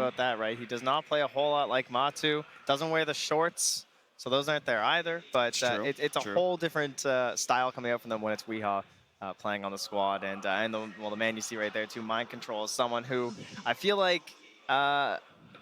about that, right? He does not play a whole lot like Matu. Doesn't wear the shorts, so those aren't there either. But it's a whole different style coming out from them when it's Weehaw playing on the squad. And the man you see right there too, Mind Control, is someone who I feel like,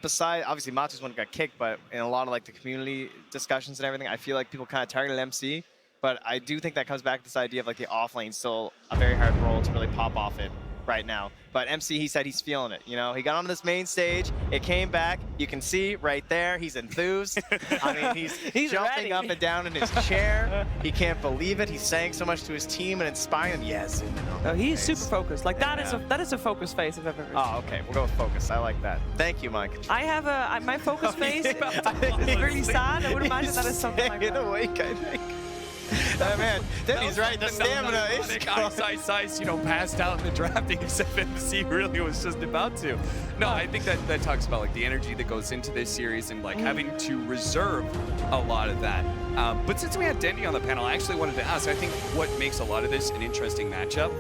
besides obviously Matu's one who got kicked, but in a lot of like the community discussions and everything, I feel like people kind of targeted MC. But I do think that comes back to this idea of like the off lane still a very hard role to really pop off it right now. But MC, he said he's feeling it. You know, he got on this main stage, it came back. You can see right there, he's enthused. I mean, he's jumping up and down in his chair. He can't believe it. He's saying so much to his team and inspiring them. Yes. No, he's super focused. Like that is a focus face I've ever heard. Oh, okay. We'll go with focus. I like that. Thank you, Mike. I have my focus face is really sad. I would imagine that is something like that. Awake, I think. Man, Denny's right. The stamina is Ice, you know, passed out in the drafting except MC really was just about to. No, I think that talks about like the energy that goes into this series and like having to reserve a lot of that. But since we had Denny on the panel, I actually wanted to ask, I think what makes a lot of this an interesting matchup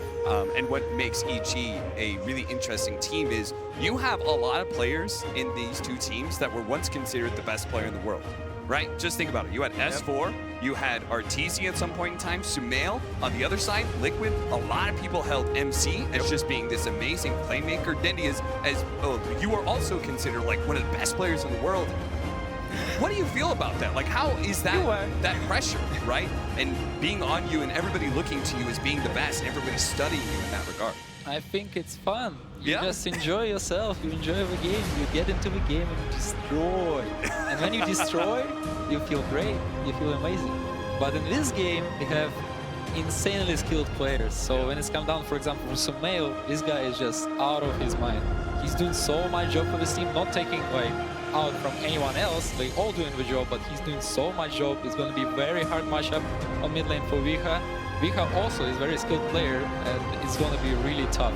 and what makes EG a really interesting team is you have a lot of players in these two teams that were once considered the best player in the world. Right? Just think about it. You had S4, you had Arteezy at some point in time, Sumail. On the other side, Liquid, a lot of people held MC as just being this amazing playmaker. Dendy is, you are also considered like one of the best players in the world. What do you feel about that? Like, how is that pressure, right? And being on you and everybody looking to you as being the best, and everybody studying you in that regard. I think it's fun. You just enjoy yourself, you enjoy the game, you get into the game and you destroy. And when you destroy, you feel great, you feel amazing. But in this game, we have insanely skilled players. So when it's come down, for example, from Sumail, this guy is just out of his mind. He's doing so much job for this team, not taking like out from anyone else. They all doing the job, but he's doing so much job. It's going to be very hard matchup on mid lane for Weehaw. Weehaw also is a very skilled player, and it's going to be really tough.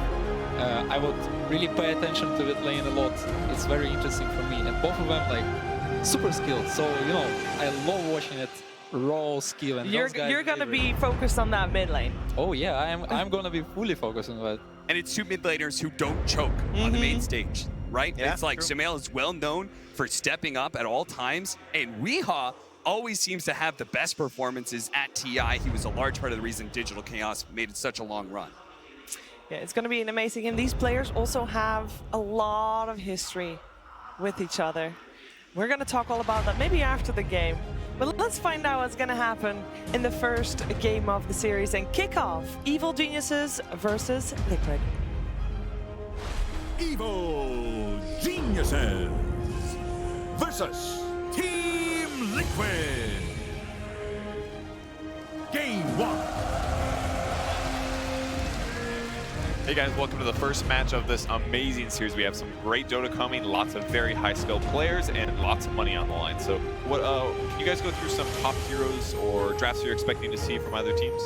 I would really pay attention to that lane a lot. It's very interesting for me, and both of them like super skilled. So you know, I love watching it. Raw skill, and you're gonna be focused on that mid lane. Oh yeah, I'm gonna be fully focused on that. And it's two mid laners who don't choke on the main stage, right? Yeah, it's like Sumail is well known for stepping up at all times, and Weehaw always seems to have the best performances at TI. He was a large part of the reason Digital Chaos made it such a long run. Yeah, it's going to be an amazing game. These players also have a lot of history with each other. We're going to talk all about that maybe after the game. But let's find out what's going to happen in the first game of the series and kick off Evil Geniuses versus Liquid. Evil Geniuses versus Team Liquid. Game 1. Hey guys, welcome to the first match of this amazing series. We have some great Dota coming, lots of very high-skilled players, and lots of money on the line. So, what can you guys go through some top heroes or drafts you're expecting to see from either teams?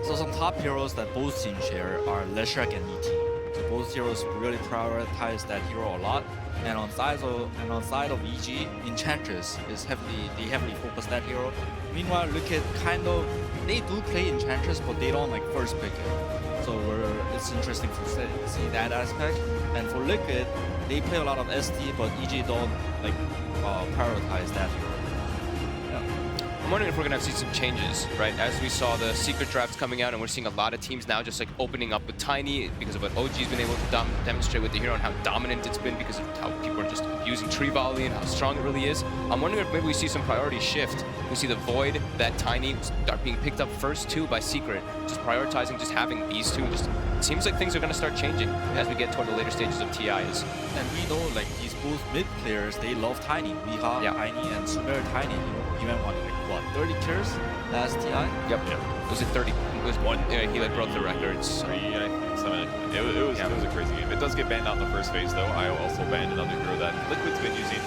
So some top heroes that both teams share are Leshak and ET. So both heroes really prioritize that hero a lot. And on side of EG, Enchantress is heavily focus that hero. Meanwhile, Liquid they do play Enchantress, but they don't like first pick it. So it's interesting to see that aspect. And for Liquid, they play a lot of ST, but EG don't like prioritize that hero. I'm wondering if we're going to see some changes, right? As we saw the secret drafts coming out, and we're seeing a lot of teams now just like opening up with Tiny because of what OG's been able to demonstrate with the hero and how dominant it's been because of how people are just using Tree Volley and how strong it really is. I'm wondering if maybe we see some priority shift. We see the Void, that Tiny start being picked up first too by Secret, just prioritizing just having these two. Just it seems like things are going to start changing as we get toward the later stages of TIs. And we know like these both mid players, they love Tiny. Weehaw, Tiny, and Sumail Tiny. Even won like what, 30 kills last TI? Yep. Was it 30? It was one. He like broke the records. 3, I think, 7. It was a crazy game. It does get banned out in the first phase though. I also banned another hero that Liquid's been using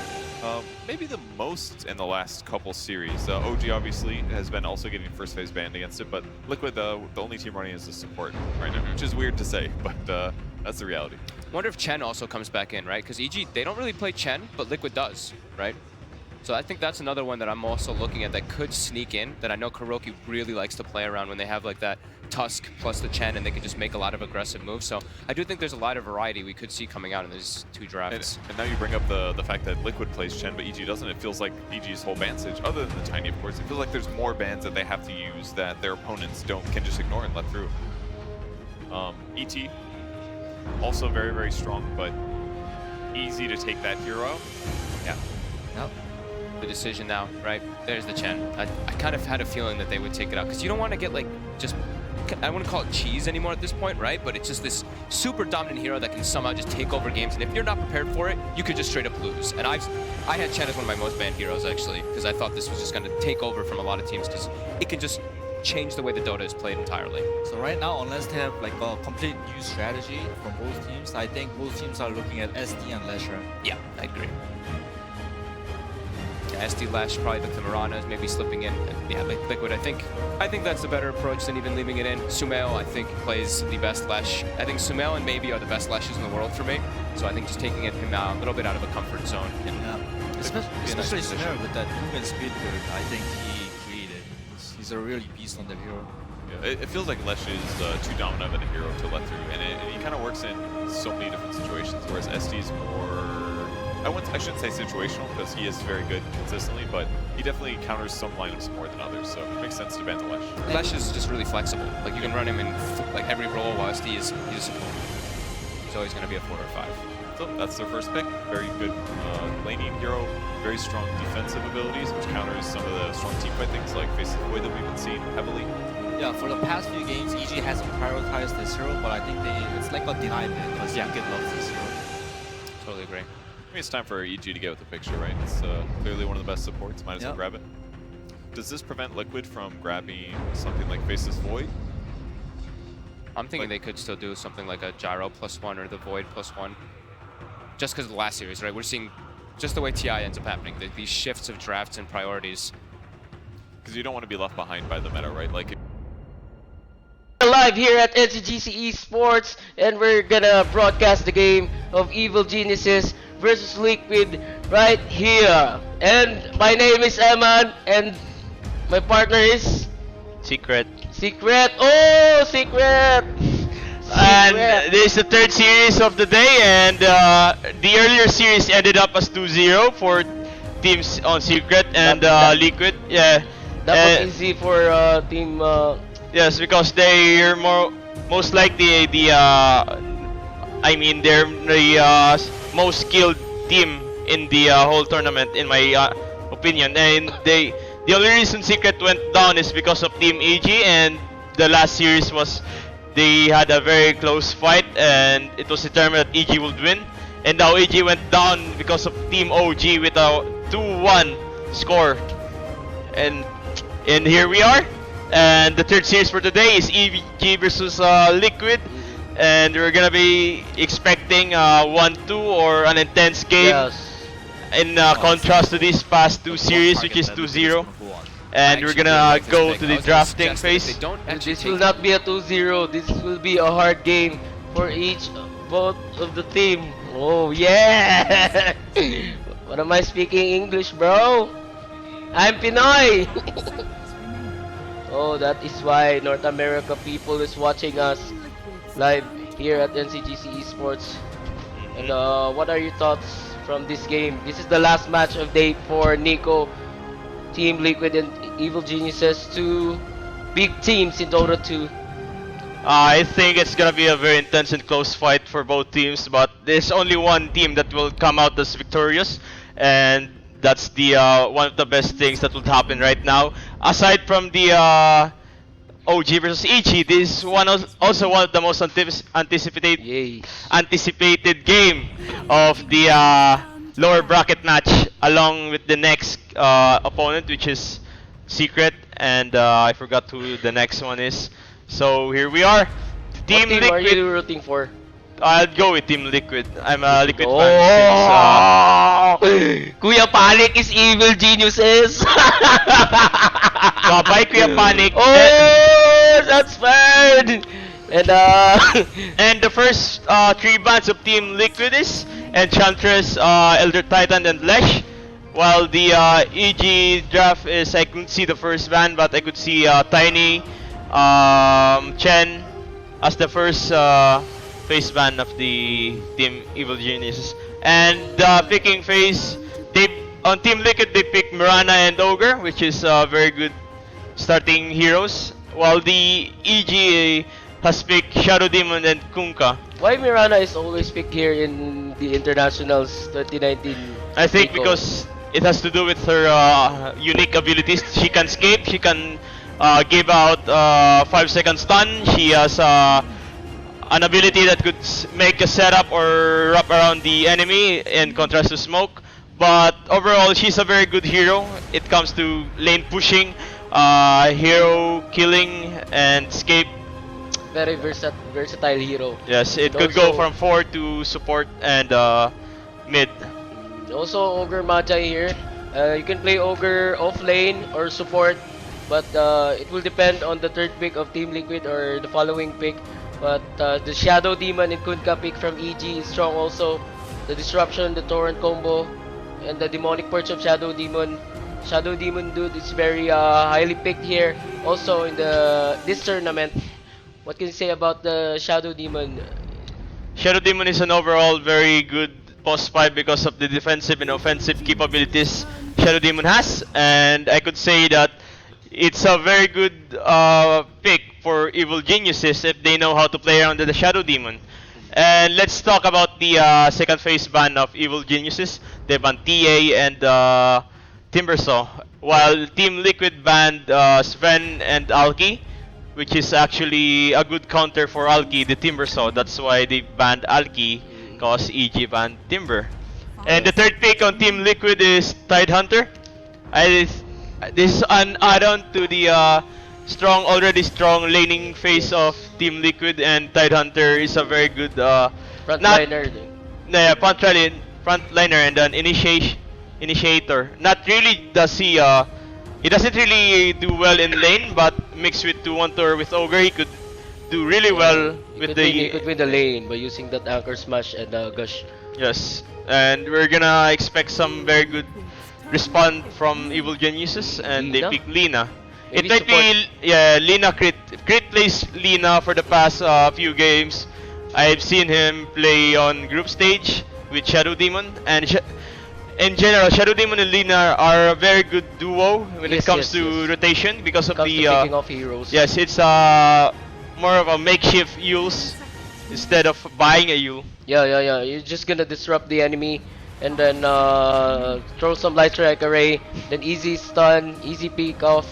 maybe the most in the last couple series. OG obviously has been also getting first phase banned against it, but Liquid, the only team running is the support right now, which is weird to say, but that's the reality. I wonder if Chen also comes back in, right? Because EG, they don't really play Chen, but Liquid does, right? So I think that's another one that I'm also looking at that could sneak in, that I know Kuroki really likes to play around when they have like that Tusk plus the Chen and they can just make a lot of aggressive moves. So I do think there's a lot of variety we could see coming out in these 2 drafts. And now you bring up the fact that Liquid plays Chen, but EG doesn't. It feels like EG's whole ban stage, other than the Tiny, of course, it feels like there's more bans that they have to use that their opponents can just ignore and let through. ET, also very, very strong, but easy to take that hero out. Yeah. Yep. The decision now, right? There's the Chen. I kind of had a feeling that they would take it out because you don't want to get like just, I don't want to call it cheese anymore at this point, right? But it's just this super dominant hero that can somehow just take over games, and if you're not prepared for it, you could just straight up lose. And I had Chen as one of my most banned heroes actually because I thought this was just going to take over from a lot of teams because it can just change the way the Dota is played entirely. So right now, unless they have like a complete new strategy from both teams, I think both teams are looking at SD and Lesher. Yeah, I agree. Yeah, SD Lash, probably the Maranas, maybe slipping in. Yeah, Liquid, I think that's the better approach than even leaving it in. Sumail, I think, plays the best Lash. I think Sumail and maybe are the best Lashes in the world for me. So I think just taking him out a little bit out of a comfort zone. Especially Sumail with that movement speed build, I think he created. He's a really beast on the hero. Yeah, it feels like Lesh is too dominant of a hero to let through, and he kind of works in so many different situations, whereas SD is more, I shouldn't say situational, because he is very good consistently, but he definitely counters some lineups more than others, so it makes sense to ban the Lesh. Lesh is just really flexible. Like, you can run him in like every role, while SD is support. So he's going to be a 4 or 5. So that's their first pick. Very good laning hero, very strong defensive abilities, which counters some of the strong teamfight things like Face of the Void that we've been seeing heavily. Yeah, for the past few games, EG hasn't prioritized this hero, but I think it's like a denied pick because Lincoln loves this hero. Totally agree. I mean, it's time for EG to get with the picture, right? It's clearly one of the best supports. Might as well grab it. Does this prevent Liquid from grabbing something like Faceless Void? I'm thinking they could still do something like a Gyro +1 or the Void +1. Just because of the last series, right? We're seeing just the way TI ends up happening, these shifts of drafts and priorities. Because you don't want to be left behind by the meta, right? Like, live here at Ncgc Esports, and we're gonna broadcast the game of Evil Geniuses versus Liquid right here. And my name is Eman, and my partner is Secret. Secret. Oh, Secret! And this is the third series of the day, and the earlier series ended up as 2-0 for teams on Secret and Liquid. Yeah, that was easy for team. Yes, because they're most likely they're the most skilled team in the whole tournament, in my opinion. And the only reason Secret went down is because of Team EG, and the last series was they had a very close fight, and it was determined that EG would win. And now EG went down because of Team OG with a 2-1 score. And here we are. And the third series for today is EG versus Liquid. And we're gonna be expecting 1-2 or an intense game. Yes. In contrast to these past 2 series, which is 2-0. And we're gonna go to the drafting phase. This will not be a 2-0. This will be a hard game for both of the team. Oh yeah! What am I speaking English, bro? I'm Pinoy. Oh, that is why North America people is watching us live here at Ncgc Esports. And what are your thoughts from this game? This is the last match of day 4. Nico, Team Liquid and Evil Geniuses, 2 big teams in Dota 2. I think it's gonna be a very intense and close fight for both teams, but there's only one team that will come out as victorious, and that's the one of the best things that would happen right now. Aside from the OG versus EG, this is also one of the most anticipated game of the lower bracket match, along with the next opponent, which is Secret, and I forgot who the next one is. So here we are. Team Liquid. What team are you rooting for? I'll go with Team Liquid. I'm a Liquid fan since Kuya Panic is Evil Geniuses. Bye Kuya Panic. Oh, that's bad. And and the first 3 bans of Team Liquid is Enchantress, Elder Titan, and Lesh. while the EG draft is, I couldn't see the first ban, but I could see Tiny, Chen as the first face ban of the Team Evil Geniuses. And the picking phase, on Team Liquid they picked Mirana and Ogre, which is very good starting heroes, while the EG has picked Shadow Demon and Kunkka. Why Mirana is always picked here in the Internationals 2019? I think because it has to do with her unique abilities. She can escape, she can give out 5-second stun, she has an ability that could make a setup or wrap around the enemy in contrast to Smoke. But overall, she's a very good hero. It comes to lane pushing, hero killing, and escape. Very versatile hero. Yes, it could go from 4 to support and mid. Also, Ogre Magi here. You can play Ogre off lane or support, but it will depend on the third pick of Team Liquid or the following pick. But the Shadow Demon and Kunkka pick from EG is strong also. The Disruption, the Torrent combo, and the Demonic Perch of Shadow Demon. Shadow Demon dude is very highly picked here also in this tournament. What can you say about the Shadow Demon? Shadow Demon is an overall very good boss fight because of the defensive and offensive capabilities Shadow Demon has, and I could say that it's a very good pick for Evil Geniuses if they know how to play around the Shadow Demon. And let's talk about the second phase ban of Evil Geniuses. They banned TA and Timbersaw, while Team Liquid banned Sven and Alki, which is actually a good counter for Alki, the Timbersaw. That's why they banned Alki, because EG banned Timber. And the third pick on Team Liquid is Tidehunter. This is an add-on to the already strong laning phase of Team Liquid, and Tidehunter is a very good frontliner. Frontliner and an initiator. Not really does he doesn't really do well in lane, but mixed with 2-1 with Ogre, he could do really well with he could win the lane by using that Anchor Smash and Gush. Yes, and we're gonna expect some very good response from Evil Geniuses, and Lina? they pick Lina. Maybe It might be Lina Crit. Crit plays Lina for the past few games. I've seen him play on group stage with Shadow Demon, and in general, Shadow Demon and Lina are a very good duo when it comes to rotation because of the picking off heroes. Yes, it's more of a makeshift use instead of buying a Yule. Yeah. You're just gonna disrupt the enemy and then throw some light strike array, then easy stun, easy pick off.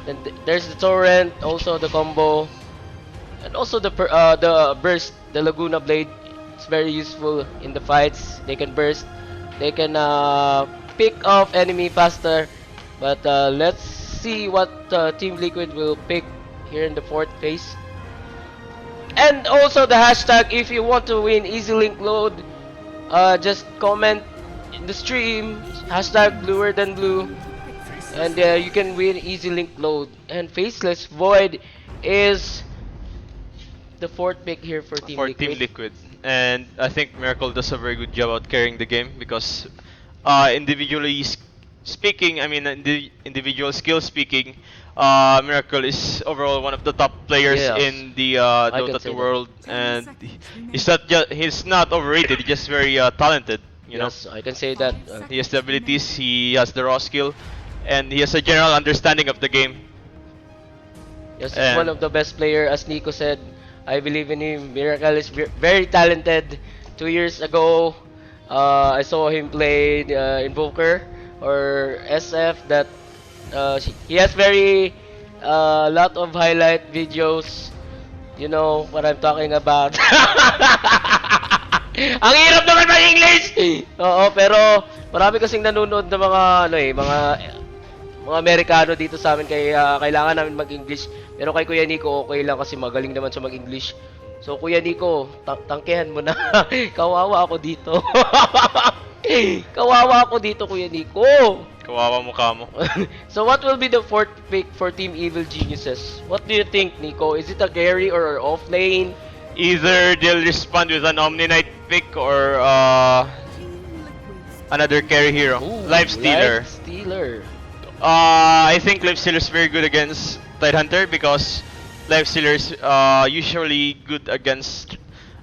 Then there's the torrent, also the combo, and also the burst, the Laguna Blade. It's very useful in the fights. They can burst, they can pick off enemy faster. But let's see what Team Liquid will pick here in the fourth phase. And also the hashtag, if you want to win EZlink load, just comment in the stream hashtag bluer than blue, and you can win EZlink load. And Faceless Void is the fourth pick here for Team Liquid. And I think Miracle does a very good job out carrying the game because individually speaking, I mean individual skill speaking, Miracle is overall one of the top players in the Dota 2 world, and he's not overrated. He's just very talented. You know, I can say that. He has the abilities, he has the raw skill, and he has a general understanding of the game. Yes, he's one of the best player, as Nico said. I believe in him. Miracle is very talented. 2 years ago, I saw him play Invoker or SF. That he has very lot of highlight videos. You know what I'm talking about. Ang hirap naman mag-English! Oo, pero marami kasing nanonood ng mga Amerikano dito sa amin, kaya kailangan namin mag-English. Pero kay Kuya Nico, okay lang kasi magaling naman siya mag-English. So Kuya Nico, tangkehan mo na. Kawawa ako dito. Kawawa ako dito, Kuya Nico. Kawawa mukha mo. So what will be the fourth pick for Team Evil Geniuses? What do you think, Nico? Is it a carry or off lane? Either they'll respond with an Omni Knight pick or another carry hero. Ooh, Life Stealer. Life Stealer. I think Life Stealer is very good against Tidehunter because Life Stealer is usually good against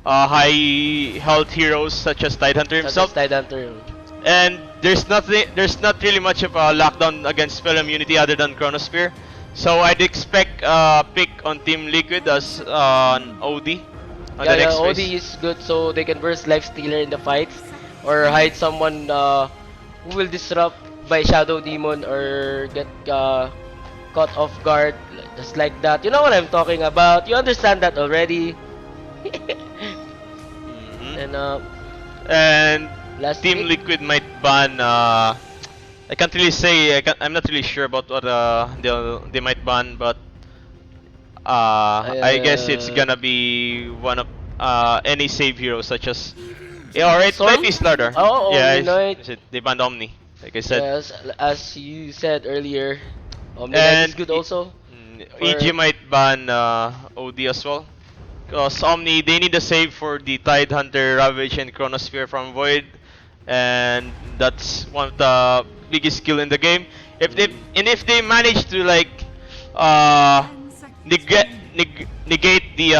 high health heroes such as Tidehunter himself. Tidehunter. And there's not really much of a lockdown against spell immunity other than Chronosphere. So I'd expect pick on Team Liquid as an OD. On the next OD phase. is good so they can burst Life Stealer in the fights or hide someone who will disrupt by Shadow Demon or get caught off guard, just like that. You know what I'm talking about. You understand that already. And last Team pick. Liquid might ban. I can't really say. I'm not really sure about what they might ban, but I guess it's gonna be one of any save hero such as or it might be Slaughter. Oh, yeah, Omni Knight. they banned Omni, like I said. Yes, as you said earlier, Omni And Knight is good also. EG might ban OD as well. Because Omni, they need a save for the Tidehunter, Ravage, and Chronosphere from Void. And that's one of the biggest skill in the game. If they manage to like negate the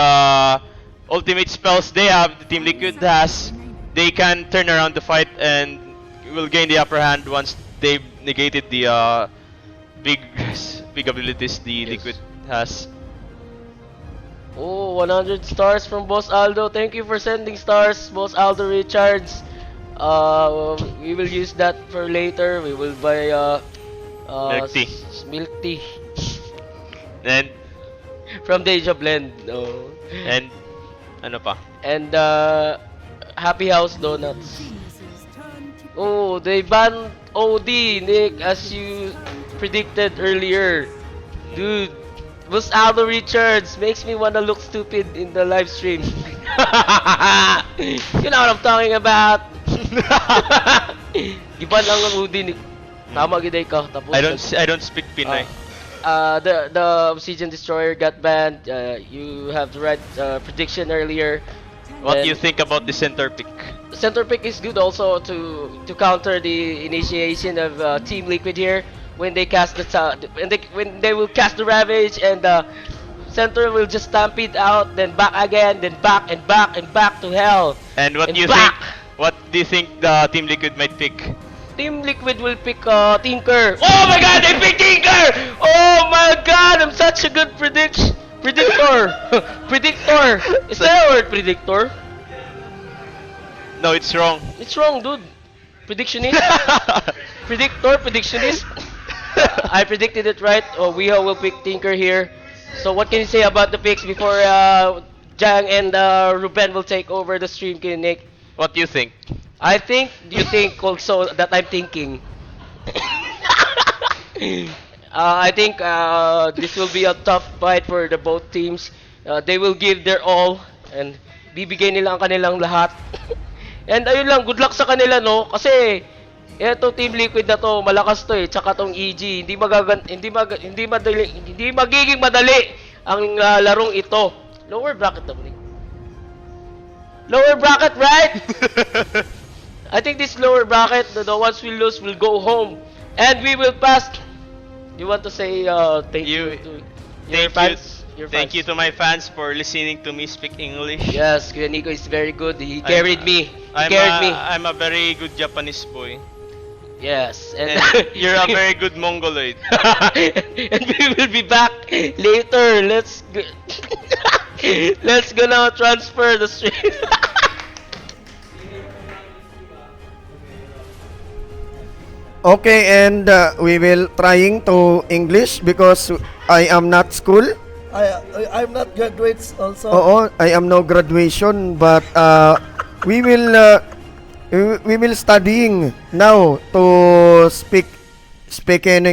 ultimate spells they have, the Team Liquid has, they can turn around the fight and will gain the upper hand once they've negated the big abilities the Liquid has. Oh, 100 stars from Boss Aldo. Thank you for sending stars, Boss Aldo Richards. We will use that for later. We will buy Milk tea. Milk tea And from Deja Blend. Oh. and ano pa? And Happy House Donuts. Oh, they banned OD, Nick, as you predicted earlier. Dude, Boss Aldo Richards makes me wanna look stupid in the live stream. You know what I'm talking about. Giban lang ang OD, Nick. Tama giday ka. Tapos I don't speak Pinay. The Obsidian Destroyer got banned. You have the right prediction earlier. What do you think about the center pick? Center pick is good also to counter the initiation of Team Liquid here when they cast the when they will cast the Ravage and center will just stampede out, then back again, then back and back and back to hell. And what and do you back. think? What do you think the Team Liquid might pick? Team Liquid will pick Tinker. Oh my God, they pick Tinker! Oh my God, I'm such a good predictor. Predictor. Is that a word, predictor? No, it's wrong. It's wrong, dude. Predictionist. Predictor, predictionist. I predicted it right. Oh, Weho will pick Tinker here. So what can you say about the picks before Jang and Ruben will take over the stream, Nick? What do you think? I think you think also that I'm thinking. I think this will be a tough fight for the both teams. They will give their all and bibigay nila ang kanilang lahat. And ayun lang, good luck sa kanila, no? Kasi eto Team Liquid na to, malakas to eh, tsaka tong EG, hindi magiging madali ang larong ito. Lower bracket to, Nick. Lower bracket, right? I think this lower bracket, the ones we lose will go home. And we will pass. You want to say thank you to your fans? Thank you to my fans for listening to me speak English. Yes, Kuya Nico is very good. He carried me. I'm a very good Japanese boy. Yes. And you're a very good Mongoloid. And we will be back later. Let's go now transfer the stream. Okay, and we will trying to English because I am not school. I'm not graduates also. Oo, I am no graduation, but we will studying now to speak in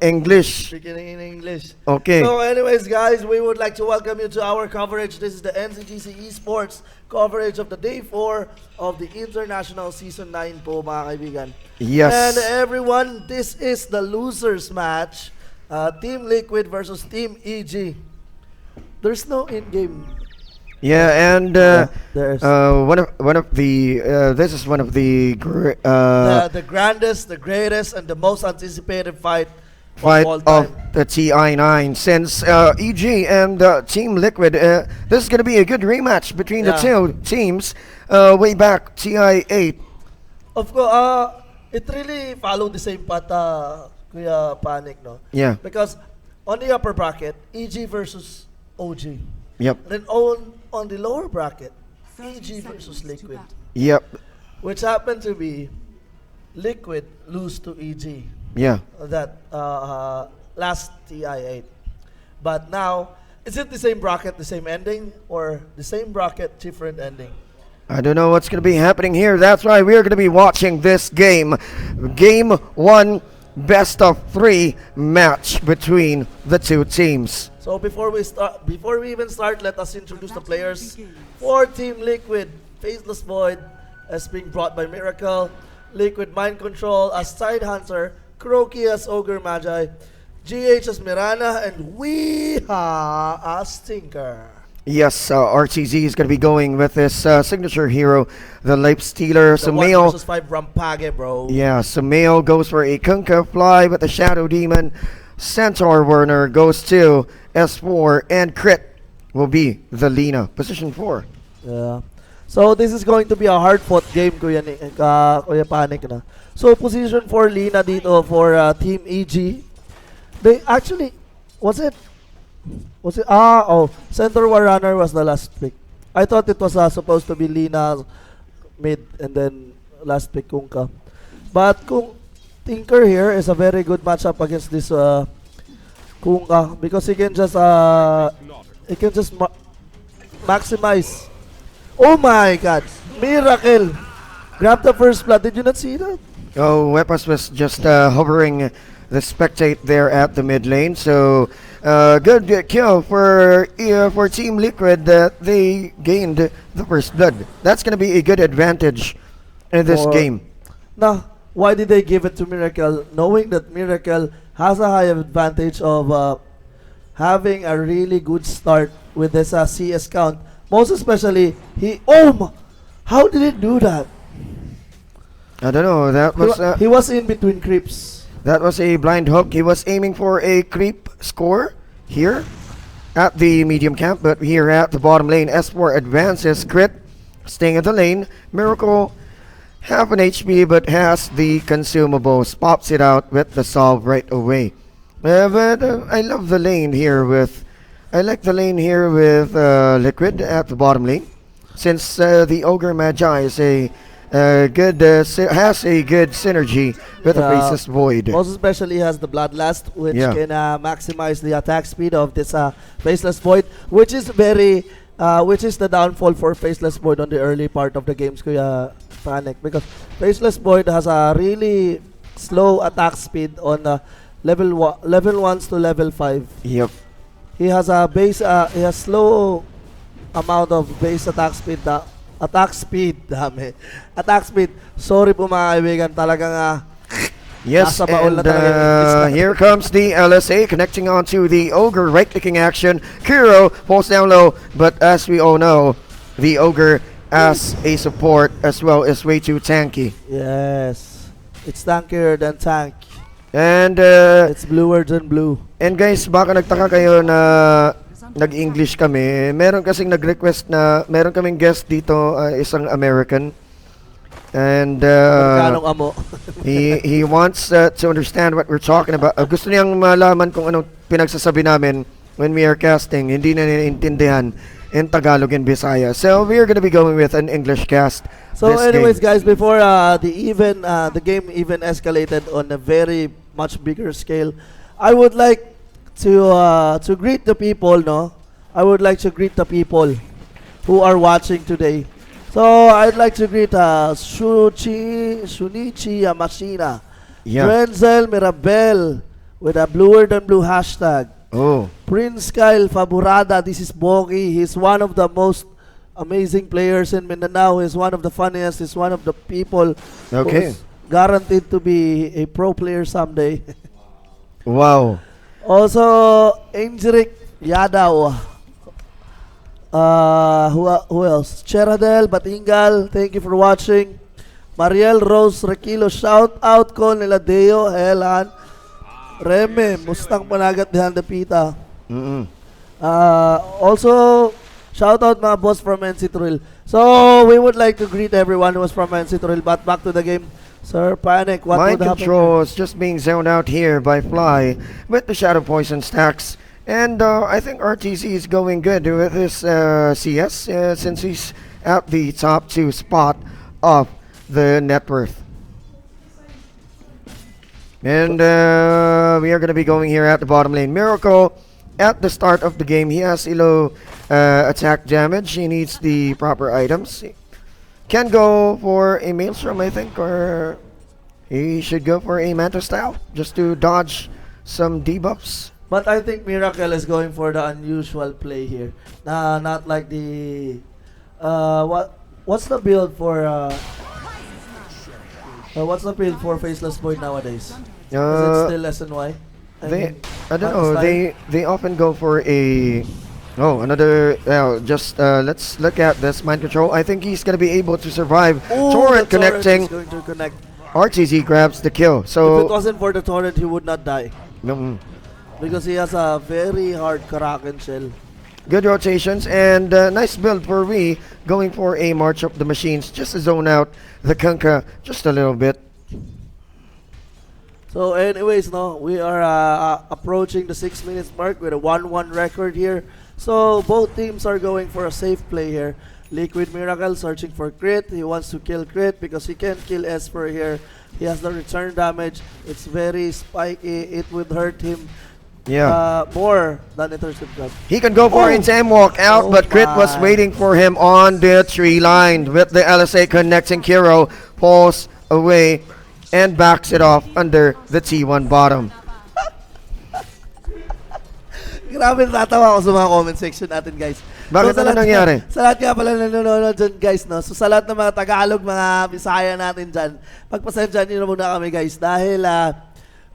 English. Speaking in English. Okay. So anyways, guys, we would like to welcome you to our coverage. This is the Ncgc Esports coverage of the day 4 of the International Season 9 po, mga kaibigan. Yes. And everyone, this is the losers match. Team Liquid versus Team EG. There's no in-game Yeah, and there's one of the this is one of the the grandest, the greatest, and the most anticipated fight fight of all of time. the TI9 since EG and Team Liquid. This is going to be a good rematch between the two teams way back TI8. Of course, it really followed the same path, Kuya Panic, no? Yeah. Because on the upper bracket, EG versus OG. Yep. Then on the lower bracket, EG versus Liquid. Yep. Which happened to be Liquid lose to EG. Yeah. That last TI8. But now, is it the same bracket, the same ending, or the same bracket, different ending? I don't know what's going to be happening here. That's why we're going to be watching this game. Game 1, best of 3 match between the two teams. So before we even start, let us introduce the players. For Team Liquid, Faceless Void as being brought by Miracle, Liquid Mind Control as Side Hunter, Kroki as Ogre Magi, GH as Mirana, and Weeha as Tinker. Yes, RTZ is going to be going with his signature hero, the Life Stealer. The 1 versus 5 Rampage, bro. Yeah, Sumail goes for a Kunkka Fly with the Shadow Demon. Centaur Werner goes to S4, and Crit will be the Lina, position 4. Yeah. So this is going to be a hard-fought game, Kuya Panic na. So position 4 Lina dito for Team EG. They actually, was it? Centaur Warrunner was the last pick. I thought it was supposed to be Lina mid and then last pick Kunkka. But Tinker here is a very good matchup against this Kunkka because he can just maximize. Oh my God! Miracle! Grab the first blood. Did you not see that? Oh, Weapons was just hovering the spectate there at the mid lane. So good kill for Team Liquid that they gained the first blood. That's going to be a good advantage in this game. Now, why did they give it to Miracle? Knowing that Miracle has a high advantage of having a really good start with this CS count. Most especially, how did he do that? I don't know. That was he was in between creeps. That was a blind hook. He was aiming for a creep score here at the medium camp, but here at the bottom lane, S4 advances. Crit staying in the lane. Miracle half an HP, but has the consumables. Pops it out with the solve right away. But I love the lane here with. I like the lane here with Liquid at the bottom lane, since the Ogre Magi is has a good synergy with the Faceless Void. Most especially has the Bloodlust, which can maximize the attack speed of this Faceless Void, which is the downfall for Faceless Void on the early part of the games, Kuya Panic, because Faceless Void has a really slow attack speed on level 1s to level 5. Yep. He has a he has slow amount of base attack speed. Attack speed. Sorry po mga kaibigan, talagang yes, and here comes the LSA connecting onto the Ogre, right-clicking action. Kuro falls down low, but as we all know, the Ogre as a support as well is way too tanky. Yes, it's tankier than tank. And it's bluer than blue. And guys, baka nagtaka kayo na nag-English kami. Meron kasing nag-request na meron kaming guest dito, isang American. And he wants to understand what we're talking about. Gusto niyang malaman kung anong pinagsasabi namin when we are casting. Hindi na naiintindihan in Tagalog and Bisaya. So we're gonna be going with an English cast. So anyways, guys, before the game even escalated on a very much bigger scale, I would like to greet the people, no? I would like to greet the people who are watching today. So I'd like to greet Shunichi Yamashina, Renzel Mirabel with a bluer than blue hashtag. Oh. Prince Kyle Faburada, this is Bogi. He's one of the most amazing players in Mindanao. He's one of the funniest. He's one of the people who's guaranteed to be a pro player someday. Wow. Also, Ncgc Yadaw. Who else? Cheradel, Batingal, thank you for watching. Mariel Rose Requilo, shout out ko nila Deo, Helan, Reme, Mustang Panagat behind the pita. Also, shout out mga boss from NC Thrill. So, we would like to greet everyone who was from NC Thrill, but back to the game. Sir Panic, what Mind would happen? control is just being zoned out here by Fly with the Shadow Poison stacks. And I think RTZ is going good with his CS since he's at the top 2 spot of the net worth. And we are going to be going here at the bottom lane. Miracle, at the start of the game, he has low attack damage. He needs the proper items. Can go for a Maelstrom, I think, or he should go for a Manta style just to dodge some debuffs. But I think Miracle is going for the unusual play here. Not like the what's the build for Faceless Boy nowadays? Is it still SNY? I don't know. They often go for a another. Let's look at this mind control. I think he's gonna be able to survive. Torrent connecting. Is going to connect. RTZ grabs the kill. So if it wasn't for the torrent, he would not die. Because he has a very hard Kraken shell. Good rotations and nice build for we going for a March of the Machines just to zone out the Kunkka just a little bit. So anyways, we are approaching the 6 minutes mark with a 1-1 record here. So both teams are going for a safe play here. Liquid Miracle searching for crit. He wants to kill crit because he can't kill Esper here. He has the return damage. It's very spiky. It would hurt him more than Intercept Grab. He can go for a time walk out, but Crit was waiting for him on the tree line with the LSA connecting. Kiro pulls away and backs it off under the T1 bottom. Grabe, natawa ako sa mga comment section natin, guys. Bakit ano nangyari? Sa lahat nga pala nanonood dyan, guys, so sa lahat ng mga Tagalog, mga Bisaya natin dyan, pagpasensya nyo muna kami, guys, dahil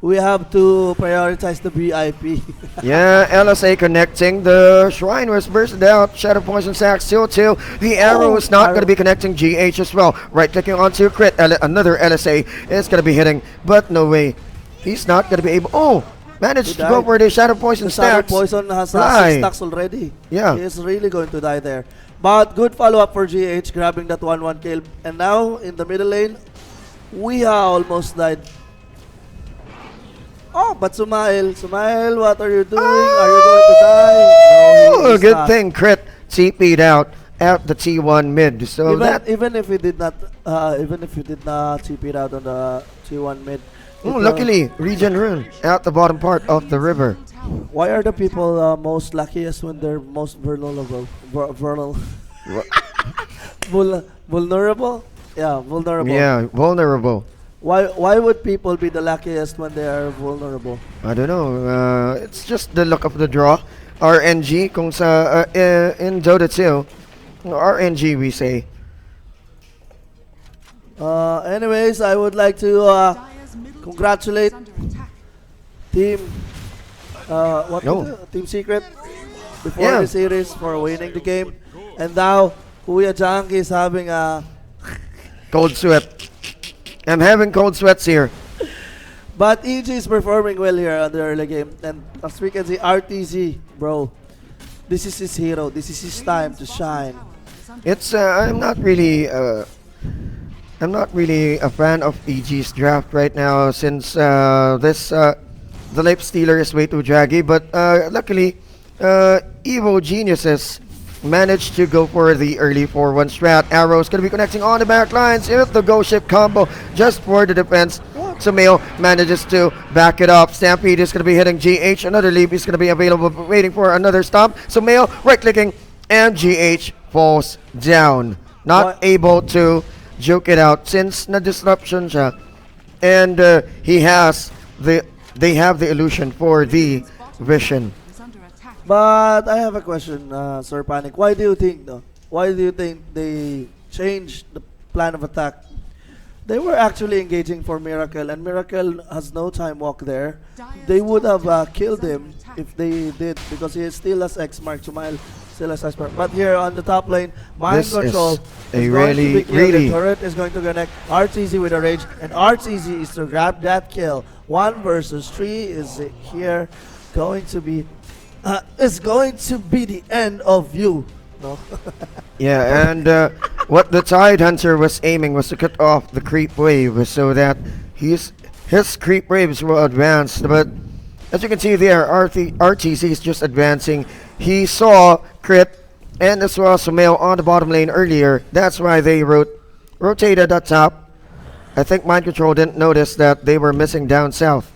we have to prioritize the VIP. Yeah, LSA connecting. The Shrine was bursted out. Shadow Poison Sack still 2. The arrow is not going to be connecting GH as well. Right clicking onto Crit. Another LSA is going to be hitting, but no way. He's not going to be able. Managed to go for the Shadow Poison stacks. Shadow Poison has 6 stacks already. Yeah. He is really going to die there. But good follow-up for GH, grabbing that 1-1 kill. And now, in the middle lane, we almost died. But Sumail, what are you doing? Are you going to die? No, good thing Crit TP'd out at the T1 mid. So even if you did not TP it out on the T1 mid. Luckily, Regen Rune at the bottom part of the river. Why are the people most luckiest when they're most vulnerable? Vulnerable? Yeah, vulnerable. Yeah, vulnerable. Why would people be the luckiest when they are vulnerable? I don't know. It's just the luck of the draw. RNG kung sa in Dota 2. RNG we say. Anyways, I would like to congratulate Team Team Secret before the series for winning the game. And now Kuya Janky is having a cold sweat. I'm having cold sweats here. But EG is performing well here on the early game. And as we can see, RTZ, bro, this is his hero. This is his time to shine. It's I'm not really a fan of EG's draft right now since the Life Stealer is way too draggy. But luckily, Evo Geniuses managed to go for the early 4-1 strat. Arrow's going to be connecting on the back lines with the Ghost Ship combo just for the defense. Sumail manages to back it up. Stampede is going to be hitting GH. Another leap is going to be available, waiting for another stomp. Sumail right-clicking, and GH falls down. Not able to juke it out since na disruption siya. And they have the illusion for the vision. But I have a question, Sir Panic. Why do you think they changed the plan of attack? They were actually engaging for Miracle, and Miracle has no time walk there. They would have killed him if they did, because he still has X mark. Sumail Still a sniper. But here on the top lane, mind This control is a is going to really, be killed. really- The turret is going to connect. RTZ with a rage, and RTZ is to grab that kill. 1 versus 3 is here going to be is going to be the end of you. No. Yeah, and what the Tide Hunter was aiming was to cut off the creep wave so that his creep waves will advance. But as you can see there, RTC is just advancing. He saw Crit and as well Sumail on the bottom lane earlier. That's why they rotated up top. I think Mind Control didn't notice that they were missing down south.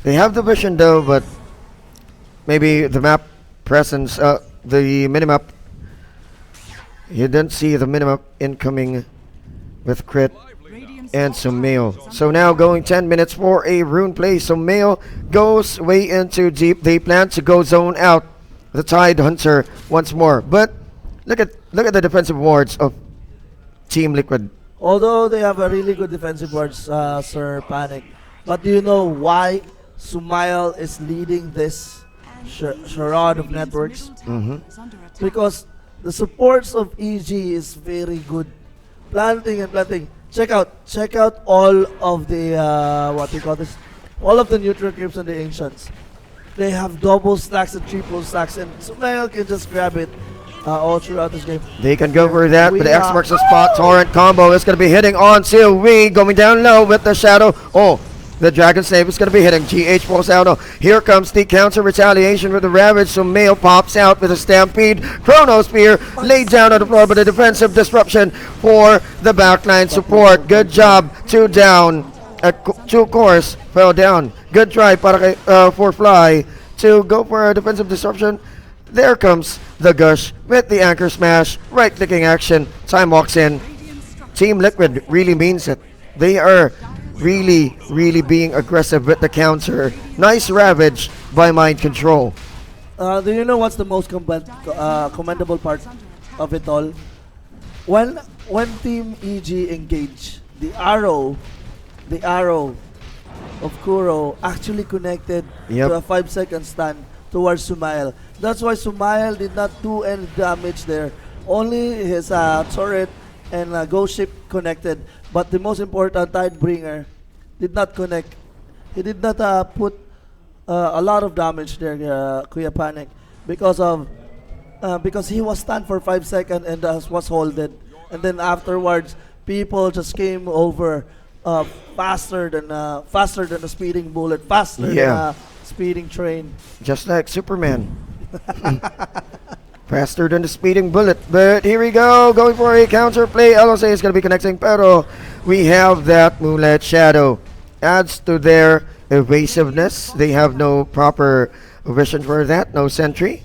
They have the vision though, but maybe the map presence, the minimap. You didn't see the minimap incoming with Crit and Sumail. So now going 10 minutes for a rune play. Sumail goes way into deep. They plan to go zone out the Tide Hunter once more. But look at the defensive wards of Team Liquid. Although they have a really good defensive wards, Sir Panic. But do you know why Sumail is leading this charade of networks? Because the supports of EG is very good. Planting and planting. Check out all of the what do you call this? All of the neutral creeps and the ancients. They have double stacks and triple stacks, and Sumail can just grab it all throughout this game. They can go for that, but the X marks the spot. Torrent combo is going to be hitting on Sylvie, going down low with the shadow. Oh, the Dragon Slave is going to be hitting GH pulls out. Oh, here comes the counter retaliation with the Ravage. Sumail pops out with a Stampede. Chrono Spear laid down on the floor, but a defensive disruption for the backline support. Good job. 2 down. 2 cores fell down. Good try for Fly to go for a defensive disruption. There comes the Gush with the anchor smash. Right clicking action. Time walks in. Team Liquid really means it. They are really being aggressive with the counter. Nice Ravage by Mind Control. Do you know what's the most commendable part of it all? When Team EG engage, the arrow of Kuro actually connected to a 5-second stun towards Sumail. That's why Sumail did not do any damage there. Only his turret and ghost ship connected. But the most important, Tidebringer did not connect. He did not put a lot of damage there, Kuya Panic, because he was stunned for 5 seconds and was holded. And then afterwards, people just came over faster than a speeding bullet, faster than a speeding train. Just like Superman. Faster than the speeding bullet. But here we go, going for a counter play. LSA is going to be connecting, pero we have that Moonlight Shadow. Adds to their evasiveness. They have no proper vision for that, no sentry.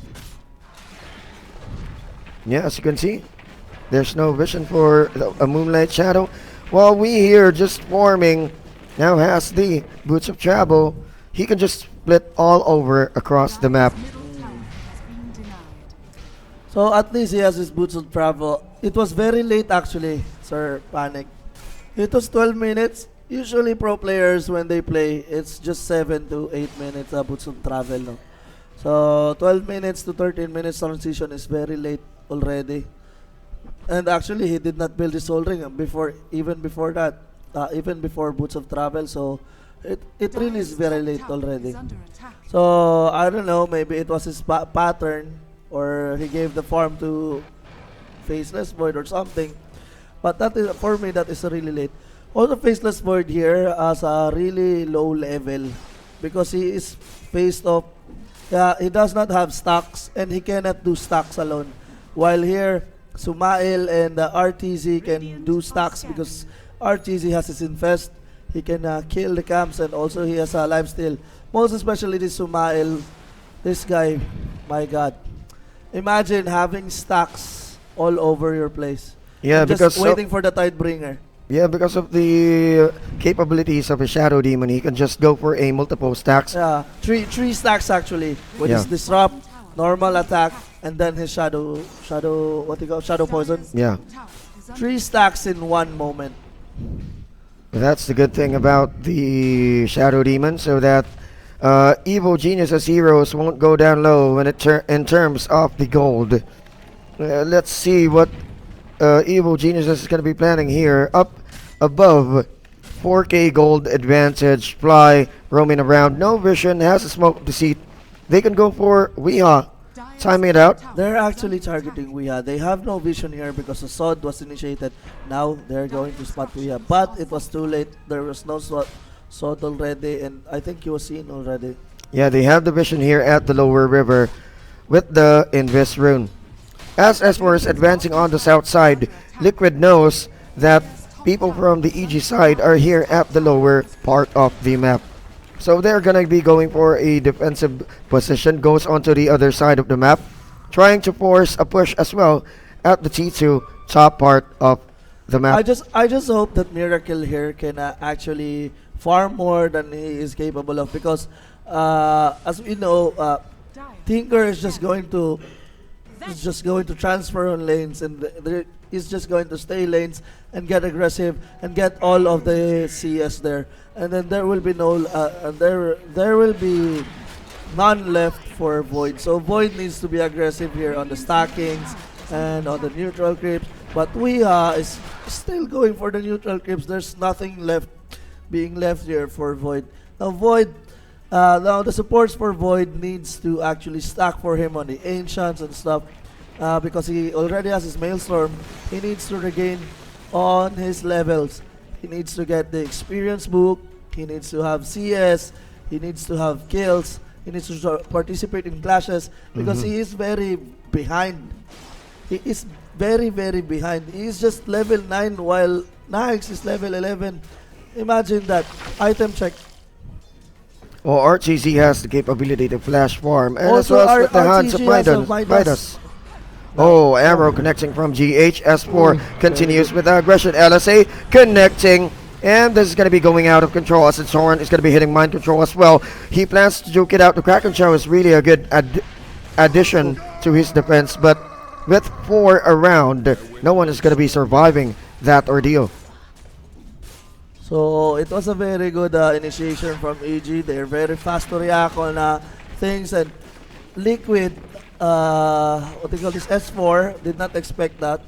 Yeah, as you can see, there's no vision for a Moonlight Shadow. While we here just forming now has the Boots of Travel. He can just split all over across the map. So at least he has his Boots of Travel. It was very late actually, Sir Panic. It was 12 minutes. Usually pro players when they play, it's just 7 to 8 minutes Boots of Travel. No? So 12 minutes to 13 minutes transition is very late already. And actually he did not build his Soul Ring even before that. Even before Boots of Travel. So it really is very late already. So I don't know, maybe it was his pattern, or he gave the farm to Faceless Void or something. But that is, for me, that is really late. Also, Faceless Void here has a really low level because he is faced off. He does not have stacks and he cannot do stacks alone. While here, Sumail and RTZ can do stacks because RTZ has his infest. He can kill the camps, and also he has a lifesteal. Most especially this Sumail. This guy, my god. Imagine having stacks all over your place. Yeah, just waiting for the Tidebringer. Yeah, because of the capabilities of a Shadow Demon, he can just go for a multiple stacks. Yeah, three stacks actually. With his Disrupt, normal attack, and then his Shadow Poison. Yeah. 3 stacks in one moment. That's the good thing about the Shadow Demon, so that Evil Genius's heroes won't go down low when in terms of the gold. Let's see what Evil Geniuses is going to be planning here. Up above, 4K gold advantage. Fly roaming around. No vision. Has a smoke deceit. They can go for Weeha. Timing it out. They're actually targeting Weeha. They have no vision here because the SOD was initiated. Now they're going to spot Weeha. But it was too late. There was no SOD already. And I think he was seen already. Yeah, they have the vision here at the lower river with the Invis rune. As S4 is advancing on the south side, Liquid knows that people from the EG side are here at the lower part of the map. So they're gonna be going for a defensive position, goes onto the other side of the map, trying to force a push as well at the T2 top part of the map. I just hope that Miracle here can actually farm more than he is capable of, because as we know, Tinker is just going to transfer on lanes, and he's just going to stay lanes and get aggressive and get all of the CS there, and then there will be no there will be none left for Void. So Void needs to be aggressive here on the stackings and on the neutral creeps, but we is still going for the neutral creeps. There's nothing left being left here for Void. Now Void, now the supports for Void needs to actually stack for him on the Ancients and stuff, because he already has his Maelstrom. He needs to regain on his levels. He needs to get the experience book. He needs to have CS. He needs to have kills. He needs to participate in clashes, because he is very behind. He is very, very behind. He is just level 9 while Naix is level 11. Imagine that. Item check. Well, RTZ has the capability to flash farm, and as Also, well as with the hands of Midas. Midas. Oh, arrow connecting from GH. S4 continues with aggression. LSA connecting, and this is going to be going out of control as its horn is going to be hitting mind control as well. He plans to juke it out. The Kraken Show is really a good addition to his defense, but with 4 around, no one is going to be surviving that ordeal. So it was a very good initiation from EG. They're very fast to react on things, and Liquid, what they call this, S4 did not expect that.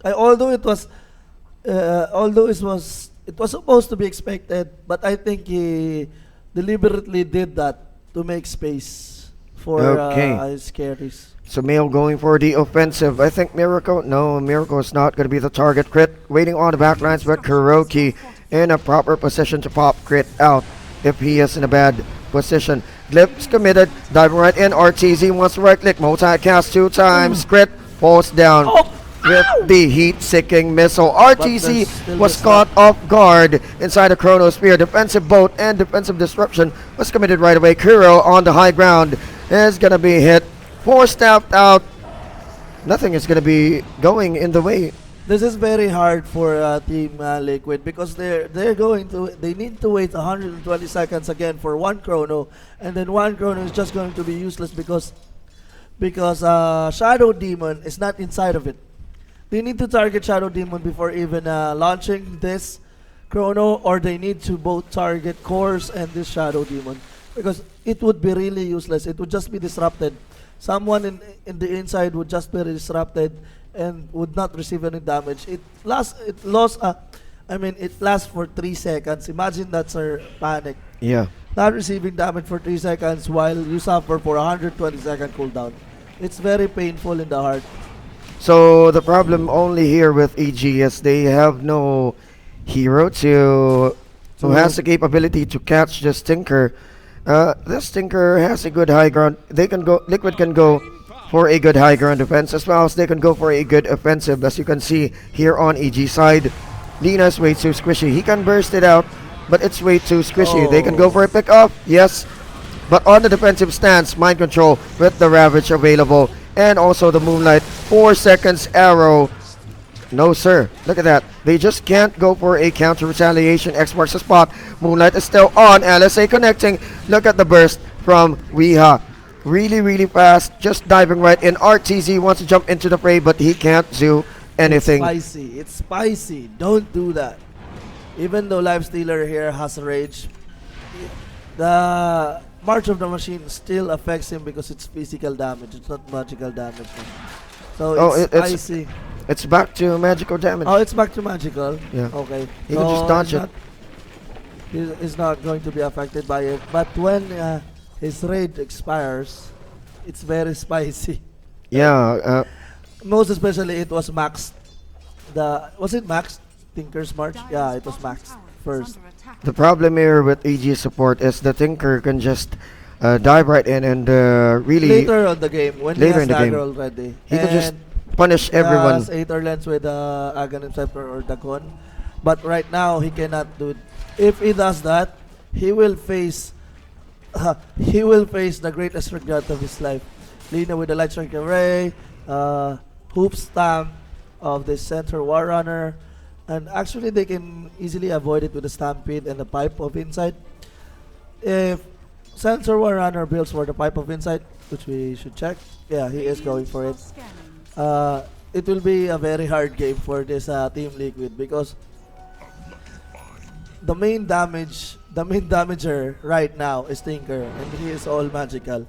Although it was supposed to be expected, but I think he deliberately did that to make space for his carries. So Mail going for the offensive. I think Miracle. No, Miracle is not going to be the target. Crit waiting on the backlines, but Kuroki in a proper position to pop Crit out if he is in a bad position. Glyph's committed, diving right in. RTZ wants to right click, multi-cast 2 times. Crit falls down with the heat-seeking missile. RTZ was caught off guard inside the Chronosphere. Defensive boat and defensive disruption was committed right away. Kuro on the high ground is going to be hit. 4 staffed out. Nothing is going to be going in the way. This is very hard for Team Liquid, because they need to wait 120 seconds again for 1 chrono, and then 1 chrono is just going to be useless because Shadow Demon is not inside of it. They need to target Shadow Demon before even launching this chrono, or they need to both target Cores and this Shadow Demon, because it would be really useless. It would just be disrupted. Someone in the inside would just be disrupted and would not receive any damage. It lasts for 3 seconds. Imagine that's our panic. Yeah. Not receiving damage for 3 seconds while you suffer for 120-second cooldown. It's very painful in the heart. So the problem only here with EG is they have no hero who has the capability to catch the Stinker. This Stinker has a good high ground. Liquid can go for a good high ground defense, as well as they can go for a good offensive, as you can see here on EG side. Lina is way too squishy. He can burst it out, but it's way too squishy. They can go for a pick off, yes, but on the defensive stance, mind control with the Ravage available, and also the Moonlight 4 seconds arrow. No sir, look at that. They just can't go for a counter retaliation. X marks the spot. Moonlight is still on. LSA connecting. Look at the burst from Weeha. Really, really fast. Just diving right in. RTZ wants to jump into the fray, but he can't do anything. It's spicy. It's spicy. Don't do that. Even though Lifestealer here has rage, the March of the Machine still affects him because it's physical damage. It's not magical damage. So it's icy. It's back to magical damage. Oh, it's back to magical. Yeah. Okay. He can just dodge it. He's not going to be affected by it. But when his raid expires, it's very spicy. Yeah. Most especially, it was maxed. Was it maxed? Tinker's March? Yeah, it was maxed first. The problem here with EG support is the Tinker can just dive right in and really... Later on the game, when he has dagger already. He can just punish everyone. He has 8 lens with Aghanim Scepter or Dagon. But right now, he cannot do it. If he does that, he will face the greatest regret of his life. Lina with the Light Strike Array, Hoop Stamp of the Center War Runner, and actually they can easily avoid it with the Stampede and the Pipe of Insight. If Center War Runner builds for the Pipe of Insight, which we should check, yeah, he is going for it. It will be a very hard game for this Team Liquid because the main damager right now is Tinker, and he is all magical.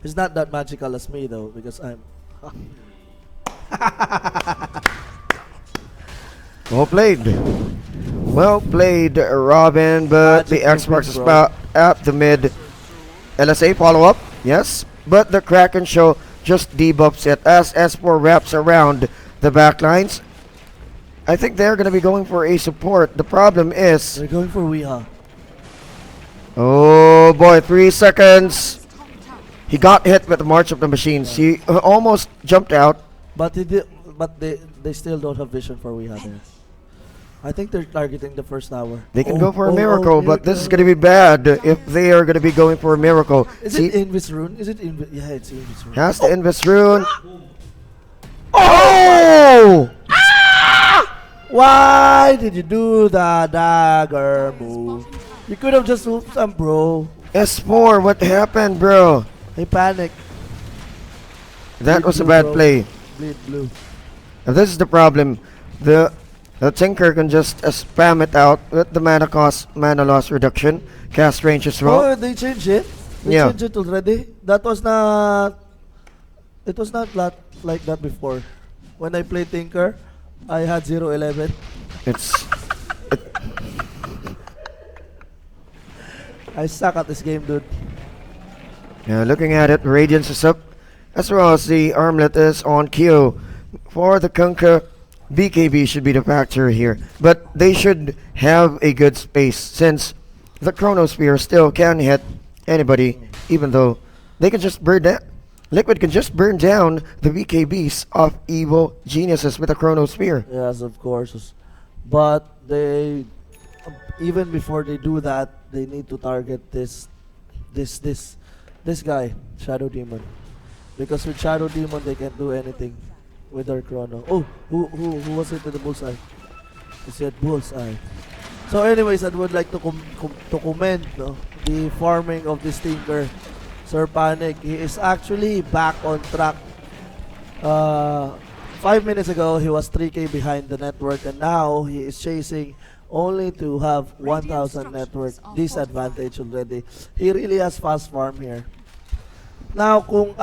He's not that magical as me though, because I'm... Well played. Well played, Robin, but the Xbox is at the mid. LSA follow-up, yes, but the Kraken show just debuffs it as S4 wraps around the backlines. I think they're going to be going for a support. The problem is... They're going for Weeha. Oh boy, 3 seconds. He got hit with the March of the Machines. He almost jumped out. But they still don't have vision for Weeha there. I think they're targeting the first tower. They can go for a miracle, but this is going to be bad if they are going to be going for a miracle. Is it Invis Rune? Is it Invis? Yeah, it's Invis Rune. Has the Invis Rune. Oh! Why did you do the dagger move? You could have just moved some, bro. S4, what happened, bro? He panicked. That was a bad play. Bleed blue. And this is the problem. The Tinker can just spam it out with the mana cost, mana loss reduction, cast range as well. Oh, they changed it? They changed it already? That was not... It was not like that before. When I played Tinker, I had 0-11. I suck at this game, dude. Yeah, looking at it, Radiance is up, as well as the Armlet is on queue. For the Kunkka, BKB should be the factor here. But they should have a good space, since the Chronosphere still can hit anybody, even though they can just burn that. Liquid can just burn down the BKBs of evil geniuses with a Chronosphere. Yes, of course. But they, even before they do that, they need to target this guy, Shadow Demon. Because with Shadow Demon, they can't do anything with their Chrono. Oh, who was it to the bullseye? He said bullseye. So anyways, I would like to commend the farming of this Tinker. Sir Panic, he is actually back on track. 5 minutes ago, he was 3k behind the network, and now he is chasing only to have 1000 network disadvantage already. He really has fast farm here. Now, kung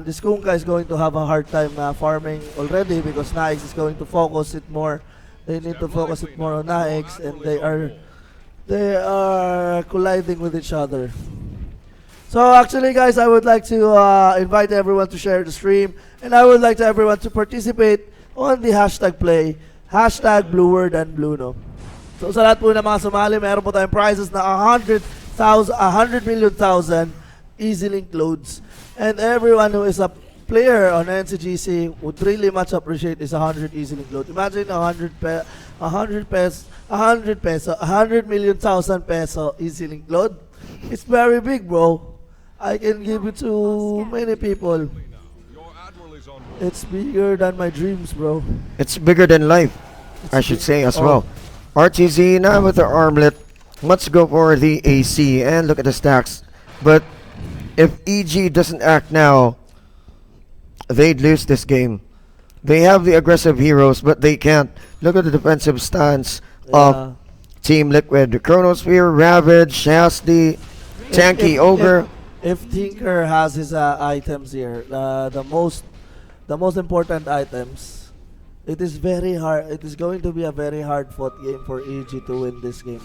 this Kunkka is going to have a hard time farming already because Naix is going to focus it more. They need to focus it more on Naix, and they are colliding with each other. So actually, guys, I would like to invite everyone to share the stream, and I would like to everyone to participate on the hashtag play, hashtag bluer than blue, no? So sa lahat po na mga sumali, meron po tayong prizes na 100 million thousand EZlink loads. And everyone who is a player on Ncgc would really much appreciate this 100 EZlink load. Imagine 100 million thousand peso EZlink load. It's very big, bro. I can give it to many people. It's bigger than my dreams, bro. It's bigger than life, I should say as well. RTZ now with the Armlet. Let's go for the AC and look at the stacks. But if EG doesn't act now, they'd lose this game. They have the aggressive heroes, but they can't. Look at the defensive stance of Team Liquid. Chronosphere, Ravage, Shasti, tanky ogre. If Tinker has his items here, the most important items, it is very hard. It is going to be a very hard fought game for EG to win this game.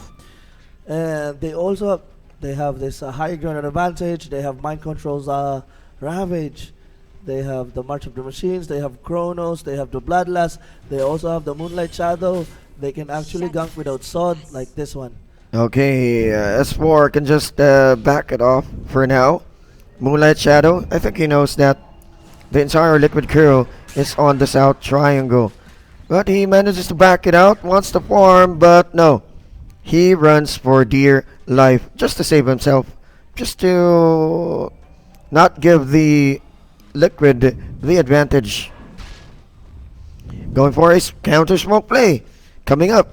And they have this high ground advantage. They have mind controls, ravage. They have the March of the Machines. They have Chronos. They have the Bloodlust. They also have the Moonlight Shadow. They can actually gank without sword like this one. Okay, S4 can just back it off for now. Moonlight Shadow, I think he knows that the entire Liquid crew is on the South Triangle. But he manages to back it out, wants to farm, but no. He runs for dear life just to save himself. Just to not give the Liquid the advantage. Going for a counter smoke play. Coming up.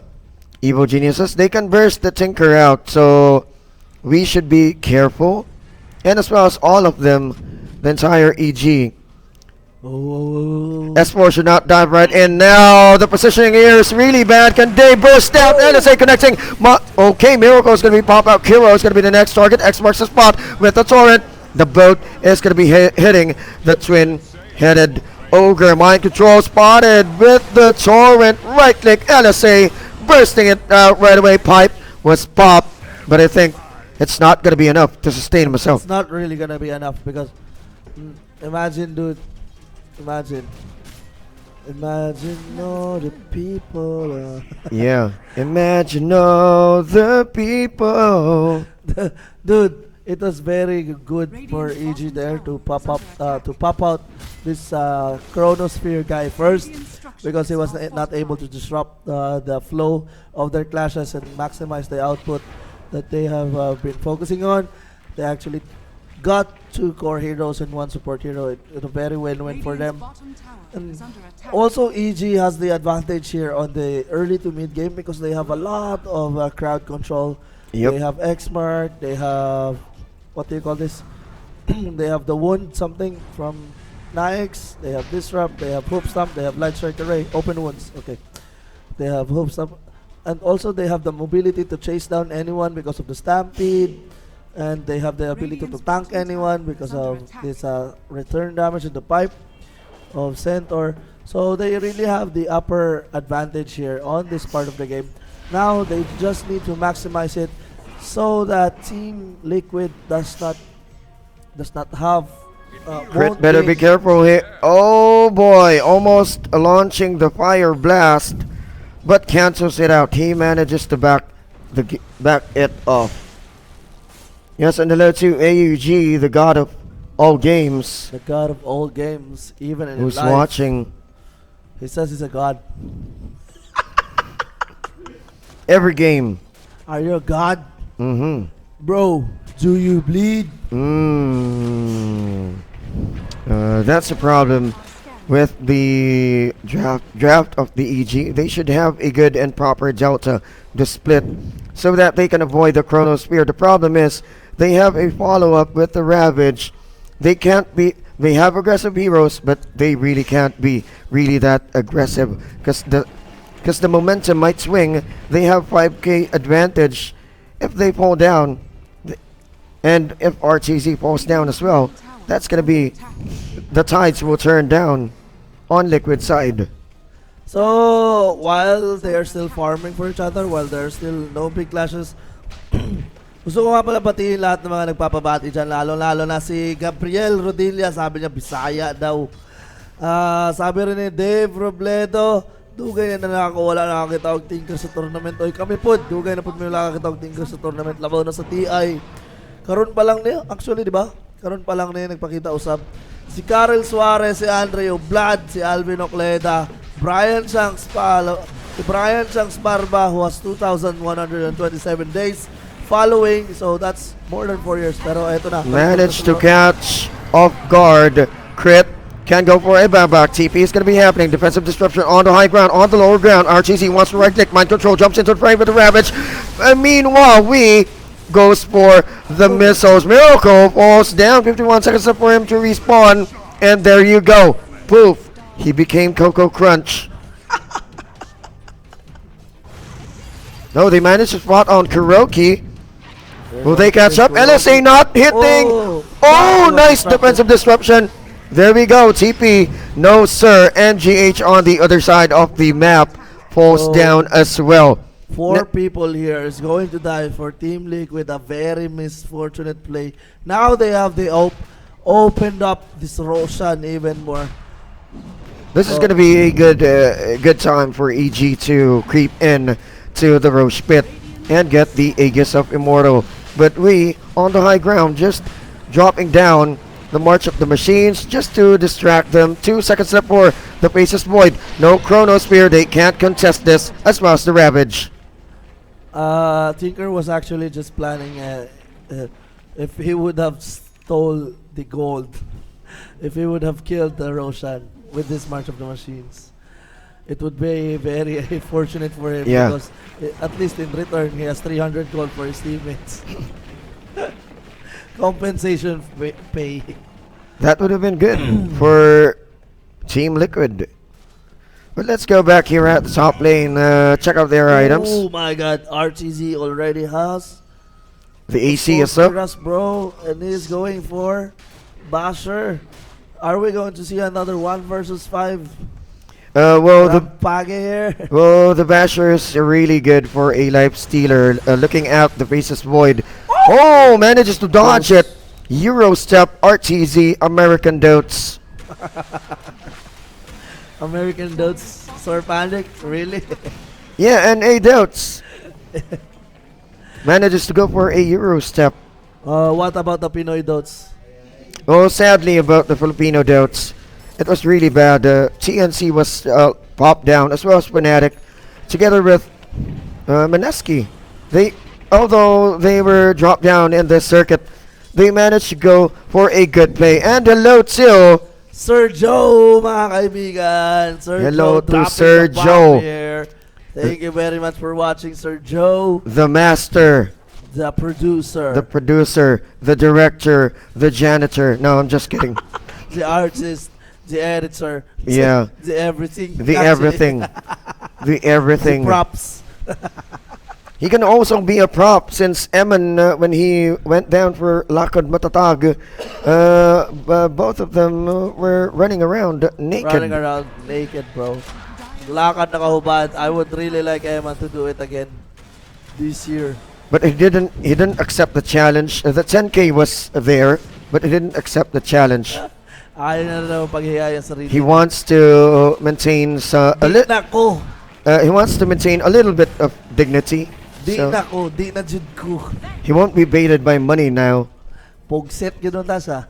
Evil Geniuses, they can burst the Tinker out, so we should be careful. And as well as all of them, the entire EG. S4 should not dive right in now. The positioning here is really bad. Can they burst out? NSA connecting. Okay, Miracle is going to be pop out. Kiro is going to be the next target. X marks the spot with the torrent. The boat is going to be hitting the twin-headed ogre. Mind control spotted with the torrent. Right click, NSA. Bursting it out right away. Pipe was popped, but I think it's not going to be enough to sustain himself. It's not really going to be enough because imagine, dude. Imagine all the people. Yeah, imagine all the people. Dude, it was very good for EG there to pop out this Chronosphere guy first, because he was not able to disrupt the flow of their clashes and maximize the output that they have been focusing on. They actually got 2 core heroes and 1 support hero. It was a very win-win for them. And also EG has the advantage here on the early to mid game because they have a lot of crowd control. They have X-Mark, they have, what do you call this? They have the wound something from Nyx, they have Disrupt, they have Hoop Stomp, they have Light Strike Array, open wounds, okay. They have Hoop Stomp, and also they have the mobility to chase down anyone because of the Stampede, and they have the ability to tank anyone because of this return damage in the pipe of Centaur. So they really have the upper advantage here on this part of the game. Now they just need to maximize it so that Team Liquid does not have Crit better be careful here. Oh boy, almost launching the fire blast, but cancels it out. He manages to back it off. Yes, and hello to AUG, the god of all games. The god of all games, even in who's life. Watching. He says he's a god. Every game. Are you a god? Mm-hmm. Bro, do you bleed? That's a problem with the draft of the EG. They should have a good and proper delta to split so that they can avoid the Chronosphere. The problem is they have a follow-up with the Ravage. They have aggressive heroes, but they really can't be really that aggressive because the momentum might swing. They have 5k advantage if they fall down, and if RTZ falls down as well. That's gonna be, the tides will turn down on Liquid side. So while they are still farming for each other, while there are still no big clashes, gusto ko nga pala batiin lahat ng mga nagpapabati dyan, lalo na si Gabriel Rodilla. Sabi niya Bisaya daw. Sabi rin ni Dave Robledo, dugay na nakakawala nakakita og Tinker sa tournament. Oy kami pod, dugay na pod may nakakita og Tinker sa tournament, labaw na sa TI. Karon pa lang niya, actually, di ba? Karon pa lang niya nagpakita usab. Si Karel Suarez, si Andreo Vlad, si Alvin Ocleda, Brian Shanks Barba, who has 2,127 days following, so that's more than 4 years. Pero eto na. Managed to catch off guard. Crit can go for a back. TP is going to be happening. Defensive disruption on the high ground, on the lower ground. RTZ wants to right click. Mind control jumps into the frame with the Ravage. And meanwhile, goes for the missiles. Miracle falls down. 51 seconds up for him to respawn. And there you go. Poof. He became Coco Crunch. No, they managed to spot on Kuroki. Will they catch up? LSA not hitting. Oh, nice defensive disruption. There we go. TP. No, sir. NGH on the other side of the map falls down as well. 4 people here is going to die for Team Liquid. A very misfortunate play. Now they have the opened up this Roshan even more. This is going to be a good time for EG to creep in to the Roche pit and get the Aegis of Immortal. But we, on the high ground, just dropping down the March of the Machines just to distract them. 2 seconds left for the Faceless Void. No Chronosphere. They can't contest this as well as the Ravage. Tinker was actually just planning if he would have stole the gold, if he would have killed the Roshan with this March of the Machines, it would be very fortunate for him because at least in return he has 300 gold for his teammates. Compensation pay. That would have been good for Team Liquid. But let's go back here at the top lane, check out their items. Oh my god, RTZ already has the AC is up. Bro, and he's going for Basher. Are we going to see another 1 versus 5? Well, the Basher is really good for a life stealer. Looking at the Faceless Void. Oh, manages to dodge it. Euro step, RTZ, American Dotes. American Dotes, Sir Panic, really? Yeah, and A Dotes manages to go for a Euro step. What about the Pinoy Dotes? Oh, sadly about the Filipino Dotes, it was really bad. TNC was popped down as well as Fnatic, together with Maneski. Although they were dropped down in this circuit, they managed to go for a good play. And hello to Sir Joe, mga kaibigan. Hello to Sir Joe. Thank you very much for watching, Sir Joe. The master. The producer. The producer. The director. The janitor. No, I'm just kidding. The artist. The editor. Yeah. The everything. The everything. The everything. The props. He can also be a prop since Eman, when he went down for Lakad Matatag, both of them were running around naked. Running around naked, bro. Lakad nakahubad. I would really like Eman to do it again this year. But he didn't accept the challenge. The 10K was there, but he didn't accept the challenge. He wants to maintain he wants to maintain a little bit of dignity. Di na ko, di na jud ko. He won't be baited by money now. Pugset yun ta sa.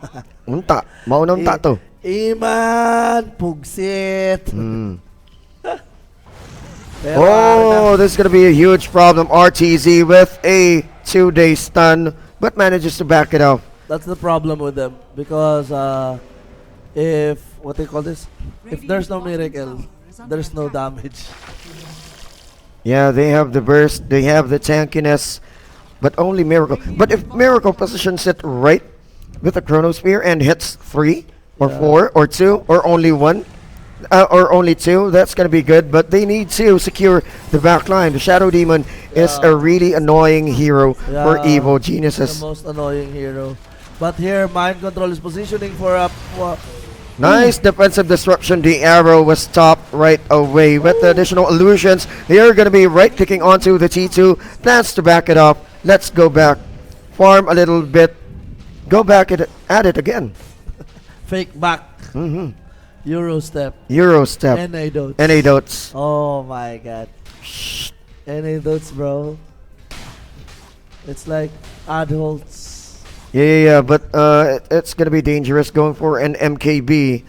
Unta, mauna unta to. Iman, pugset. Oh, this is gonna be a huge problem. RTZ with a 2-day stun, but manages to back it off. That's the problem with them because if what they call this, if there's no miracle, there's no damage. Yeah, they have the burst, they have the tankiness, but only Miracle. But if Miracle positions it right with a Chronosphere and hits 3 or 4 or 2 or only 1 or only 2, that's going to be good. But they need to secure the back line. The Shadow Demon is a really annoying hero for Evo Geniuses. The most annoying hero. But here, Mind Control is positioning for a... Nice defensive disruption. The arrow was stopped right away with the additional illusions. They are going to be right clicking onto the T2. Plans to back it up. Let's go back. Farm a little bit. Go back at it again. Fake back. Euro step. Euro step. NA dots. NA dots. Oh my god. NA dots, bro. It's like adults. Yeah, but it's gonna be dangerous going for an MKB.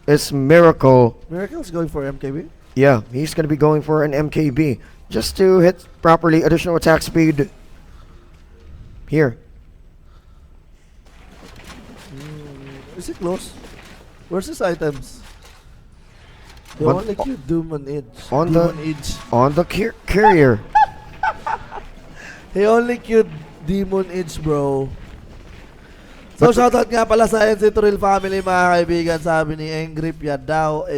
It's Miracle. Miracle's going for MKB? Yeah, he's gonna be going for an MKB just to hit properly. Additional attack speed. Here. Is it close? Where's his items? They only queued Doom on Edge. On the carrier. He only queued Demon Edge, bro. So shoutout nga pala sa NC Turil family, mga kaibigan. Sabi ni Engrip Yadaw,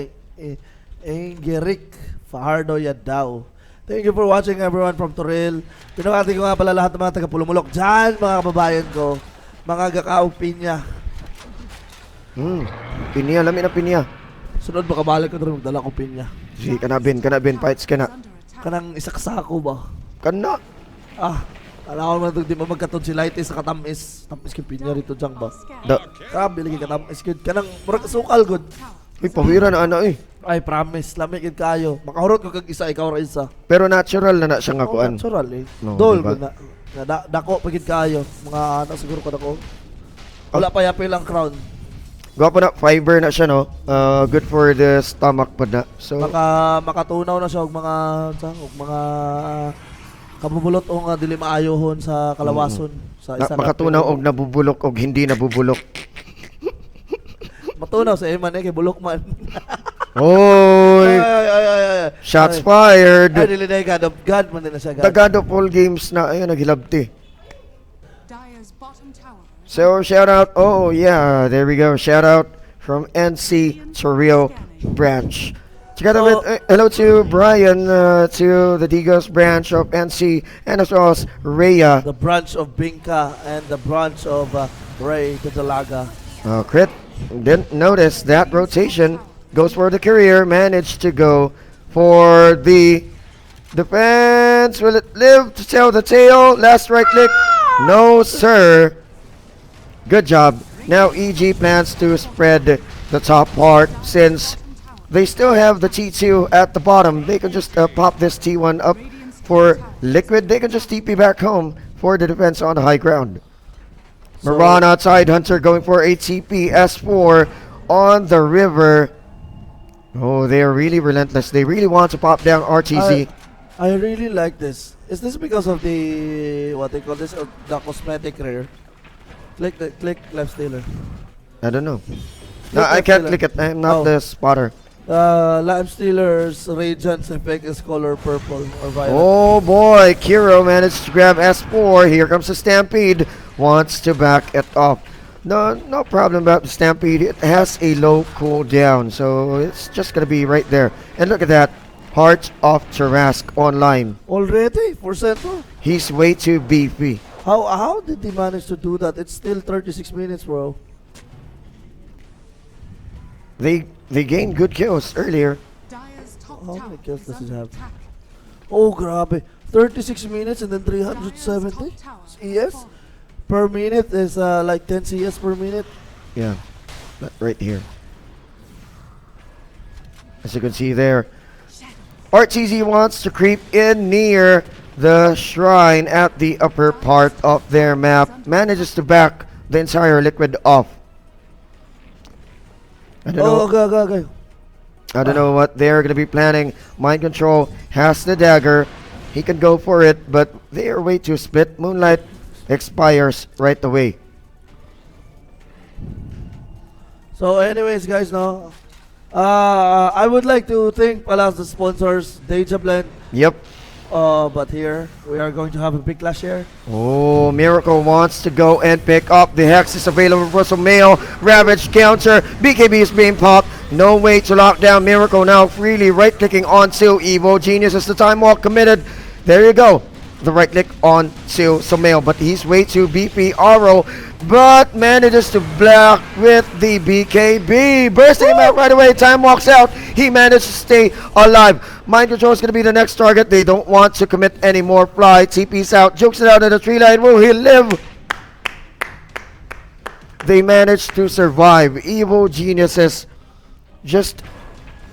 Engeric Fajardo Yadaw. Thank you for watching everyone from Toril. Pinawati ko nga pala lahat ng mga taga-Pulumulok dyan, mga kababayan ko. Mga gakaw pinya. Pinya, lami na pinya. Sunod makabalik ko na rin magdala ko pinya. Si kanabin, fights ka na. Kanang isaksako ba? Kana. Alam ko naman ito, di ba magkatod si Lighty sa katamis. Tamis ka pinya rito dyan ba? Grabe lagi katamis good. Kanang murag sukal good. Uy, pawira na ana eh. Ay, promise. Lamig kayo. Makahurot ko kag isa, ikaw ra isa. Pero natural na siya nga kuan. Natural eh. No, Dol diba? ko na. Dako pagid kayo. Mga ano siguro ko dako. Wala pa yapay lang crown. Gwapo na, fiber na siya no. Good for the stomach pa na. So makatunaw na siya og mga kabubulot o nga dili maayohon sa kalawason sa isa makatunaw og nabubulok og hindi nabubulok. Matunaw sa Eman kay bulok man. Oy! Shots fired! Ay, dili na God of God man din na siya. The God of all games na, ayun, naghilabti. So, shout out, oh yeah, there we go. Shout out from NC Toril branch. Together with, hello to Brian, to the Digos branch of NC, and as well as Rhea. The branch of Binka and the branch of Ray the Dalaga. Crit, didn't notice that rotation. Goes for the career, managed to go for the defense. Will it live to tell the tale? Last right click. No, sir. Good job. Now EG plans to spread the top part since they still have the T2 at the bottom. They can just pop this T1 up for Liquid. They can just TP back home for the defense on the high ground. Maran outside, Hunter going for a TP. S4 on the river. Oh, they are really relentless. They really want to pop down RTZ. I really like this. Is this because of the, what they call this, the cosmetic rare? Click left stealer. I don't know. No, I can't click it. I'm not the spotter. Lime Stealer's Radiance effect is color purple or violet. Oh boy, Kiro managed to grab S4. Here comes the Stampede. Wants to back it off. No problem about the Stampede. It has a low cooldown, so it's just gonna be right there. And look at that. Heart of Tarask online. Already? For Central? He's way too beefy. How did he manage to do that? It's still 36 minutes, bro. They gained good kills earlier. How many kills does he have? Oh, grabe. 36 minutes and then 370 CS per minute is like 10 CS per minute. Yeah, right here. As you can see there, RTZ wants to creep in near the shrine at the upper part of their map. Manages to back the entire Liquid off. I don't know. Okay. I don't know what they're gonna be planning. Mind Control has the dagger. He can go for it, but they are way too split. Moonlight expires right away. So anyways, guys, no. I would like to thank pala the sponsors, Deja Blend. Yep. But here we are going to have a big clash here. Oh, Miracle wants to go and pick up. The Hex is available for some mail. Ravage counter. BKB is being popped. No way to lock down Miracle now. Freely right-clicking onto Evo Genius as the time walk committed. There you go. The right click on to Sumail, but he's way too beefy. Aro, but manages to block with the BKB. Bursting him out right away. Time walks out. He managed to stay alive. Mind Control is going to be the next target. They don't want to commit any more fly. TP's out. Jukes it out in the tree line. Will he live? They managed to survive. Evo Geniuses just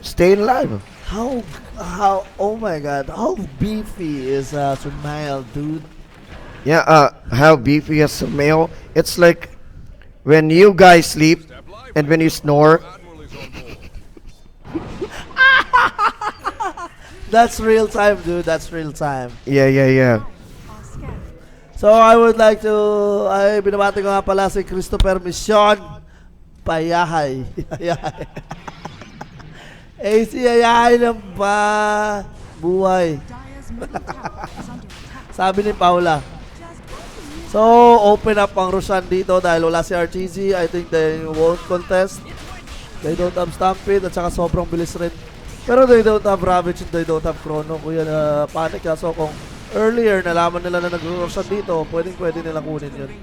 staying alive. How, oh my god, how beefy is Sumail, dude? Yeah, how beefy is Sumail? It's like when you guys sleep and when you snore. That's real time, dude. That's real time. Yeah. So I would like to, ay binabati ko nga pala si Christopher Mission Payahay. AC ayahay ng pa buhay. Sabi ni Paula. So, open up ang Roshan dito dahil wala si RTZ. I think they won't contest. They don't have Stampede at saka sobrang bilis rin. Pero they don't have Ravage and they don't have Chrono. Kuya na panic ka. So kung earlier nalaman nila na nag-roshan dito, pwede nilang kunin yun.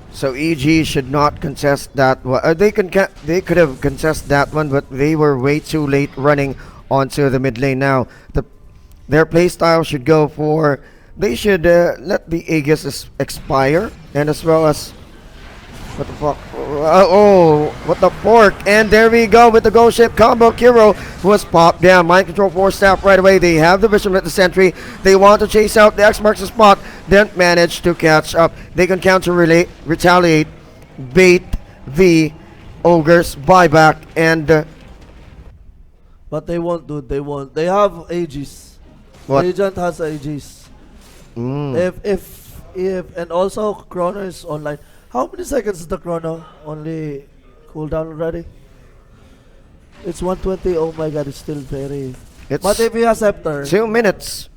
So EG should not contest that one. They could have contested that one, but they were way too late running onto the mid lane. Now their playstyle should go for. They should let the Aegis expire, and as well as what the fuck? What the fork? And there we go with the Ghost Ship combo. Kiro was popped down. Mind control 4-staff right away. They have the vision with the sentry. They want to chase out. The X marks the spot. Didn't manage to catch up. They can retaliate, bait the Ogre's buyback, and but they won't, dude. They won't. They have Aegis. What? Agent has Aegis. If and also Chrono is online. How many seconds is the Chrono? Only cooldown already? It's 120. Oh my god, it's still very. But if he has Scepter. 2 minutes.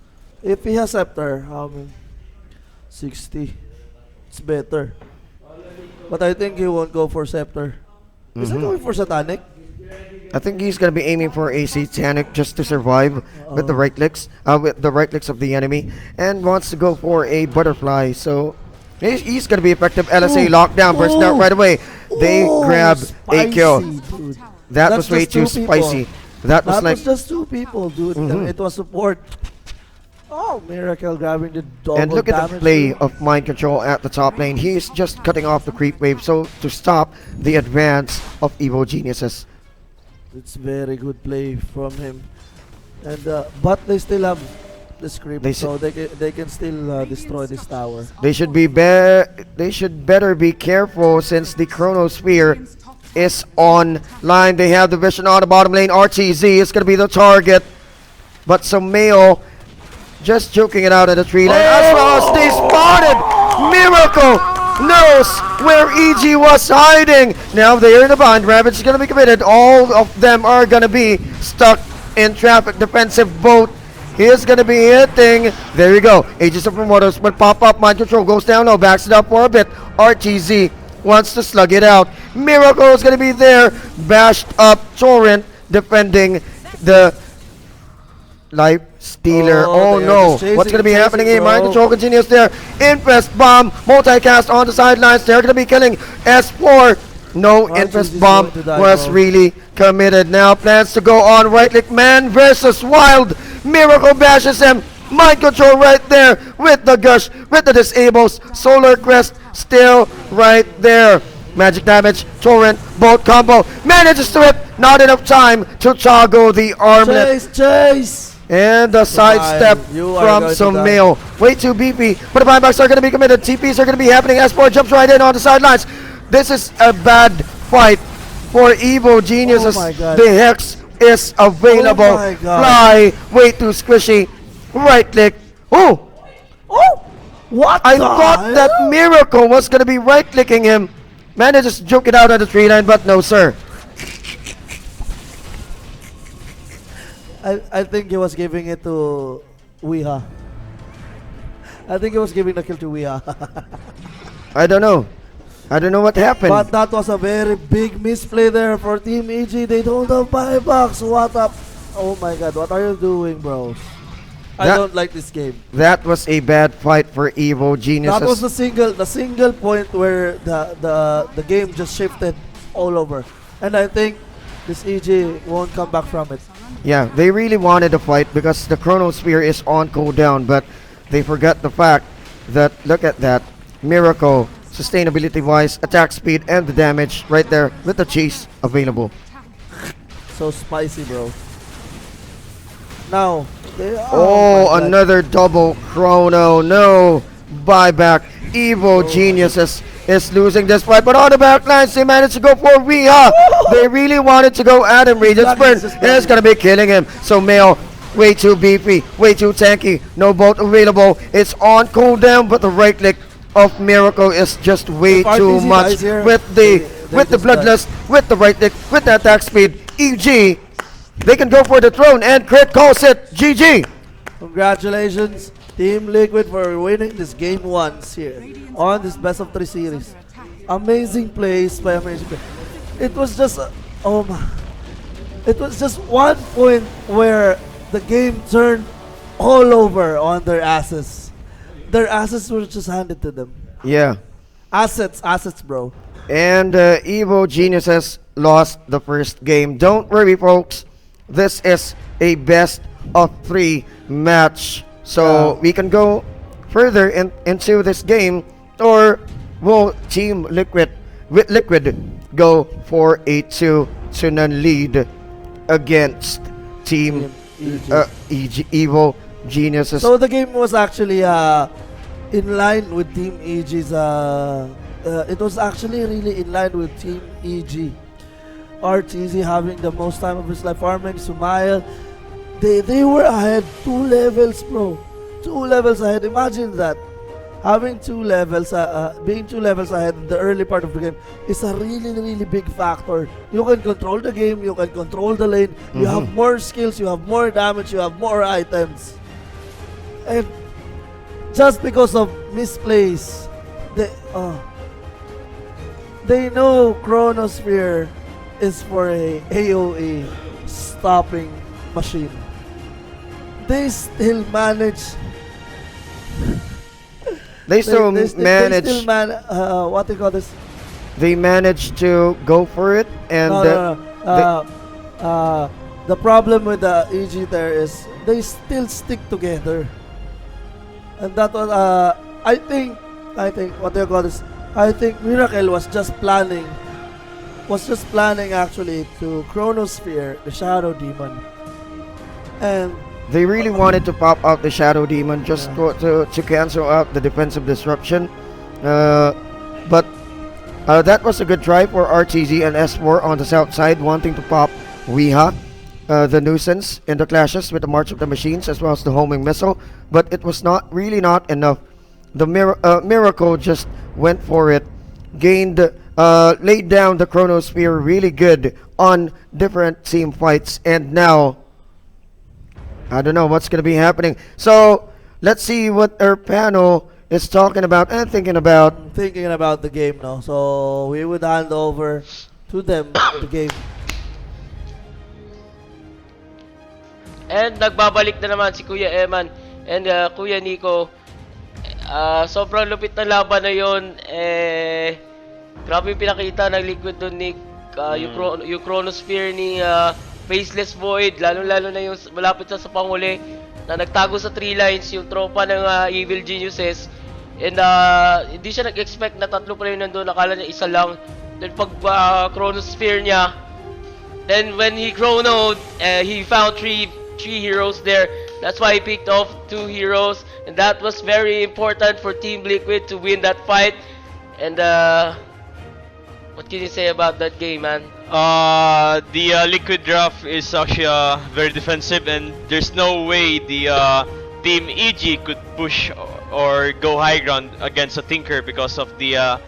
If he has Scepter, how many? 60. It's better. But I think he won't go for Scepter. Is he going for Satanic? I think he's gonna be aiming for a Satanic just to survive with the right clicks, of the enemy, and wants to go for a Butterfly. So he's gonna be effective. LSA lockdown, burst out right away. They grab a kill. Dude. That was way too spicy. That was like just 2 people, dude. It was support. Oh, Miracle grabbing the double and look at the damage. play of Mind Control at the top lane. He's just cutting off the creep wave so to stop the advance of Evil Geniuses. It's very good play from him. And but they still have the script, so they can still destroy this tower. They should better be careful since the Chronosphere is online. They have the vision on the bottom lane. RTZ is going to be the target, but Sameo just joking it out at the tree line. As well as they spotted Miracle knows where EG was hiding. Now they're in the bind. Ravage is going to be committed. All of them are going to be stuck in traffic defensive boat. He is going to be hitting. There you go. Aegis of Promoters will pop up. Mind Control goes down low. Backs it up for a bit. RTZ wants to slug it out. Miracle is going to be there. Bashed up. Torrent defending the Life Stealer. Oh no. What's going to be happening here? Mind Control continues there. Infest Bomb. Multicast on the sidelines. They're going to be killing S4. No, Infest Bomb was really committed. Now plans to go on right click man versus Wild. Miracle bashes him. Mind Control right there with the gush, with the disables. Solar Crest still right there. Magic damage, Torrent, bolt combo. Manages to hit. Not enough time to toggle the armlet. Chase! And the sidestep from Someo. Way too beefy. But the buybacks are going to be committed. TPs are going to be happening. S4 jumps right in on the sidelines. This is a bad fight for Evil Geniuses. The Hex is available. Fly, way too squishy. Right click. Oh! What? I thought that Miracle was going to be right clicking him. Manages to joke it out at the tree line, but no, sir. I think he was giving it to Weeha. I think he was giving the kill to Weeha. I don't know. I don't know what happened. But that was a very big misplay there for Team EG. They don't have buybacks. What up? Oh my god, what are you doing, bro? I don't like this game. That was a bad fight for Evil Geniuses. That was the single point where the game just shifted all over. And I think this EG won't come back from it. Yeah, they really wanted to fight because the Chronosphere is on cooldown, but they forgot the fact that, look at that, Miracle, sustainability-wise, attack speed, and the damage right there with the chase available. So spicy, bro. Now, another double Chrono. No, buyback. Evil Geniuses is losing this fight, but on the back lines they managed to go for Weeha. They really wanted to go at him. Regent's Burn is going to be killing him. So Mail, way too beefy, way too tanky. No bolt available. It's on cooldown, but the right click of Miracle is just way too much with the bloodlust, with the right click, with the attack speed. EG, they can go for the throne, and Crit calls it GG. Congratulations, Team Liquid, for winning this game once here on this best of 3 series. Amazing plays by amazing play. It was just oh my. It was just one point where the game turned all over on their asses. Their asses were just handed to them. Yeah. Assets, bro. And Evo Geniuses lost the first game. Don't worry, folks. This is a best of 3 match. So we can go further into this game, or will Team Liquid go for a 2-0 lead against Team Evo Geniuses? So the game was actually in line with Team EG's. It was actually really in line with Team EG. RTZ having the most time of his life farming. Sumail, they were ahead 2 levels, bro. 2 levels ahead. Imagine that. Having 2 levels, being 2 levels ahead in the early part of the game is a really, really big factor. You can control the game, you can control the lane, you have more skills, you have more damage, you have more items. And just because of misplays, they know Chronosphere is for a AoE stopping machine. They still manage. They still manage. They still what do you call this? They managed to go for it, and the problem with the EG there is they still stick together, and that was I think what do you call this? I think Miracle was just planning actually to Chronosphere the Shadow Demon, and they really wanted to pop out the Shadow Demon just to cancel out the defensive disruption. But that was a good try for RTZ and S4 on the south side, wanting to pop Weeha, the nuisance in the clashes with the March of the Machines as well as the homing missile. But it was not enough. The Miracle just went for it, laid down the Chronosphere really good on different team fights, and now I don't know what's going to be happening. So let's see what our panel is talking about and thinking about. Thinking about the game now. So we would hand over to them the game. And nagbabalik na naman si Kuya Eman and Kuya Nico. Sobrang lupit na laban na yun. Grabe yung pinakita ng Liquid doon, Nick. Yung Chronosphere ni Faceless Void, lalo-lalo na yung malapit sa panghuli na nagtago sa 3 lines yung tropa ng Evil Geniuses, and hindi siya nag-expect na 3 pa rin nandun, akala niya isa lang. Then pag Chronosphere niya, then when he chronoed, he found 3 heroes there. That's why he picked off 2 heroes, and that was very important for Team Liquid to win that fight. And what can you say about that game, man? The Liquid draft is actually very defensive, and there's no way the Team EG could push or go high ground against a Tinker because of the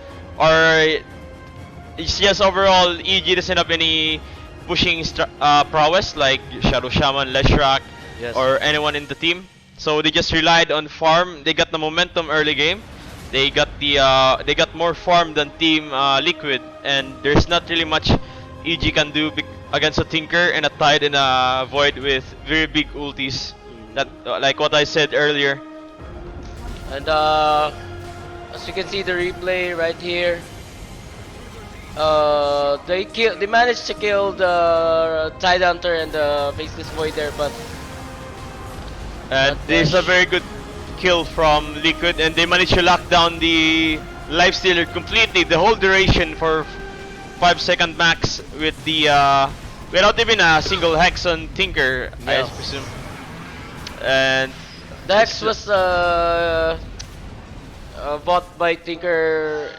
it's just overall EG doesn't have any pushing prowess like Shadow Shaman, Leshrak, or anyone in the team. So they just relied on farm. They got the momentum early game. They got more farm than Team Liquid, and there's not really much EG can do against a Tinker and a Tide and a Void with very big ultis. That like what I said earlier. And as you can see the replay right here, they managed to kill the Tide Hunter and the Faceless Void there, but there's a very good kill from Liquid, and they managed to lock down the Lifestealer completely, the whole duration for 5-second max with the without even a single hex on Tinker, I presume. And the hex was bought by Tinker.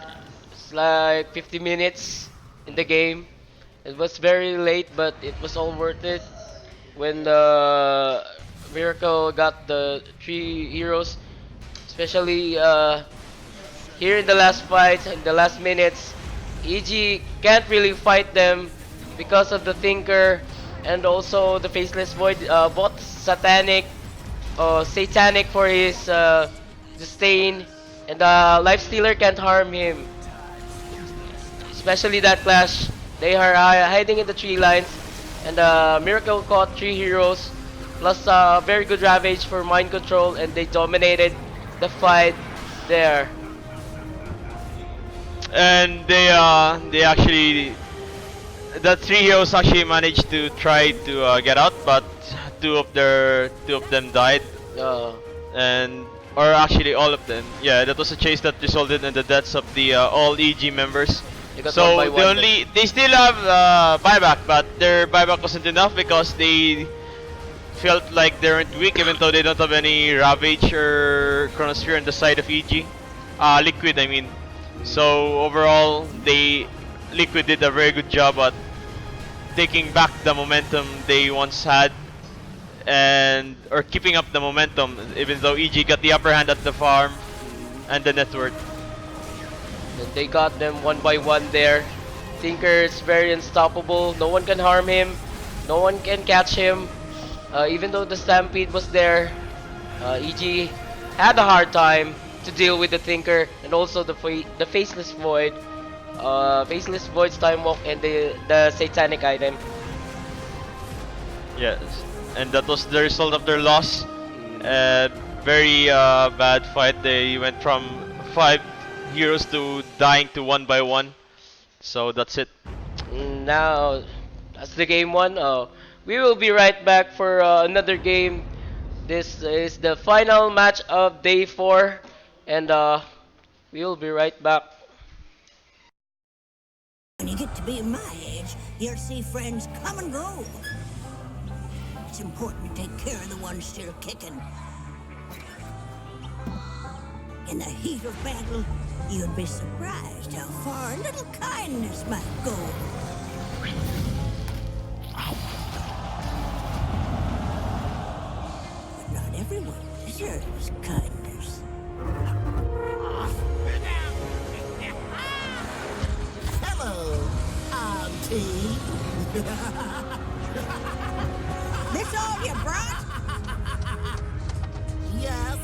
It's like 50 minutes in the game. It was very late, but it was all worth it when the Miracle got the 3 heroes, especially here in the last fight, in the last minutes. EG can't really fight them because of the Tinker and also the Faceless Void. Bought Satanic for his sustain, and Lifestealer can't harm him. Especially that clash, they are hiding in the 3 lines. And Miracle caught 3 heroes, plus very good Ravage for mind control, and they dominated the fight there. And they actually, the 3 heroes actually managed to try to get out, but two of them died. Or actually all of them. Yeah, that was a chase that resulted in the deaths of the all EG members. So they still have buyback, but their buyback wasn't enough because they felt like they weren't weak, even though they don't have any Ravage or Chronosphere on the side of EG. Liquid, I mean. So overall, Liquid did a very good job at taking back the momentum they once had, or keeping up the momentum, even though EG got the upper hand at the farm and the net worth. And they got them one by one there. Tinker is very unstoppable. No one can harm him. No one can catch him. Even though the Stampede was there, EG had a hard time to deal with the Tinker and also the Faceless Void. Faceless Void's Time Walk and the Satanic item. Yes, and that was the result of their loss. Very bad fight. They went from 5 heroes to dying to 1 by 1. So that's it. Now, that's the game 1. We will be right back for another game. This is the final match of day 4, and we will be right back. When you get to be my age, you'll see friends come and go. It's important to take care of the ones still kicking. In the heat of battle, you'd be surprised how far a little kindness might go. But not everyone deserves kindness. Hello, Auntie. This all you brought? Yes.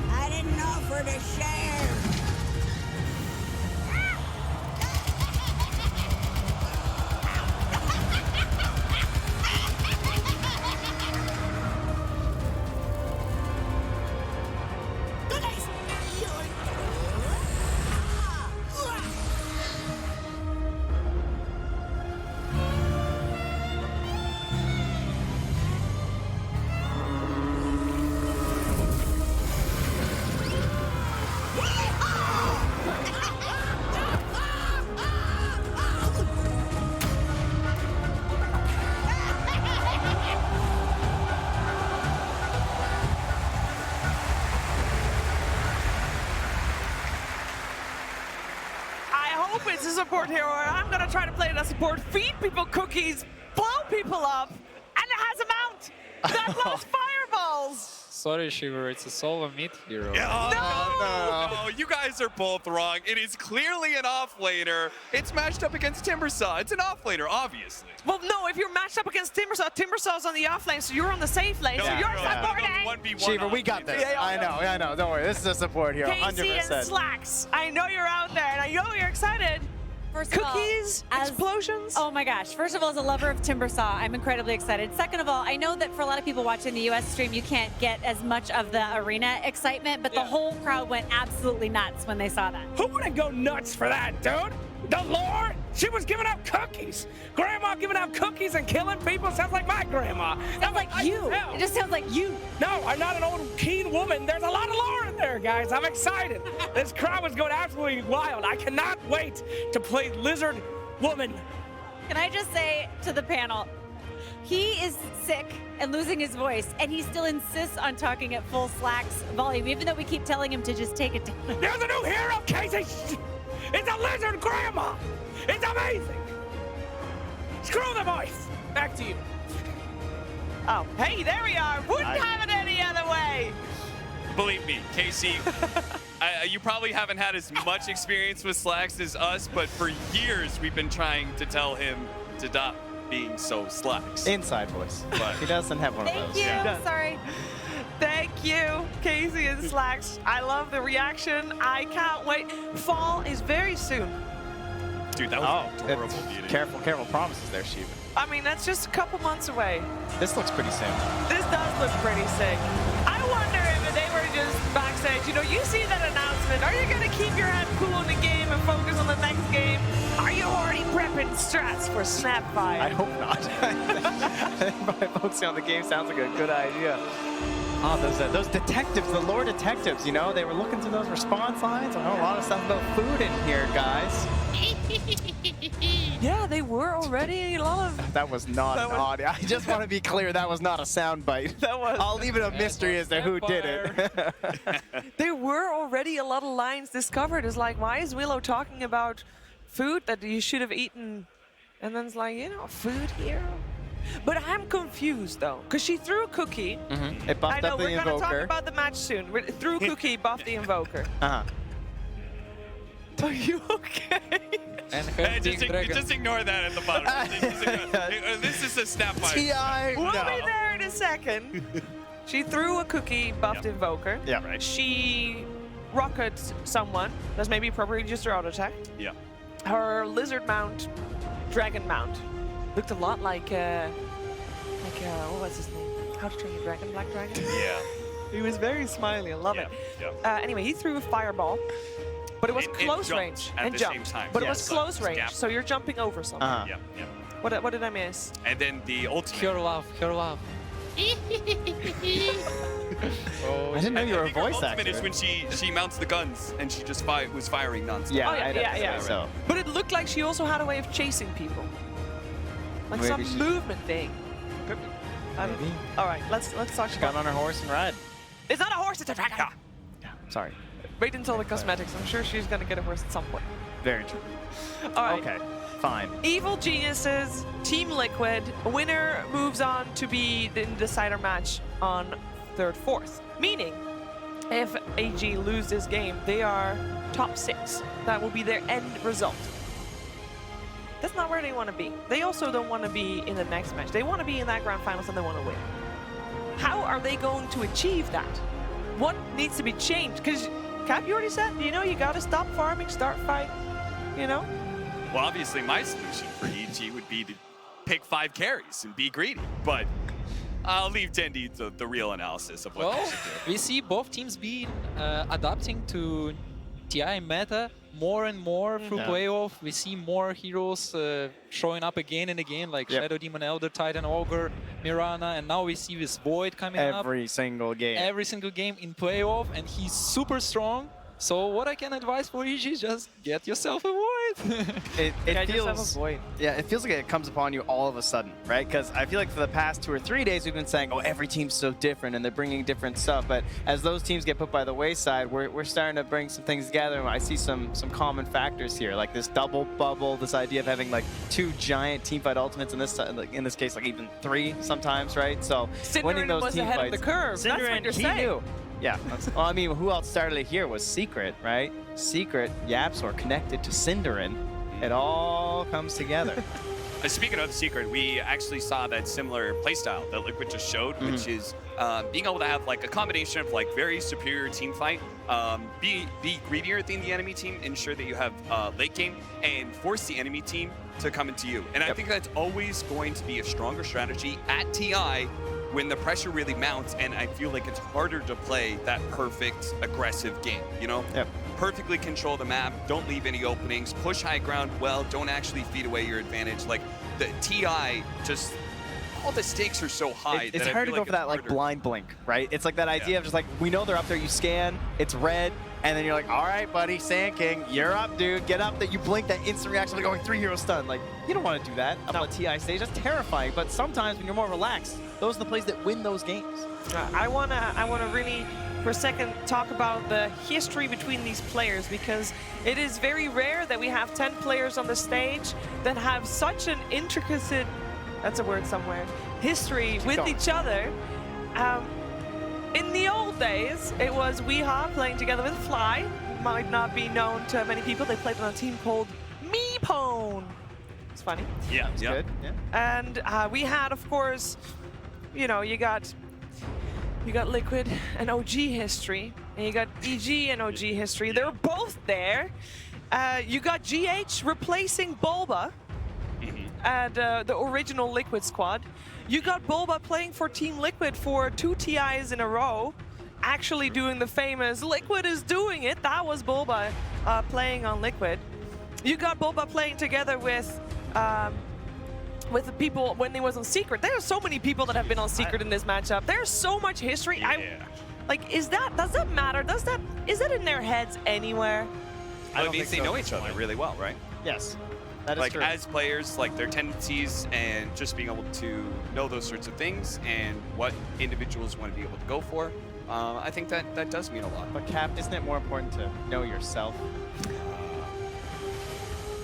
I didn't offer to share. It's a support hero, and I'm gonna try to play it as support, feed people cookies, blow people up, and it has a mount that blows fireballs. Sorry, Shiver, it's a solo mid hero. No, you guys are both wrong. It is clearly an offlaner. It's matched up against Timbersaw. It's an offlaner, obviously. Well, no, if you're matched up against Timbersaw, Timbersaw's on the off lane, so you're on the safe lane, so you're supporting. Shiver, we got this. Yeah, I know. Don't worry. This is a support hero, 100%. Casey and Slacks, I know you're out there, and I know you're excited. First of Cookies, all, explosions. Oh my gosh. First of all, as a lover of Timbersaw, I'm incredibly excited. Second of all, I know that for a lot of people watching the US stream, you can't get as much of the arena excitement, but the whole crowd went absolutely nuts when they saw that. Who wouldn't go nuts for that, dude? The lore? She was giving out cookies. Grandma giving out cookies and killing people sounds like my grandma. Sounds like you. It just sounds like you. No, I'm not an old keen woman. There's a lot of lore in there, guys. I'm excited. This crowd was going absolutely wild. I cannot wait to play Lizard Woman. Can I just say to the panel, he is sick and losing his voice, and he still insists on talking at full Slacks volume, even though we keep telling him to just take it down. There's a new hero, Casey! It's a lizard grandma. It's amazing. Screw the voice. Back to you. Oh, hey, there we are. Wouldn't have it any other way. Believe me, Casey, you probably haven't had as much experience with Slacks as us, but for years we've been trying to tell him to stop being so Slacks. Inside voice. But he doesn't have one of those. Thank you. Sorry. Thank you, Casey and Slacks. I love the reaction. I can't wait. Fall is very soon. Dude, that was adorable beauty. Careful promises there, Shiva. I mean, that's just a couple months away. This looks pretty soon. This does look pretty sick. I wonder if they were just backstage. You know, you see that announcement. Are you going to keep your head cool in the game and focus on the next game? Are you already prepping strats for Snapfire? I hope not. I think probably focusing on the game sounds like a good idea. Oh, those detectives, the lore detectives, you know, they were looking through those response lines. I know a lot of stuff about food in here, guys. Yeah, they were already a lot of... That was not an audio. I just want to be clear, that was not a sound bite. That was... I'll leave it a mystery as to who did it. There were already a lot of lines discovered. It's like, why is Willow talking about food that you should have eaten? And then it's like, you know, food hero? But I'm confused though, because she threw a cookie. It buffed I know up the we're Invoker. gonna talk about the match soon. Threw a cookie, buffed the Invoker. Are you okay? And just ignore that at the bottom. This is a Snapfire. T.I. We'll be there in a second. She threw a cookie, buffed Invoker. Yeah, right. She rocketed someone. That's maybe probably just her auto attack. Yeah. Her lizard mount, dragon mount, looked a lot like what was his name? How to Train Your Dragon, Black Dragon? Yeah. He was very smiley. I love it. Yeah. Anyway, he threw a fireball, but it was close jumped range at and the jumped. same time. But it Yes. was close range, Gap. so you're jumping over someone. Yeah. What did I miss? And then the ultimate. Your love. Oh, I didn't know you were a voice actor. Ultimate is when she mounts the guns and she just was firing nonstop. Yeah, Oh, yeah. So. But it looked like she also had a way of chasing people, like Maybe some she- movement thing. All right, let's talk Got about. on her horse and ride. It's not a horse; it's a dragon. Sorry. Wait until the cosmetics. I'm sure she's gonna get a horse at some point. Very true. All right. Okay, fine. Evil Geniuses, Team Liquid. Winner moves on to be the decider match on 3rd, 4th. Meaning, if AG lose this game, they are top 6. That will be their end result. That's not where they want to be. They also don't want to be in the next match. They want to be in that grand finals and they want to win. How are they going to achieve that? What needs to be changed? Because Cap, you already said, you know, you got to stop farming, start fighting, you know? Well, obviously, my solution for EG would be to pick 5 carries and be greedy, but I'll leave Tendi the real analysis of what they should do. We see both teams being adapting to TI meta more and more through playoff. We see more heroes showing up again and again, like Shadow Demon, Elder Titan, Ogre, Mirana, and now we see this Void coming up. Every single game. Every single game in playoff, and he's super strong. So what I can advise for EG is just get yourself a Void. It Get yourself feels, a Void. yeah, it feels like it comes upon you all of a sudden, right? Because I feel like for the past 2 or 3 days we've been saying, oh, every team's so different and they're bringing different stuff. But as those teams get put by the wayside, we're starting to bring some things together. I see some common factors here, like this double bubble, this idea of having like 2 giant teamfight ultimates in this case, like even 3 sometimes, right? So winning Cinderin those was team ahead fights. of the curve. That's what you're he saying. knew. Yeah, well, I mean, who else started it here was Secret, right? Secret, Yapsor connected to Cinderin. It all comes together. Speaking of Secret, we actually saw that similar playstyle that Liquid just showed, which is being able to have like a combination of like very superior team fight, be greedier than the enemy team, ensure that you have late game, and force the enemy team to come into you. And I think that's always going to be a stronger strategy at TI when the pressure really mounts, and I feel like it's harder to play that perfect aggressive game, you know? Perfectly control the map, don't leave any openings, push high ground well, don't actually feed away your advantage. Like the TI, just all the stakes are so high. It's that I hard to feel go like for that it's like harder. blind blink, right? It's like that idea of just like, we know they're up there, you scan, it's red, and then you're like, all right, buddy, Sand King, you're up, dude, get up, that you blink, that instant reaction, like going 3-hero stun. Like, you don't want to do that up on the TI stage, that's terrifying, but sometimes when you're more relaxed, those are the plays that win those games. I wanna really for a second talk about the history between these players, because it is very rare that we have 10 players on the stage that have such an intricate, that's a word somewhere, history with each other. In the old days, it was Weehaw playing together with Fly. Might not be known to many people. They played on a team called Meepone. It's funny. Yeah, it's good. Yeah. And we had, of course, you know, you got Liquid and OG history, and you got EG and OG history. They're both there. You got GH replacing Bulba at the original Liquid squad. You got Bulba playing for Team Liquid for 2 TIs in a row, actually doing the famous Liquid is doing it. That was Bulba playing on Liquid. You got Bulba playing together with the people when he was on Secret. There are so many people that have been on Secret in this matchup. There's so much history. Yeah. Does that matter? Is that in their heads anywhere? Well, it means they know each other really well, right? Yes. That is like true. as players, like their tendencies and just being able to know those sorts of things and what individuals want to be able to go for. I think that does mean a lot. But Cap, isn't it more important to know yourself?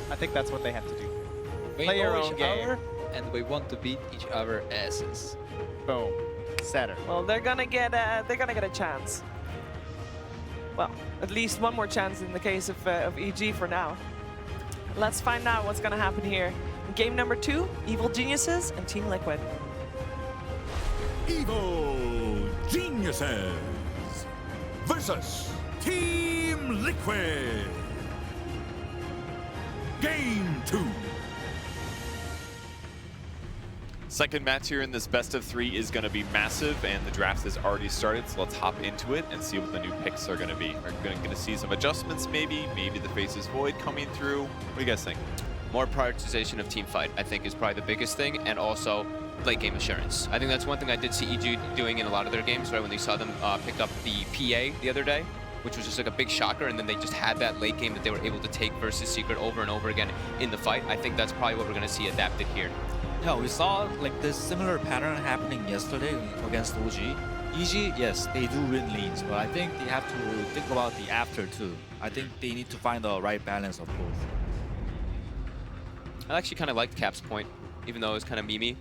I think that's what they have to do. We Play your know own each game. other, and we want to beat each other asses. Boom. Setter. Well, they're gonna get a chance. Well, at least one more chance in the case of EG for now. Let's find out what's gonna happen here. Game number 2, Evil Geniuses and Team Liquid. Evil Geniuses versus Team Liquid. Game 2. Second match here in this best of 3 is going to be massive, and the draft has already started, so let's hop into it and see what the new picks are going to be. We're going to see some adjustments maybe the Faces Void coming through. What do you guys think? More prioritization of team fight, I think, is probably the biggest thing, and also late game assurance. I think that's one thing I did see EG doing in a lot of their games, right, when they saw them pick up the PA the other day, which was just like a big shocker, and then they just had that late game that they were able to take versus Secret over and over again in the fight. I think that's probably what we're going to see adapted here. Yeah, we saw like this similar pattern happening yesterday against OG. EG, yes, they do win lanes, but I think they have to think about the after too. I think they need to find the right balance of both. I actually kind of liked Cap's point, even though it was kind of memey.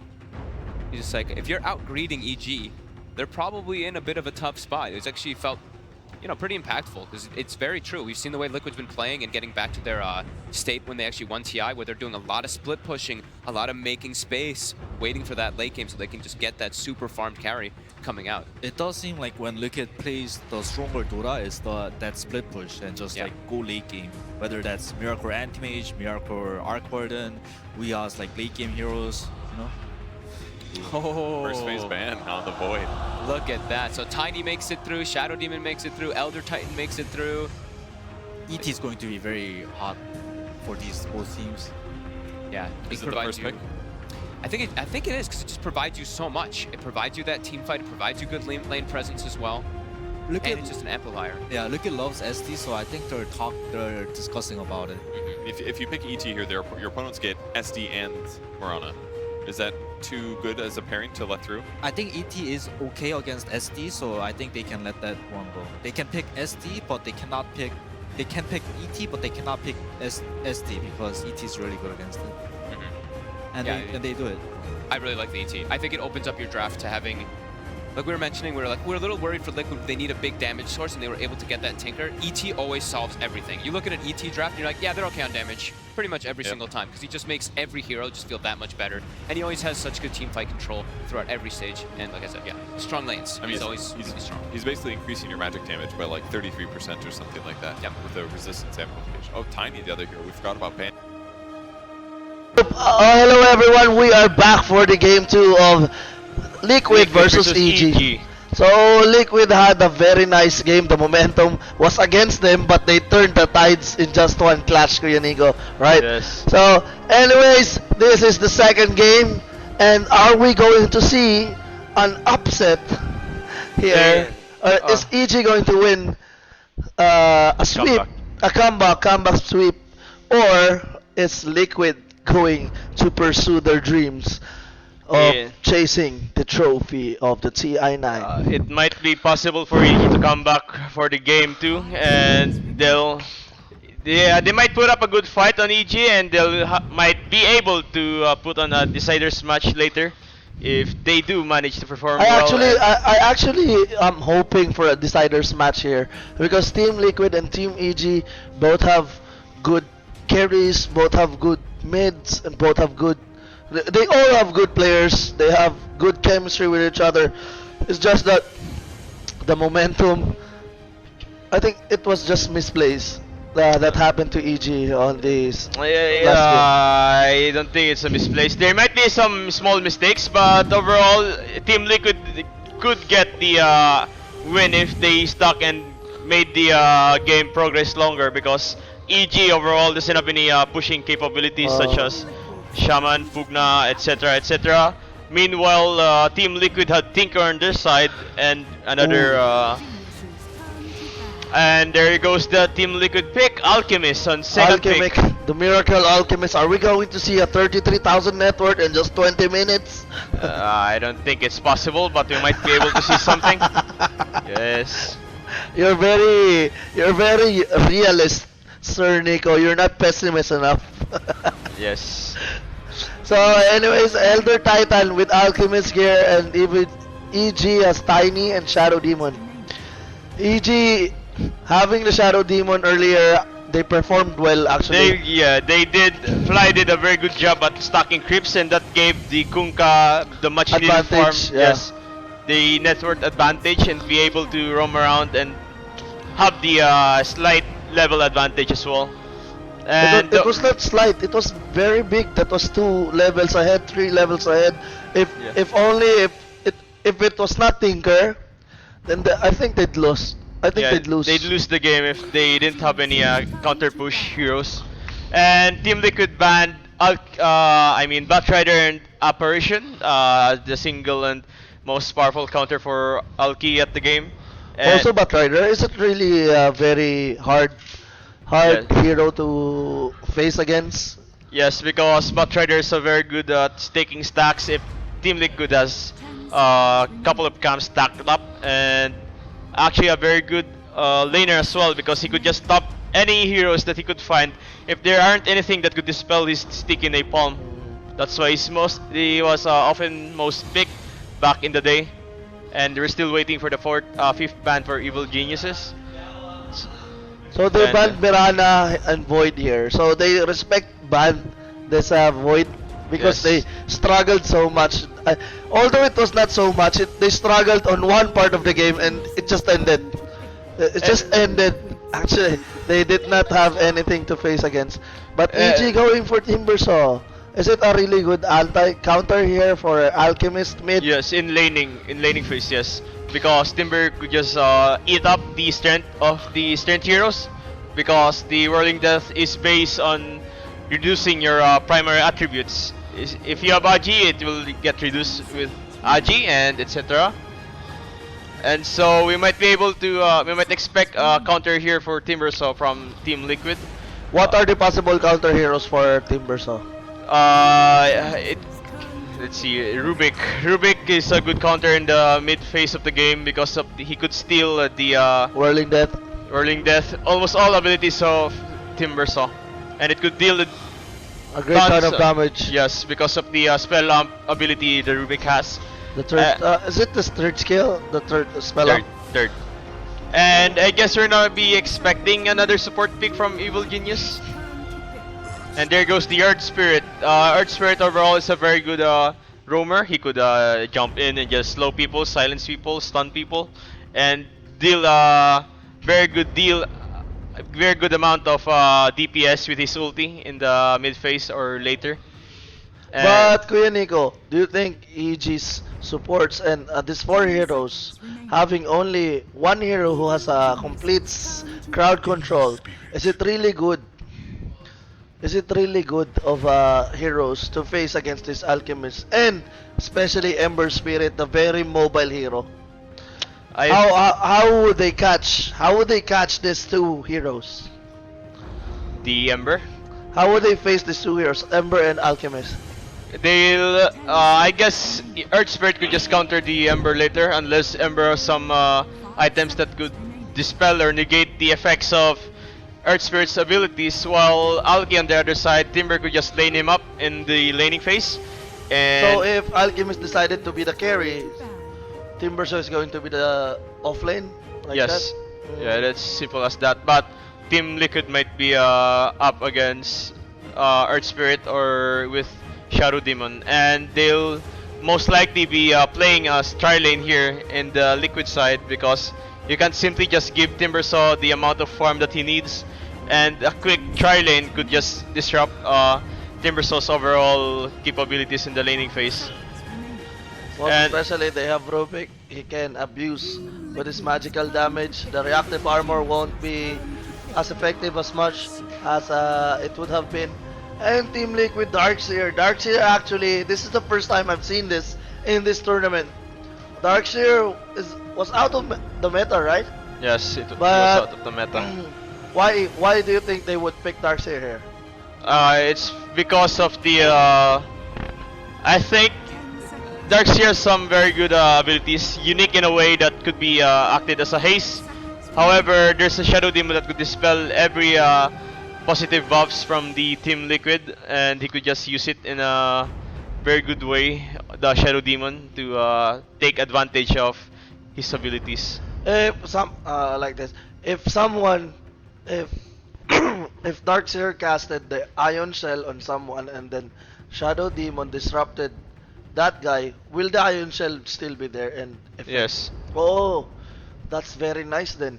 He's just like, if you're out-greeting EG, they're probably in a bit of a tough spot. It's actually felt, you know, pretty impactful, because it's very true. We've seen the way Liquid's been playing and getting back to their state when they actually won TI, where they're doing a lot of split pushing, a lot of making space, waiting for that late game so they can just get that super farmed carry coming out. It does seem like when Liquid plays the stronger Dota, it's that split push and just like go late game. Whether that's Miracle Anti-Mage, Miracle Arc Warden, Weeha's like late game heroes, you know? Oh, First phase ban on the Void. Look at that. So Tiny makes it through, Shadow Demon makes it through, Elder Titan makes it through. ET is going to be very hot for these both teams. Yeah, Is it the first pick? I think it is, because it just provides you so much. It provides you that team fight, it provides you good lane presence as well. And it's just an amplifier. Yeah, Liquid loves SD, so I think they're discussing about it. If you pick ET here, your opponents get SD and Morana. Is that too good as a pairing to let through? I think ET is okay against SD, so I think they can let that one go. They can pick SD, but they cannot pick. They can pick ET, but they cannot pick SD because ET is really good against it. And they do it. I really like the ET. I think it opens up your draft to having, like we were mentioning, we're a little worried for Liquid. They need a big damage source, and they were able to get that Tinker. ET always solves everything. You look at an ET draft, and you're like, yeah, they're okay on damage pretty much every single time, because he just makes every hero just feel that much better. And he always has such good team fight control throughout every stage. And like I said, yeah, strong lanes. I mean, he's always strong. He's basically increasing your magic damage by like 33% or something like that. Yep. With the resistance amplification. Oh, Tiny, the other hero. We forgot about Ban. Hello everyone, we are back for the game 2 of Liquid versus EG. So Liquid had a very nice game. The momentum was against them, but they turned the tides in just one clash, Kuya Nico, right? Yes. So anyways, this is the second game, and are we going to see an upset here? Is EG going to win a sweep, a comeback sweep, or is Liquid going to pursue their dreams of chasing the trophy of the TI9. It might be possible for EG to come back for the game too, and they might put up a good fight on EG, and might be able to put on a deciders match later if they do manage to perform I actually am hoping for a deciders match here because Team Liquid and Team EG both have good carries, both have good mids, and both have good. They all have good players. They have good chemistry with each other. It's just that the momentum. I think it was just misplaced that happened to EG on this last game. I don't think it's a misplaced. There might be some small mistakes, but overall, Team Liquid could get the win if they stuck and made the game progress longer because EG overall doesn't have any pushing capabilities such as Shaman, Pugna, etc. etc. Meanwhile, Team Liquid had Tinker on their side and another. And there goes the Team Liquid pick, Alchemist on second pick. The Miracle Alchemist. Are we going to see a 33,000 net worth in just 20 minutes? I don't think it's possible, but we might be able to see something. Yes. You're very realist, Sir Nico. You're not pessimist enough. Yes. So, anyways, Elder Titan with Alchemist gear, and even EG has Tiny and Shadow Demon. EG having the Shadow Demon earlier, they performed well actually. They did. Fly did a very good job at stacking creeps, and that gave the Kunkka the much needed farm. Yes, the net worth advantage, and be able to roam around and have the slight level advantage as well. And it was not slight. It was very big. That was 2 levels ahead, 3 levels ahead. If it was not Tinker, then I think they'd lose. I think they'd lose. They'd lose the game if they didn't have any counter push heroes. And Team Liquid banned Batrider and Apparition, the single and most powerful counter for Alki at the game. And also Batrider, is it really a very hard hero to face against? Yes, because Batrider is very good at staking stacks if Team Liquid has a couple of camps stacked up, and actually a very good laner as well because he could just top any heroes that he could find if there aren't anything that could dispel his stick in a palm. That's why he was often most picked back in the day, and we're still waiting for the 5th ban for Evil Geniuses. So they banned Mirana and Void here. So they respect ban this Void because they struggled so much. Although it was not so much, they struggled on one part of the game and it just ended. It just ended. Actually, they did not have anything to face against. But EG going for Timbersaw. Is it a really good anti-counter here for Alchemist mid? Yes, in laning phase, yes. Because Timber could just eat up the strength of the strength heroes. Because the Whirling Death is based on reducing your primary attributes. If you have Agi, it will get reduced with Agi and etc. And so we might be able to, we might expect a counter here for Timbersaw from Team Liquid. What are the possible counter heroes for Timbersaw? Let's see, Rubik. Rubik is a good counter in the mid phase of the game because he could steal the Whirling Death. Whirling Death, almost all abilities of Timbersaw, and it could deal a great ton of damage. Yes, because of the spell ability the Rubik has. The third, is it the third skill? The third spell? Third. And I guess we're gonna be expecting another support pick from Evil Genius. And there goes the Earth Spirit. Earth Spirit overall is a very good roamer. He could jump in and just slow people, silence people, stun people, and deal very good amount of DPS with his ulti in the mid phase or later. But Kuya Nico, do you think EG's supports and these 4 heroes having only 1 hero who has a complete crowd control, is it really good? Is it really good of heroes to face against this Alchemist and especially Ember Spirit, the very mobile hero? How would they catch? How would they catch these 2 heroes? The Ember. How would they face these 2 heroes, Ember and Alchemist? They'll, I guess Earth Spirit could just counter the Ember later unless Ember has some items that could dispel or negate the effects of Earth Spirit's abilities, while Alki on the other side, Timber could just lane him up in the laning phase. And So if Alchemist decided to be the carry, Timbersaw is going to be the offlane? Like yes, that? yeah, that's simple as that. But Team Liquid might be up against Earth Spirit or with Shadow Demon, and they'll most likely be playing a tri-lane here in the Liquid side because you can't simply just give Timbersaw the amount of farm that he needs, and a quick tri-lane could just disrupt Timbersaw's overall capabilities in the laning phase. Most especially they have Rubik, he can abuse with his magical damage. The reactive armor won't be as effective as much as it would have been. And Team Liquid Darkseer. Darkseer actually, this is the first time I've seen this in this tournament. Darkseer was out of the meta, right? Yes, it was But out of the meta. Why do you think they would pick Darkseer here? It's because of the I think Darkseer has some very good abilities, unique in a way that could be acted as a haste. However, there's a Shadow Demon that could dispel every positive buffs from the Team Liquid, and he could just use it in a very good way, the Shadow Demon, to take advantage of his abilities. If like this, if someone, if if Darkseer casted the Ion Shell on someone and then Shadow Demon disrupted that guy, will the Ion Shell still be there? And if Yes. Oh, that's very nice then.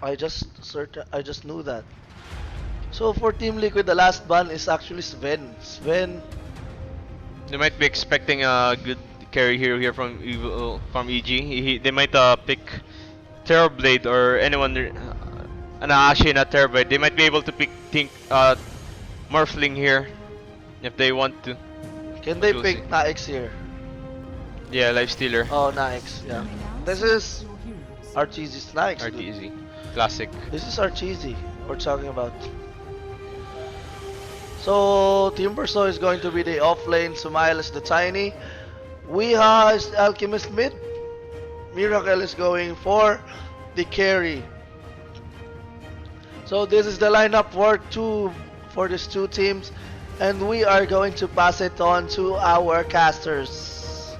I just knew that. So for Team Liquid, the last ban is actually Sven. Sven. They might be expecting a good carry hero here from EG. They might pick Terrorblade or anyone. Actually, not Terrorblade. They might be able to pick Morphling here if they want to. Can they pick Naix here? Yeah, Lifestealer. Oh, Naix, yeah. This is Archeezy's Naix. Archeezy. Classic. This is Archeezy we're talking about. So Timbersaw is going to be the offlane, Sumail is the Tiny. Weeha is the Alchemist mid. Miracle is going for the carry. So this is the lineup for these two teams, and we are going to pass it on to our casters.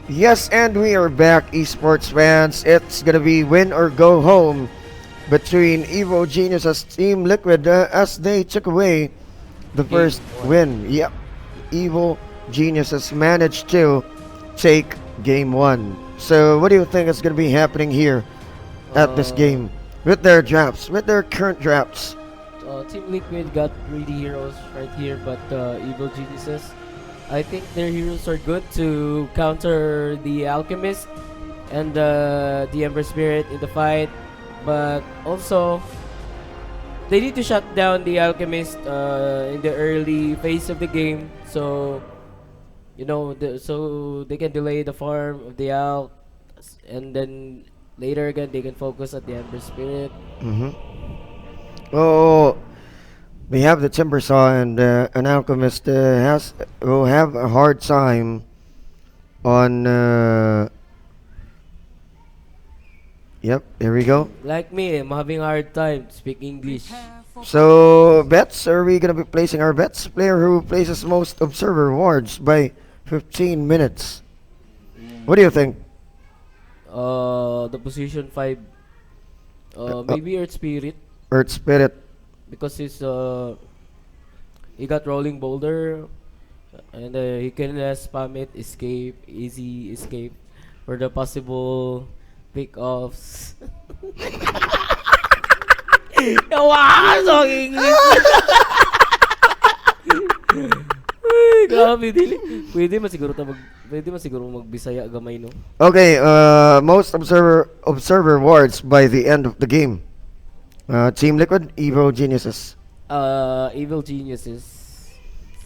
Yes, and we are back, esports fans. It's gonna be win or go home between Evo Genius's Team Liquid as they took away the first win. Yep, Evo Geniuses managed to take game 1. So what do you think is gonna be happening here at this game with their drafts, with their current drafts? Team Liquid got greedy heroes right here, but Evil Geniuses, I think their heroes are good to counter the Alchemist and the Ember Spirit in the fight, but also they need to shut down the Alchemist in the early phase of the game, so you know, so they can delay the farm of the Alch, and then later again they can focus on the Ember Spirit. Oh, we have the Timbersaw, and an Alchemist will have a hard time on. Yep, here we go. Like me, I'm having a hard time speaking English. So bets, are we gonna be placing our bets? Player who places most observer wards by 15 minutes. What do you think? The position 5. Maybe Earth Spirit. Earth Spirit. Because he got rolling boulder, and he can spam it, escape, easy escape for the possible pick-offs. Wow, so English. Grabe dili. Pwede man siguro magbisaya gamay no. Okay, most observer wards by the end of the game. Team Liquid, Evo Geniuses. Evil Geniuses.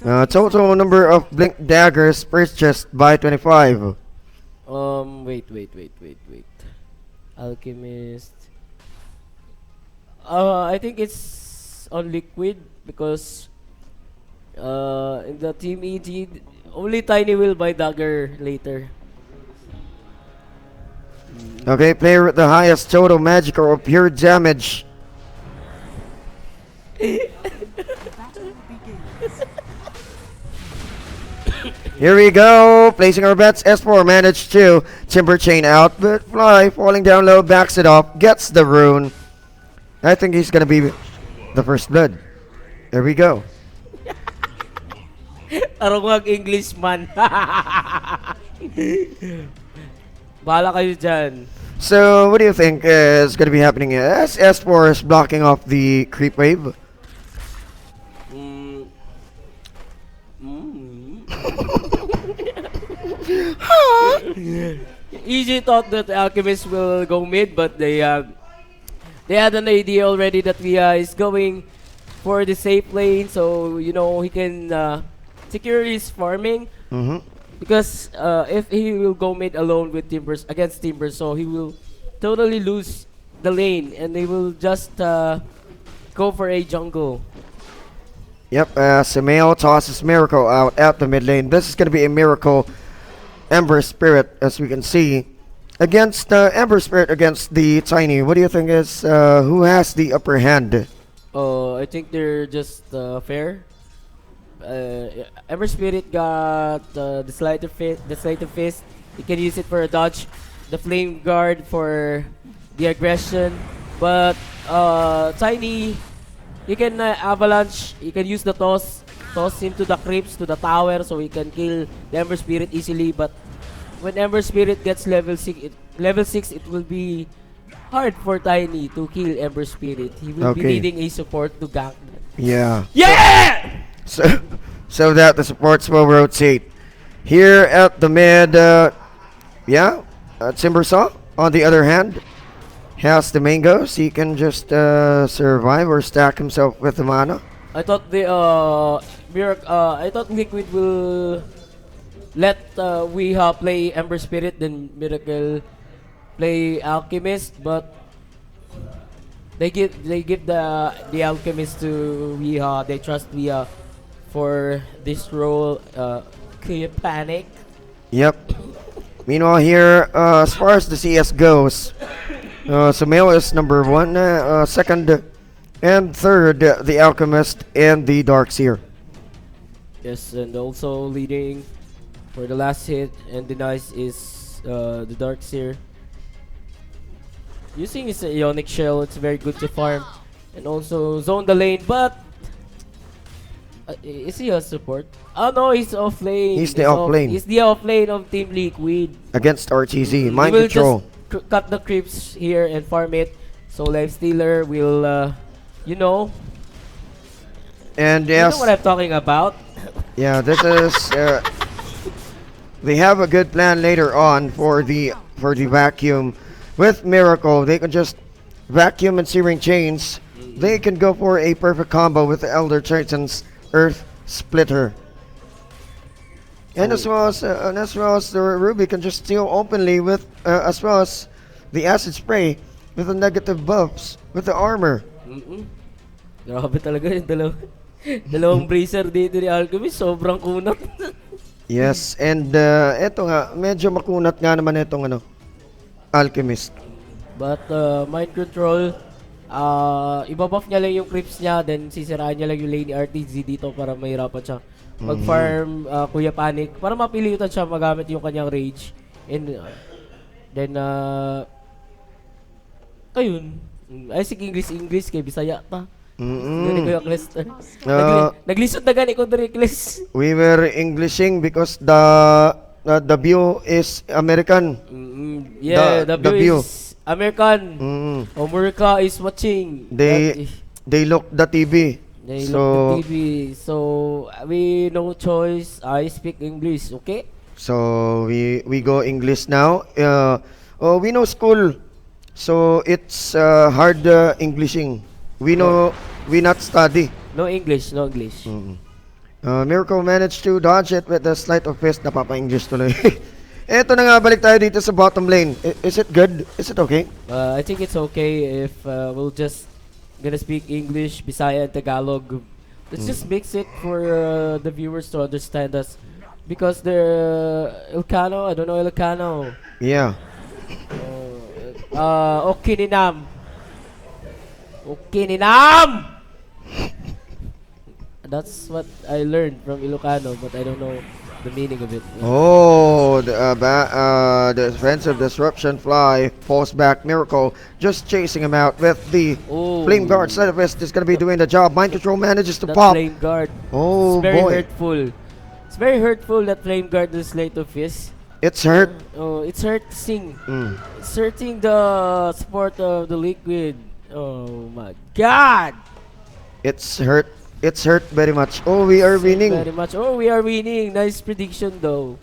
Total number of Blink Daggers purchased by 25. Wait. Alchemist. I think it's on Liquid because in the Team EG, only Tiny will buy Dagger later. Okay, player with the highest total magic or pure damage. Here we go, placing our bets. S4 managed to Timber Chain out, but Fly falling down low, backs it off, gets the rune. I think he's gonna be the first blood. There we go. Arong Englishman. Bahala kayo dyan. So, what do you think is gonna be happening as S4 is blocking off the creep wave? Easy thought that Alchemist will go mid, but they had an idea already that Via is going for the safe lane, so you know he can secure his farming. Because if he will go mid alone with Timbers against Timbers, so he will totally lose the lane, and they will just go for a jungle. Yep, Sameo tosses Miracle out at the mid lane. This is going to be a Miracle Ember Spirit, as we can see. Against Ember Spirit against the Tiny, what do you think is, who has the upper hand? I think they're just fair. Ember Spirit got the Sleight of Fist. You can use it for a dodge. The Flame Guard for the aggression. But Tiny, you can avalanche. You can use the toss into the creeps to the tower, so he can kill the Ember Spirit easily. But when Ember Spirit gets level 6, it will be hard for Tiny to kill Ember Spirit. He will be needing a support to gank that. Yeah. Yeah! So that the supports will rotate. Here at the mid, Timbersaw, on the other hand, has the mangoes. He can just survive or stack himself with the mana. I thought Liquid will let Weeha play Ember Spirit, then Miracle play Alchemist, but they give the Alchemist to Weeha. They trust Weeha for this role. Clear panic. Yep. Meanwhile here, as far as the CS goes, Sameo is number 1, second and third, the Alchemist and the Darkseer. Yes, and also leading for the last hit and the nice is the Darkseer. Using his Ionic Shell, it's very good to farm and also zone the lane, but is he a support? Oh no, he's off lane. He's the off lane. He's the off lane of Team Liquid. Against RTZ, mind he will control. Just cut the creeps here and farm it. So Lifestealer will, you know. And you yes, know what I'm talking about. Yeah, this is. They have a good plan later on for the vacuum. With Miracle, they can just vacuum and Searing Chains. They can go for a perfect combo with the Elder Titan's Earth Splitter. And as well as the Ruby can just steal openly with as well as the Acid Spray with the negative buffs with the armor. Grabe talaga yung dalawang bracer dito ni Alchemist, sobrang kunat. Yes, and eto nga, medyo makunat nga naman itong Alchemist. But mind control, ibabuff niya lang yung creeps niya, then sisiraan niya lang yung lane ni RTZ dito para mahirapan siya mag-farm Kuya Panic, para mapilitan siya magamit yung kanyang rage. And then ayun, ay sige English kay Bisaya ta. Gani ko yung Clester. Naglisod na gani ko dari Cles. We were Englishing because the view is American. Yeah, the view is American. America is watching. They look the TV. They look the TV. So we no choice. I speak English, okay? So we go English now. We know school, so it's hard Englishing. We not study. No English, no English. Miracle managed to dodge it with the Sleight of Fist. Napapa-English tuloy. Eto na nga, balik tayo dito sa bottom lane. Is it good? Is it okay? I think it's okay if we'll just gonna speak English, Bisaya, and Tagalog. Let's just mix it for the viewers to understand us. Because they're Ilocano, I don't know Ilocano. Yeah. Okininam. Okininam! That's what I learned from Ilocano, but I don't know the meaning of it. Oh, the defensive disruption fly falls back. Miracle just chasing him out with the flame guard. Side of West is going to be doing the job. Mind control manages to that pop. Flame guard. Oh, it's very boy. hurtful. It's very hurtful that flame guard is late of his. It's hurt. It's hurting. It's hurting the support of the Liquid. Oh my God! It's hurt. It's hurt very much. Oh, we are winning. Very much. Oh, we are winning. Nice prediction though.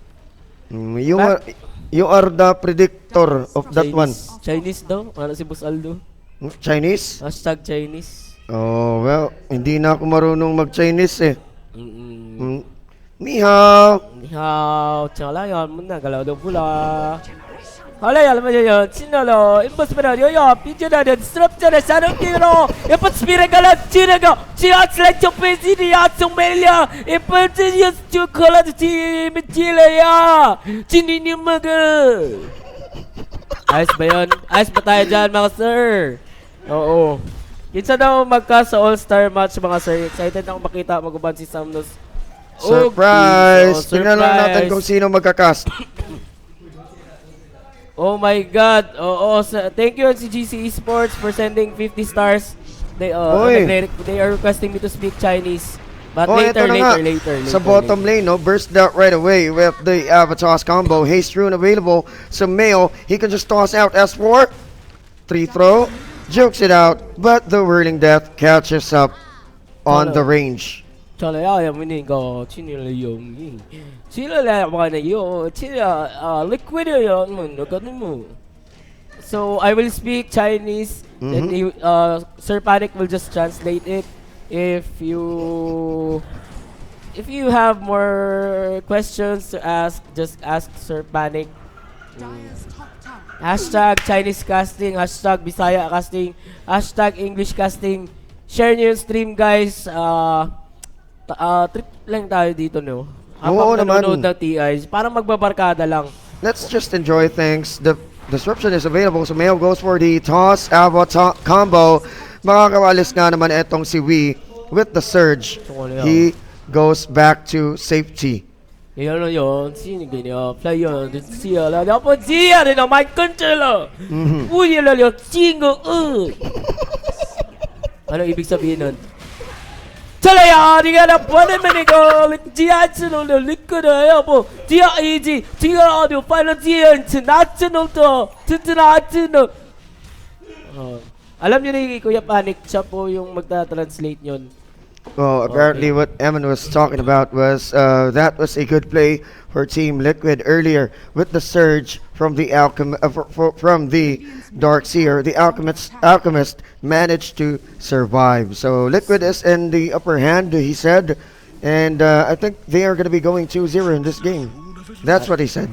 You are the predictor of that one. Chinese daw? Ano si Boss Aldo? Chinese? Hashtag Chinese. Oh, well, hindi na ako marunong mag-Chinese eh. Ni hao. Ni hao. Tsaka yan muna. Galaw daw pula. Hala yan naman yun. Sinalo. Impos pa na yun. Pidyo na yun. Strap dyan na. Sanong kiro. Impos pira galat. Sinago. Siyats lang yung pesi niya. Sumelya. Impos yung chocolate. Chile ya. Sinini maga. Ayos ba yun? Ayos ba tayo dyan mga sir? Oo. Kinsa daw magka sa all-star match mga sir. Excited ako makita maguban si Samnos. Surprise! Tingnan lang natin kung sino magkakast. Oh my God! Thank you Ncgc Esports for sending 50 stars. They are requesting me to speak Chinese. But later. Sa bottom lane, no, burst out right away with the toss combo. Haste Rune available. So Mayo, he can just toss out S4. 3 throw, jukes it out, but the Whirling Death catches up on the range. So Liquid So I will speak Chinese, then Sir Panic will just translate it. If you have more questions to ask, just ask Sir Panic. Hashtag Chinese casting, hashtag Bisaya casting, hashtag English casting. Share nyo yung stream guys. Trip lang tayo dito, no? Oo naman. Nanonood ng TIs, parang magbabarkada lang. Let's just enjoy things. The disruption is available, so Mayo goes for the toss, Avo combo. Makakawalis nga naman etong si Wee with the surge. He goes back to safety. Yan yun, sino ganyan? Player, siya lang. Dapat siya rin ang mic controller. Uy, yan lang, singo. Ano ibig sabihin nun? Talaya, di ka na pwede manigo. Diyan sunod, likod na yan po. Diyan easy. Diyan audio, final diyan. International to. International. Alam niyo ni Kuya Panic, siya po yung magta-translate yun. Well, apparently what Emin was talking about was that was a good play for Team Liquid earlier with the surge from the from the Darkseer. The Alchemist managed to survive. So Liquid is in the upper hand, he said, and I think they are going to be going 2-0 in this game. That's what he said.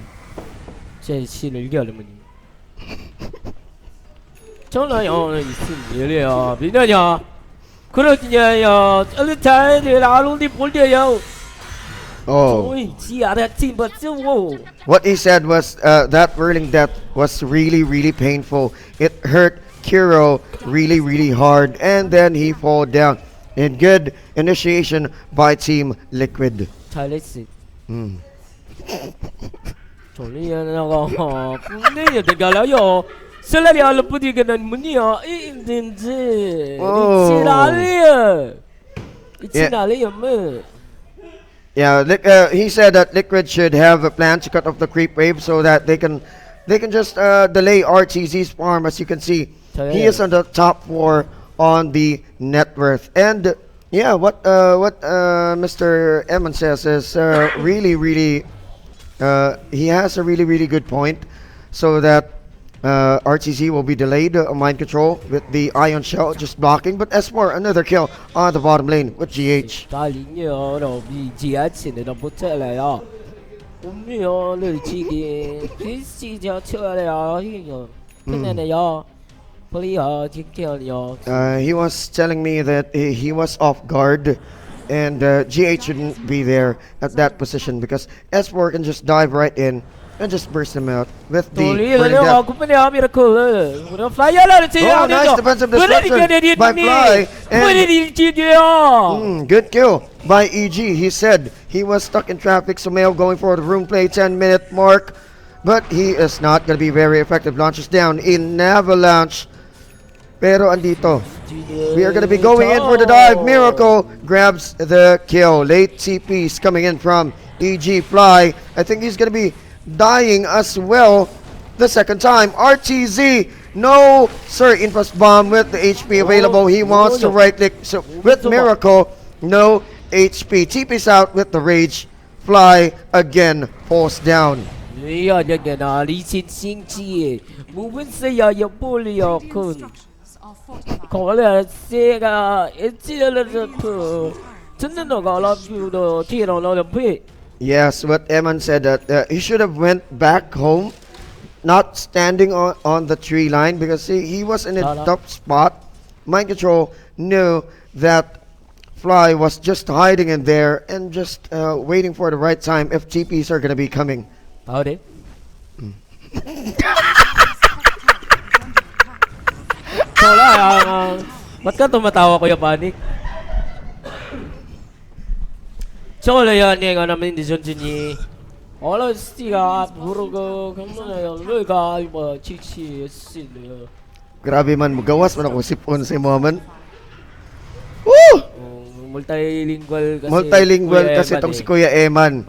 Oh. What he said was that Whirling Death was really painful. It hurt Kiro really hard, and then he fall down. And good initiation by Team Liquid. Yeah, he said that Liquid should have a plan to cut off the creep wave so that they can just delay RTZ's farm. As you can see, he is on the top 4 on the net worth. And yeah, what Mr. Eman says is really he has a really good point, so that RTZ will be delayed mind control with the Ion Shell just blocking, but S4 another kill on the bottom lane with GH. He was telling me that he was off guard and GH shouldn't be there at that position because S4 can just dive right in and just burst him out with the burning death. Oh, nice defensive destruction by Fly. And good kill by EG. He said he was stuck in traffic. Sumail going for the room play 10-minute mark. But he is not going to be very effective. Launches down in Avalanche. Pero andito. We are going to be going in for the dive. Miracle grabs the kill. Late TPs coming in from EG Fly. I think he's going to be dying as well the second time. RTZ. No, sir. Infast bomb with the HP available. He wants to right click. So with Miracle, no HP. TP's out with the Rage. Fly again falls down. Yes, what Eman said that he should have went back home, not standing on the tree line because he was in a tough spot. Mind Control knew that Fly was just hiding in there and just waiting for the right time if TPs are going to be coming. Howdy. Ba't ka tumatawa, Kuya Panic? Chola yan nga namin di John Jinny. Ola stiga burugo kamuna luga iba chichi sin. Grabe man magawas man ako sipon sa moment. Woo! Multilingual kasi itong si Kuya Eman.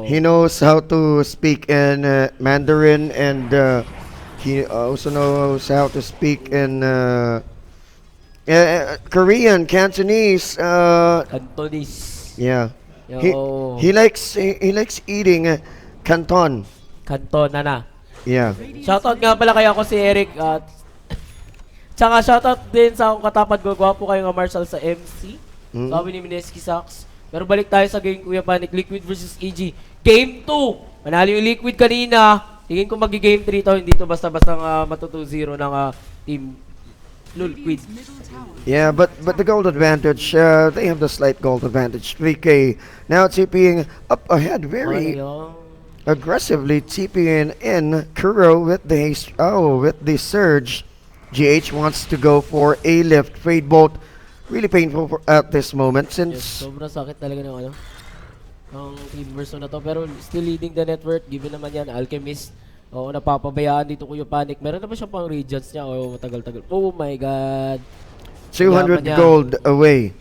He knows how to speak in Mandarin and he also knows how to speak in Korean, Cantonese. Cantonese. Yeah. He likes eating canton. Canton na. Yeah. Shoutout nga pala kaya ako si Eric at tsaka shoutout din sa akong katapad ko. Gwapo kayo nga Marshall sa MC. Sabi ni Mineski Saks. Pero balik tayo sa game, Kuya Panic. Liquid versus EG. Game 2! Manalo yung Liquid kanina. Tingin ko magi-game 3 to. Hindi to basta-basta matutu-0 ng team Liquid. Yeah, but the gold advantage, they have the slight gold advantage. 3K now TPing up ahead very aggressively. TPing in Kuro with the with the surge. GH wants to go for a lift. Fade bolt. Really painful at this moment since sobrang sakit talaga ng ang team versus na to, pero still leading the network given naman yan Alchemist. Oo, napapabayaan dito Kuya Panic. Meron na ba siya pang regions niya? Oo, matagal-tagal. Oh my god. 200 gold away.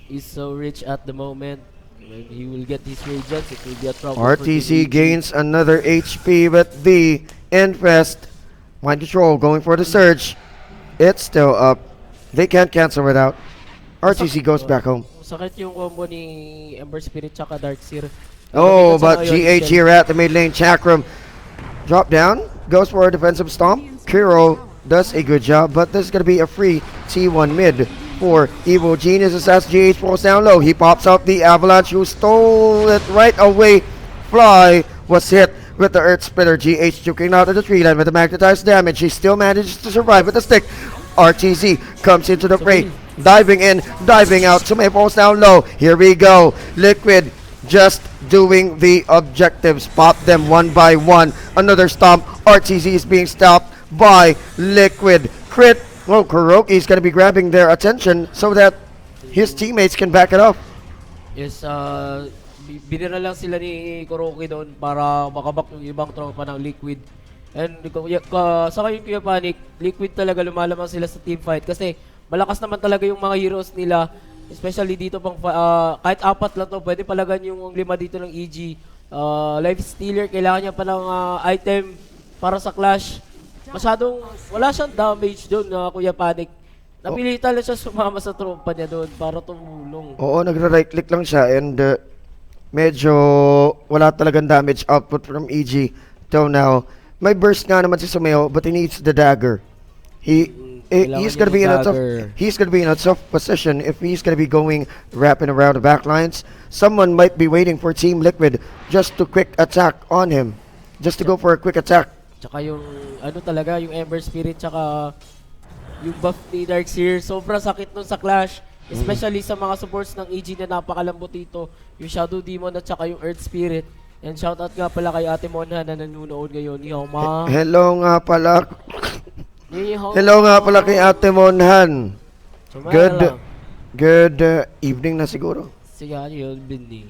He's so rich at the moment. When he will get his regions, it will be a trouble. RTC gains another HP, but the Infest Mind Control going for the surge. It's still up. They can't cancel it out. RTC goes back home. Sakit yung combo ni Ember Spirit tsaka Darkseer. Oh, but GH here at the mid lane. Chakram drop down, goes for a defensive stomp. Kiro does a good job, but this is going to be a free T1 mid for Evil Geniuses as GH falls down low. He pops up the Avalanche who stole it right away. Fly was hit with the Earth Splitter. GH juking out of the tree line with the magnetized damage. He still manages to survive with the stick. RTZ comes into the fray, diving in, diving out. Sumay falls down low. Here we go. Liquid just doing the objectives. Pop them one by one. Another stomp. RTZ is being stopped by Liquid. Crit. Well, Kuroki is going to be grabbing their attention so that his teammates can back it up. Yes, binira lang sila ni Kuroki doon para makabak yung ibang tropa ng Liquid. And saka yung Kuya Panic, Liquid talaga lumalamang sila sa team fight kasi malakas naman talaga yung mga heroes nila. Especially dito pang kahit 4 lang to, pwede palagan yung 5 dito ng EG. Life Stealer, kailangan niya pa ng item para sa clash. Masyadong wala siyang damage doon na Kuya Panic. Napilitan lang siya sumama sa tropa niya doon para tumulong. Oo, nagra-right click lang siya and medyo wala talagang damage output from EG till now. May burst nga naman si Sumeo, but he needs the dagger. He's gonna be in a tough position if he's gonna be going wrapping around the back lines. Someone might be waiting for Team Liquid just to quick attack on him, just to go for a quick attack. Tsaka yung talaga yung Ember Spirit tsaka yung buff ni Darkseer. Sobrang sakit nun sa Clash. Especially sa mga supports ng EG na napakalambot dito. Yung Shadow Demon at saka yung Earth Spirit. And shoutout nga pala kay Ate Monha na nanonood ngayon. Yo, ma. Hello nga pala. Hello nga pala kay Ate Monhan. Good evening na siguro. Siya yun, Bindi.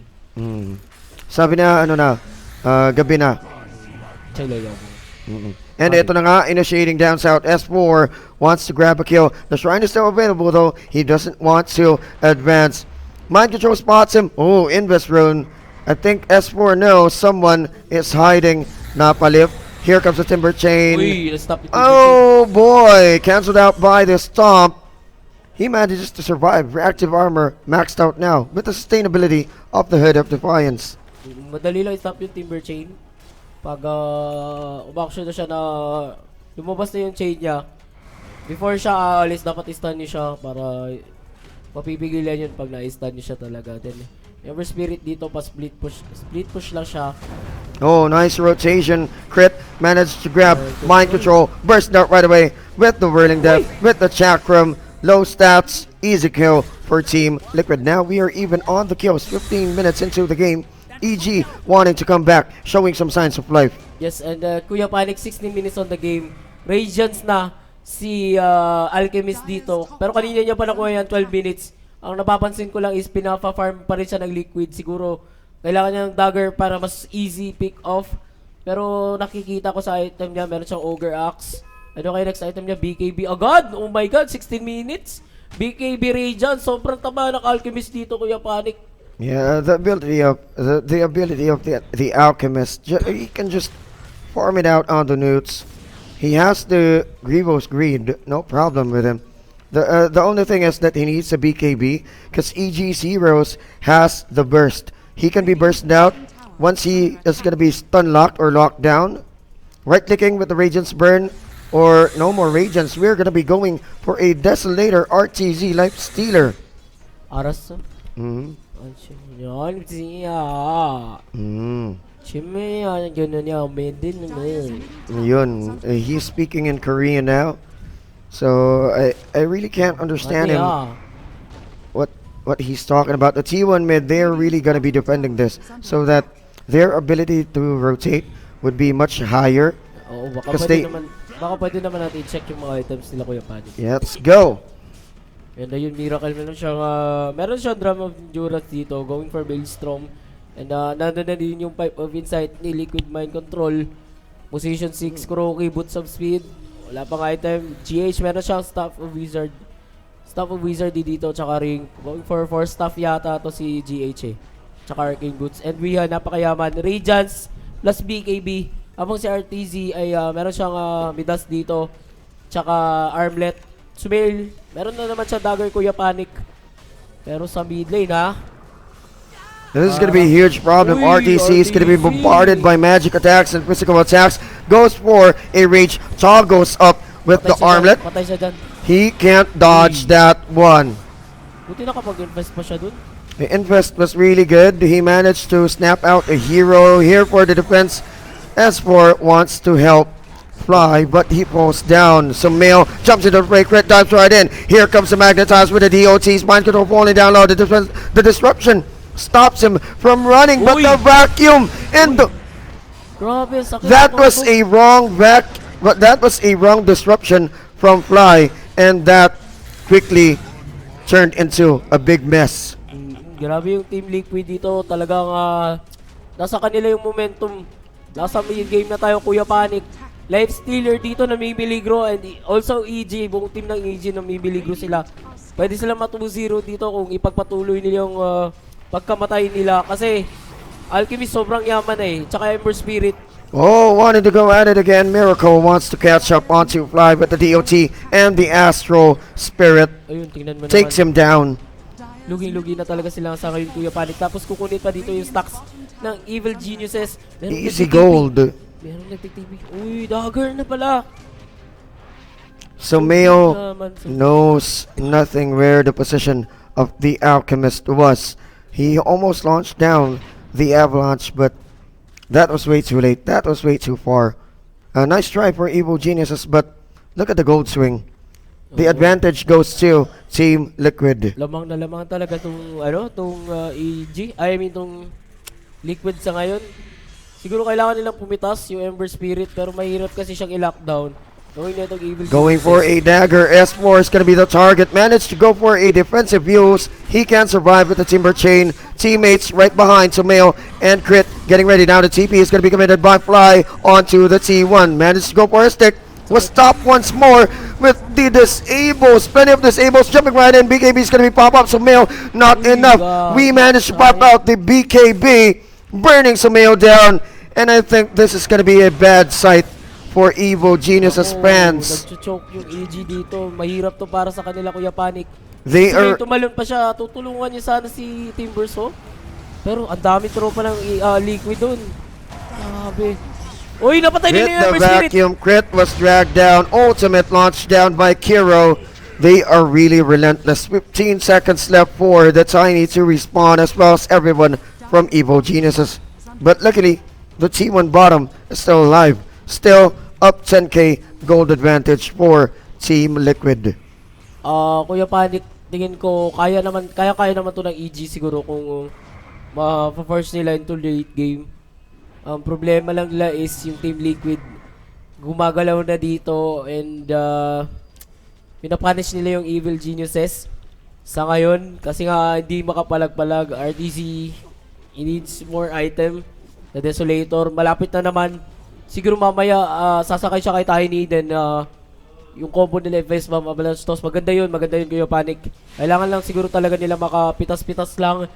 Sabi na, gabi na. And ito na nga, initiating down south. S4 wants to grab a kill. The shrine is still available though. He doesn't want to advance. Mind control spots him. Oh, invest rune. I think S4 knows someone is hiding. Napalip. Here comes the timber chain. Oh boy, cancelled out by the stomp. He manages to survive. Reactive armor maxed out now with the sustainability of the Hood of Defiance. Madali lang stop yung timber chain. Pag umaksyon na siya na lumabas na yung chain niya, before siya aalis, dapat i-stun niyo siya para mapipigilan yun pag na-stun niyo siya talaga. Then, Ever Spirit dito pa split push lang siya. Oh, nice rotation. Crit managed to grab mind control, burst out right away with the whirling death, with the chakram. Low stats, easy kill for Team Liquid. Now we are even on the kills, 15 minutes into the game. EG wanting to come back, showing some signs of life. Yes, and Kuya Panic, 16 minutes on the game. Radiance na si Alchemist dito. Pero kanina niya pa nakuha yan, 12 minutes. Ang napapansin ko lang is pinafa-farm pa rin siya ng Liquid. Siguro kailangan niya ng dagger para mas easy pick off. Pero nakikita ko sa item niya, meron siyang Ogre Axe. Ano kaya next item niya? BKB agad! Oh my god, 16 minutes! BKB Radiance, sobrang taba ng Alchemist dito, Kuya Panic. Yeah, the ability of the Alchemist, he can just farm it out on the newts. He has the Grievous Greed, no problem with him. The only thing is that he needs a BKB, because EG Zeros has the burst. He can be bursted out once he is going to be stun locked or locked down. Right clicking with the Radiance Burn, or no more Radiance. We're going to be going for a Desolator RTZ Life Stealer. Aras? Yan siya. Chimaya, gano'n niya, medin naman. Yun, he's speaking in Korean now. So I really can't understand him. What he's talking about. The T1 mid, they're really gonna be defending this so that their ability to rotate would be much higher. Oo, baka pwede naman natin i-check yung mga items nila, Kuya Panic. Let's go! And ayun, Miracle, meron siyang Drum of Endurance dito, going for Maelstrom. And nandun na din yung Pipe of Insight ni Liquid Mind Control. Position 6, Kuroki, Boots of Speed. Wala pang item. GH, meron siyang Staff of Wizard. Staff of Wizard dito, tsaka ring. Going for 4 staff yata to si GH Tsaka Arcane Boots. And Riha, napakayaman. Radiance plus BKB. Habang si RTZ ay meron siyang Midas dito. Tsaka Armlet. Sumail, meron na naman siya dagger, Kuya Panic. Pero sa mid lane, ha? This is going to be a huge problem. RTC is going to be bombarded by magic attacks and physical attacks. Goes for a rage. Chaw goes up with the armlet. He can't dodge that one. Buti nakapag-invest pa siya dun. The invest was really good. He managed to snap out a hero here for the defense. S4 wants to help Fly, but he falls down. Some male jumps into the break, Red dives right in. Here comes the Magnetize with the DOT's mind control falling down low. The disruption stops him from running, but the vacuum and the that was a wrong disruption from Fly, and that quickly turned into a big mess. Grabe yung Team Liquid dito, talagang nasa kanila yung momentum. Nasa mid-game na tayo, Kuya Panic. Life Stealer dito namibiligro, and also EG, buong team ng EG namibiligro sila. Pwede sila ma-2-0 dito kung ipagpatuloy nila yung pagkamatay nila, kasi Alchemist sobrang yaman tsaka Ember Spirit. Oh, wanted to go at it again. Miracle wants to catch up onto Fly, but the DOT and the Astral Spirit takes him down. Lugi-lugi na talaga sila sa ngayon, Kuya Panic. Tapos kukunin pa dito yung stacks ng Evil Geniuses. Easy gold. Meron nagtitv. Uy, dagger na pala. So Mayo knows nothing where the position of the Alchemist was. He almost launched down the Avalanche, but that was way too late. That was way too far. A nice try for Evil Geniuses, but look at the gold swing. the advantage goes to Team Liquid. Lamang na lamang talaga tong EG. I mean tong Liquid sa ngayon. Siguro kailangan nilang pumitas yung Ember Spirit pero mahirap kasi siyang i-lockdown. Going for a dagger, S4 is going to be the target. Managed to go for a defensive use. He can survive with the Timber Chain. Teammates right behind Sumail and Crit getting ready. Now the TP is going to be committed by Fly onto the T1. Managed to go for a stick. Was stopped once more with the disables. Plenty of disables jumping right in. BKB is going to be pop up. Sumail not enough. We managed to pop out the BKB, burning Sumail down. And I think this is going to be a bad sight for Evo Geniuses fans. Nag-choke yung EG dito. Mahirap to para sa kanila, Kuya Panic. They are... tumalon pa siya. Tutulungan niya sana si Timbersaw. Pero ang dami tropa ng Liquid dun. Grabe. Uy, napatay nila yung Ember Spirit. Vacuum. Crit was dragged down. Ultimate launch down by Kiro. They are really relentless. 15 seconds left for the Tiny to respawn as well as everyone from Evo Geniuses. But luckily, the T1 bottom is still alive. Still up 10k gold advantage for Team Liquid. Kuya Panic, tingin ko kaya naman to ng EG siguro kung ma-force nila into late game. Ang problema lang nila is yung Team Liquid gumagalaw na dito and pinapunish nila yung Evil Geniuses sa ngayon kasi nga hindi makapalag-palag. RTZ needs more item. The Desolator malapit na naman. Siguro mamaya sasakay siya kay Tiny then yung combo nila face bomb avalanche toss maganda yun Kuya Panic. Kailangan lang siguro talaga nila makapitas-pitas lang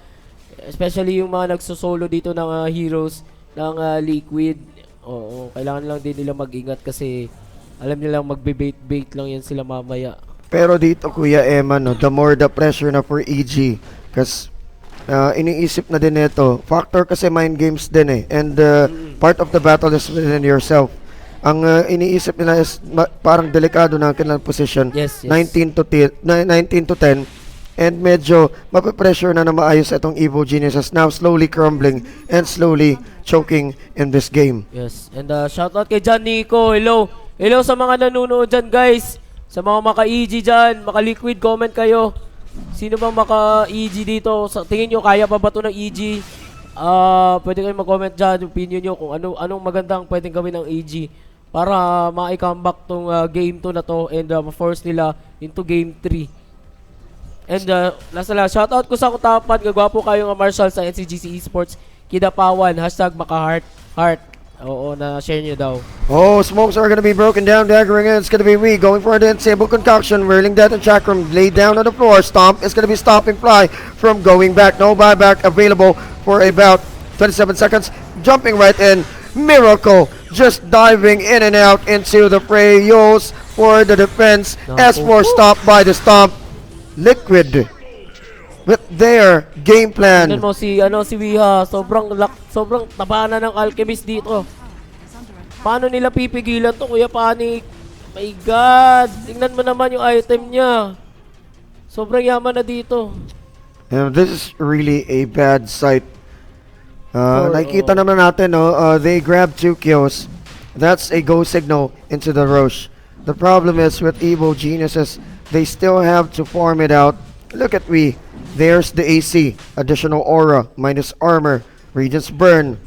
especially yung mga nagso-solo dito ng heroes ng Liquid. Oo, kailangan lang din nila mag-ingat kasi alam nilang magbe-bait lang yan sila mamaya. Pero dito Kuya Emma, no, the more the pressure na for EG kasi iniisip na din ito. Factor kasi mind games din eh. And part of the battle is within yourself. Ang iniisip nila is parang delikado na ang kanilang position. Yes. 19 to 10. And medyo mapipressure na maayos itong Evo Geniuses. Now slowly crumbling and slowly choking in this game. Yes. And shoutout kay John Nico. Hello. Hello sa mga nanonood dyan guys. Sa mga maka-EG dyan, maka-Liquid, comment kayo. Sino bang maka-EG dito? Tingin nyo, kaya pa ba ito ng EG? Pwede kayo mag-comment dyan, opinion nyo kung anong magandang pwedeng gawin ng EG para ma-comeback tong game 2 na to and ma-force nila into game 3. And last na lang, shoutout ko sa kutapan, gagwapo kayo nga Marshall sa Ncgc Esports, Kidapawan, #makaheart, heart. Oo, na-share nyo daw. Oh, smokes are going to be broken down. Daggering in. It's going to be Wee going for the disable concoction. Whirling death and chakram laid down on the floor. Stomp is going to be stopping Fly from going back. No buyback available for about 27 seconds. Jumping right in. Miracle just diving in and out into the fray. Yos for the defense. S4 stopped by the stomp. Liquid with their game plan. Tingnan mo si Wiha, sobrang taba na ng Alchemist dito. Paano nila pipigilan to, Kuya Panic? My God, tingnan mo naman yung item niya. Sobrang yaman na dito. And this is really a bad sight. Nakikita naman natin, no? They grab 2 kills. That's a go signal into the Roche. The problem is with Evo Geniuses, they still have to farm it out. Look at we. There's the AC. Additional aura. Minus armor. Regent's burn.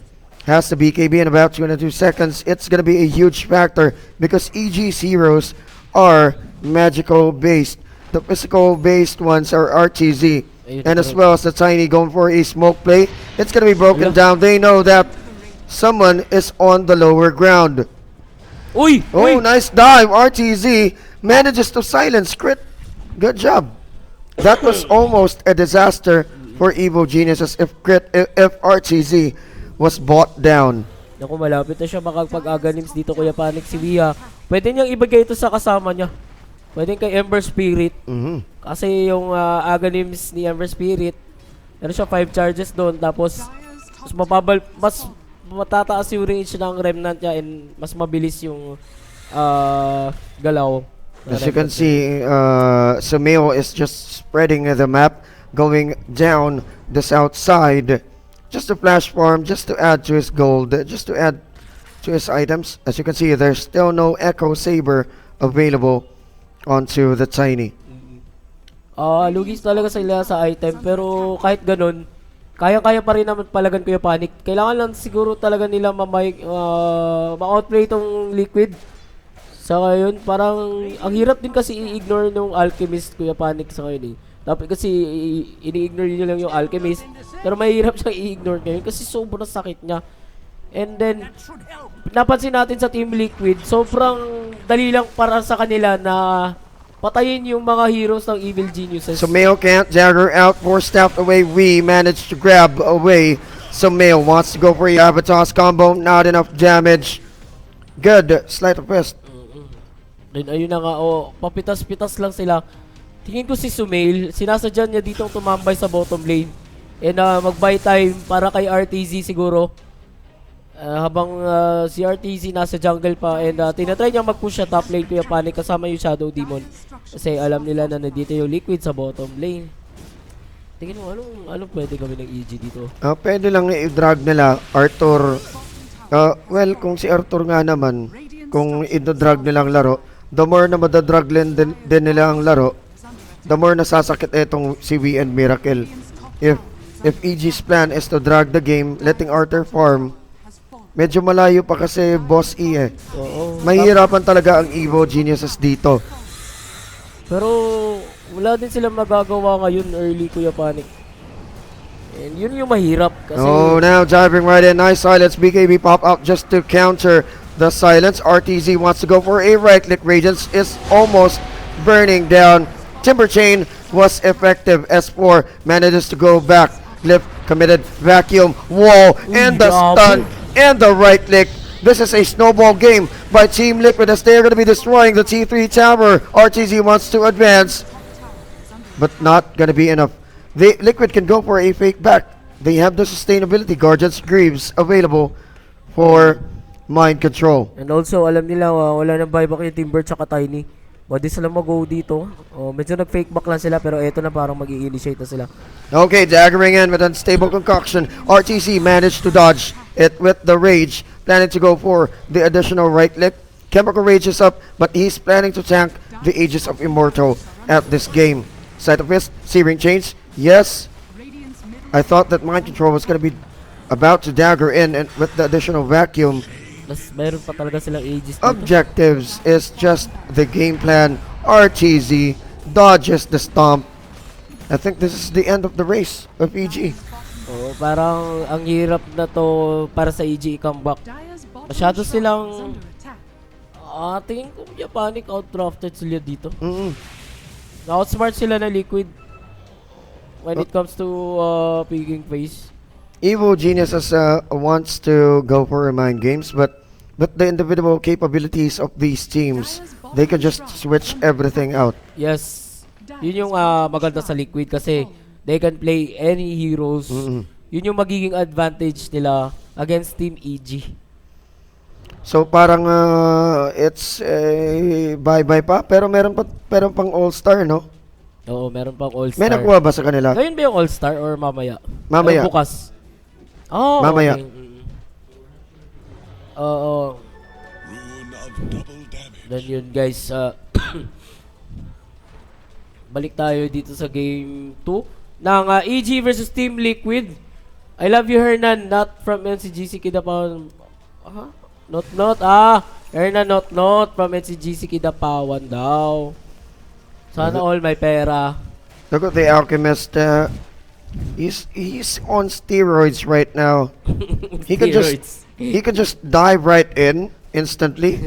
Has the BKB in about 2 seconds. It's going to be a huge factor because EG zeros are magical based. The physical based ones are RTZ. And as well as the Tiny going for a smoke play. It's going to be broken down. They know that someone is on the lower ground. Uy! Oh, nice dive. RTZ manages to silence Crit. Good job. That was almost a disaster for Evo Geniuses if RTZ was bought down. Naku, malapit na siya makapag-aganims dito, Kuya Panic, si Wia. Pwede niyang ibigay ito sa kasama niya. Pwede kay Ember Spirit. Kasi yung aganims ni Ember Spirit, meron siya 5 charges doon. Tapos, mas matataas yung range ng remnant niya and mas mabilis yung galaw. As you can see, Sumail is just spreading the map, going down the south side, just to flash farm, just to add to his gold, just to add to his items. As you can see, there's still no Echo Saber available onto the Tiny. Lugis talaga sila sa item, pero kahit ganun, kaya-kaya pa rin naman palagan Kuya Panic. Kailangan lang siguro talaga nila ma-outplay itong Liquid. Sa ngayon, parang ang hirap din kasi i-ignore ng Alchemist Kuya Panic sa ngayon eh. Dapat kasi ini-ignore nyo lang yung Alchemist, pero mahirap siyang i-ignore ngayon kasi sobrang sakit niya. And then, napansin natin sa Team Liquid, sobrang dali lang para sa kanila na patayin yung mga heroes ng Evil Geniuses. So Mayo can't, Jagger out, 4 staffed away, we managed to grab away. So Mayo wants to go for a Avatar's combo, not enough damage. Good, sleight of fist. Then ayun na nga, papitas-pitas lang sila. Tingin ko si Sumail, sinasadya niya ditong tumambay sa bottom lane. And mag-buy time para kay RTZ siguro. Habang si RTZ nasa jungle pa and tinatry niya mag-push sa top lane Kuya Panic kasama yung Shadow Demon. Kasi alam nila na nandito yung Liquid sa bottom lane. Tingin mo, anong pwede gawin ng EG dito? Pwede lang i-drag nila Arthur. Well, kung si Arthur nga naman, kung i-drag nilang laro, the more na madadrag din nila ang laro, the more nasasakit itong si We and Miracle. If EG's plan is to drag the game, letting Arthur farm, medyo malayo pa kasi Boss E eh. Mahihirapan talaga ang Evo Geniuses dito. Pero wala din silang magagawa ngayon early Kuya Panic. And yun yung mahirap kasi... now diving right in. Nice silence. BKB pop up just to counter the silence. RTZ wants to go for a right click. Radiance is almost burning down. Timber Chain was effective. S4 manages to go back. Glyph committed vacuum wall and the stun and the right click. This is a snowball game by Team Liquid as they're going to be destroying the T3 tower. RTZ wants to advance, but not going to be enough. Liquid can go for a fake back. They have the sustainability Guardians Greaves available for mind control. And also, alam nila wala nang buyback yung Timber tsaka Tiny. Pwede sila mag-go dito. Medyo nag-fake back lang sila pero eto na parang mag-i-initiate na sila. Okay, daggering in with unstable concoction. RTC managed to dodge it with the rage, planning to go for the additional right click. Chemical Rage is up, but he's planning to tank the Aegis of Immortal at this game. Sight of Fist, Searing Chains, yes. I thought that Mind Control was going to be about to dagger in and with the additional vacuum. Meron pa talaga silang Aegis dito. Objectives is just the game plan. RTZ dodges the stomp. I think this is the end of the race of EG. Parang ang hirap na to para sa EG i-comeback. Masyado silang tingin ko Panic outdrafted sila dito. Outsmart sila na Liquid when it comes to picking phase. Evo Geniuses wants to go for mind games, but the individual capabilities of these teams, they can just switch everything out. Yes, yun yung maganda sa Liquid kasi they can play any heroes. Yun yung magiging advantage nila against Team EG. So parang it's bye-bye pa, pero meron pang All-Star, no? Oo, meron pang All-Star. May nakuha ba sa kanila? Ngayon ba yung All-Star or mamaya? Mamaya. Bukas. Mamaya. Okay. Then yun guys, balik tayo dito sa game 2 ng EG versus Team Liquid. I love you Hernan, not from Ncgc Kidapawan. Hernan not from Ncgc Kidapawan daw. Sana all may pera. Look at the Alchemist. He's on steroids right now. He can just dive right in instantly.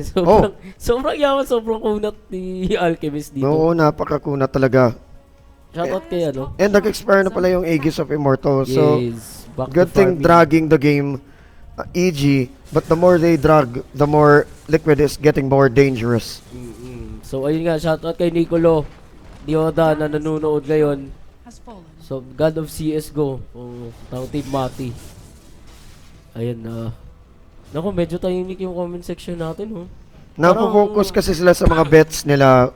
Sobrang yaman, sobrang kunat ni Alchemist dito. Oo, napakakunat talaga. Shoutout kay ano. And nag-expire na pala yung Aegis of Immortal. So, good thing dragging the game, EG. But the more they drag, the more Liquid is getting more dangerous. So, ayun nga, shoutout kay Nicolo Dioda na nanonood ngayon. So, God of CSGO, ng Team Mati. Ayan na. Naku, medyo tahimik yung comment section natin, Napo-focus kasi sila sa mga bets nila.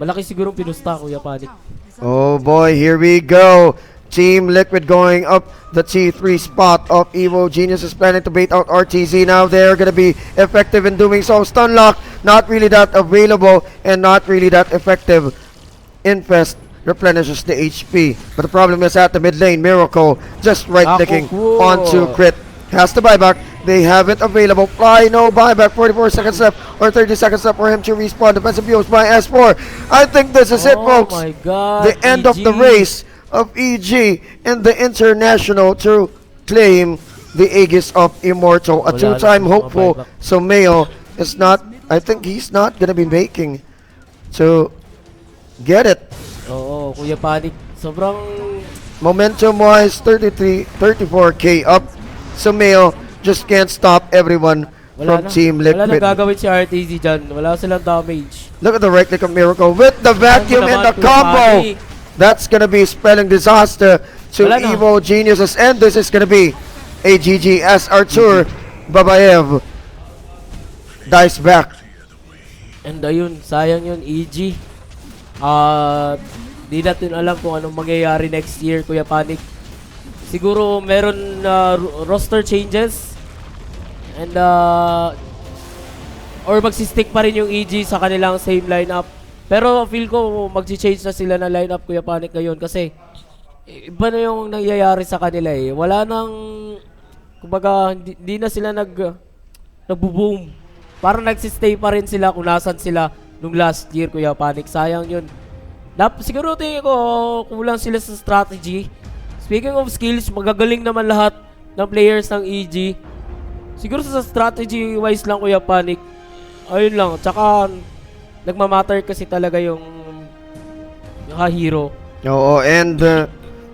Malaki sigurong pinusta, Kuya Panic. Oh boy, here we go. Team Liquid going up the T3 spot of Evo Genius is planning to bait out RTZ now. They're going to be effective in doing so. Stun lock not really that available and not really that effective. Infest replenishes the HP. But the problem is at the mid lane, Miracle just right-clicking onto Crit. Has the buyback. They have it available. Fly, no buyback. 44 seconds left or 30 seconds left for him to respawn. Defensive views by S4. I think this is it, folks. My God, the end of the race of EG in the international to claim the Aegis of Immortal. A two-time hopeful. So Mayo is not, I think he's not gonna be making to get it. Oo, Kuya Panic. Sobrang momentum-wise, 34k up. So Mayo just can't stop everyone from Team Liquid. Wala na gagawin si RTZ dyan. Wala silang damage. Look at the right click of Miracle with the vacuum and the combo. That's gonna be spelling disaster to Evo Geniuses, and this is gonna be a GG as Artur Babaev dies back. And ayun, sayang yun, EG. Di natin alam kung anong mangyayari next year, Kuya Panic. Siguro meron roster changes and or magsi-stick pa rin yung EG sa kanilang same lineup. Pero feel ko magsi-change na sila na lineup, Kuya Panic, ngayon kasi iba na yung nangyayari sa kanila eh. Wala nang, kumbaga, hindi na sila nagbo-boom. Parang nagsistay pa rin sila kung nasan sila nung last year, Kuya Panic. Sayang yun. Siguro tingin ko kulang sila sa strategy. Speaking of skills, magagaling naman lahat ng players ng EG. Siguro sa strategy wise lang, Kuya Panic. Ayun lang. Tsaka nagmamatter kasi talaga yung hero. Oo, and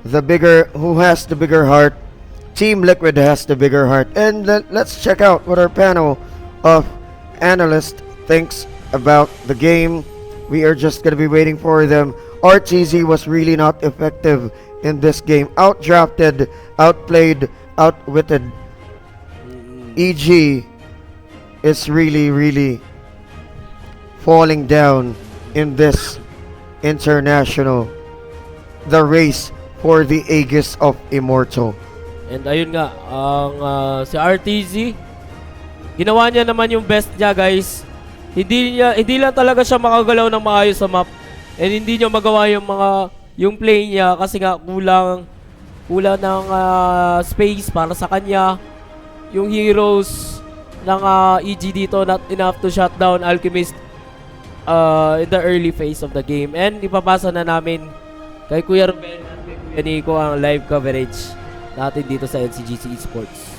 the bigger, who has the bigger heart? Team Liquid has the bigger heart. And let's check out what our panel of analysts thinks about the game. We are just going to be waiting for them. RTZ was really not effective in this game. Outdrafted, outplayed, outwitted. EG is really falling down in this international. The race for the Aegis of Immortal. And ayun nga, ang si RTZ, ginawa niya naman yung best niya, guys. Hindi lang talaga siya makagalaw ng maayos sa map. And hindi niya magawa yung play niya kasi nga kulang ng space para sa kanya. Yung heroes ng EG dito not enough to shut down Alchemist in the early phase of the game. And ipapasa na namin kay Kuya Ruben at kay Kuya Nico ang live coverage natin dito sa Ncgc Esports.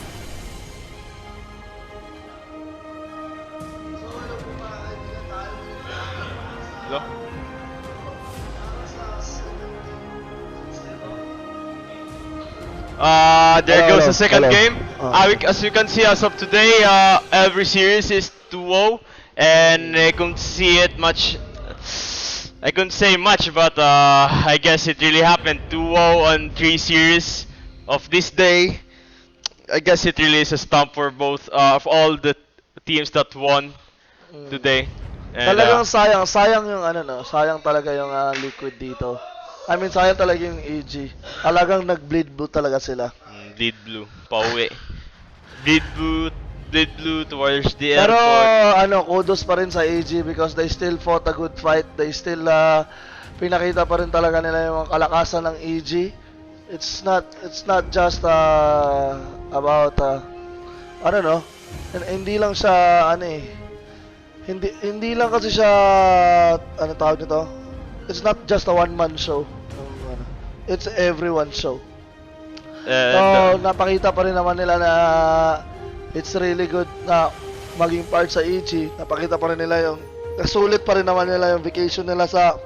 There goes the second game. As you can see, as of today, every series is 2-0, and I couldn't see it much. I couldn't say much, but I guess it really happened. 2-0 on 3 series of this day. I guess it really is a stump for both of all the teams that won today. And, talagang sayang yung sayang talaga yung Liquid dito. I mean, sayang talaga yung EG. Talagang nag-bleed blue talaga sila. Bleed blue, pauwi. Bleed blue towards the Pero airport. kudos pa rin sa EG because they still fought a good fight. They still pinakita pa rin talaga nila yung kalakasan ng EG. It's not just about I don't know. Hindi lang siya hindi lang kasi siya tawag nito. It's not just a one-man show. It's everyone's show. So, napakita pa rin naman nila na it's really good na maging part sa EG. Napakita pa rin nila yung sulit pa rin naman nila yung vacation nila sa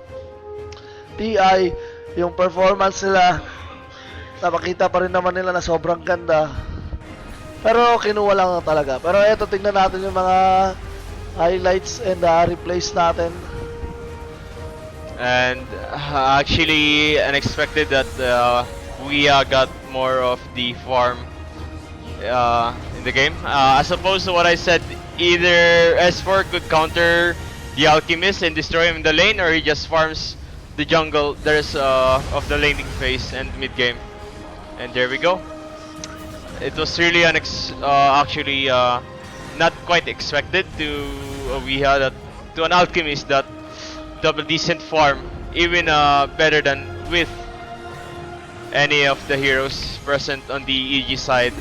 TI, yung performance nila. Napakita pa rin naman nila na sobrang ganda. Pero kinuha lang talaga. Pero eto, tingnan natin yung mga highlights and replays natin. And actually unexpected that we got more of the farm in the game. As opposed to what I said, either S4 could counter the Alchemist and destroy him in the lane, or he just farms the jungle there's of the laning phase and mid game. And there we go. It was really actually not quite expected to we had to an Alchemist that double decent farm, even better than with any of the heroes present on the EG side.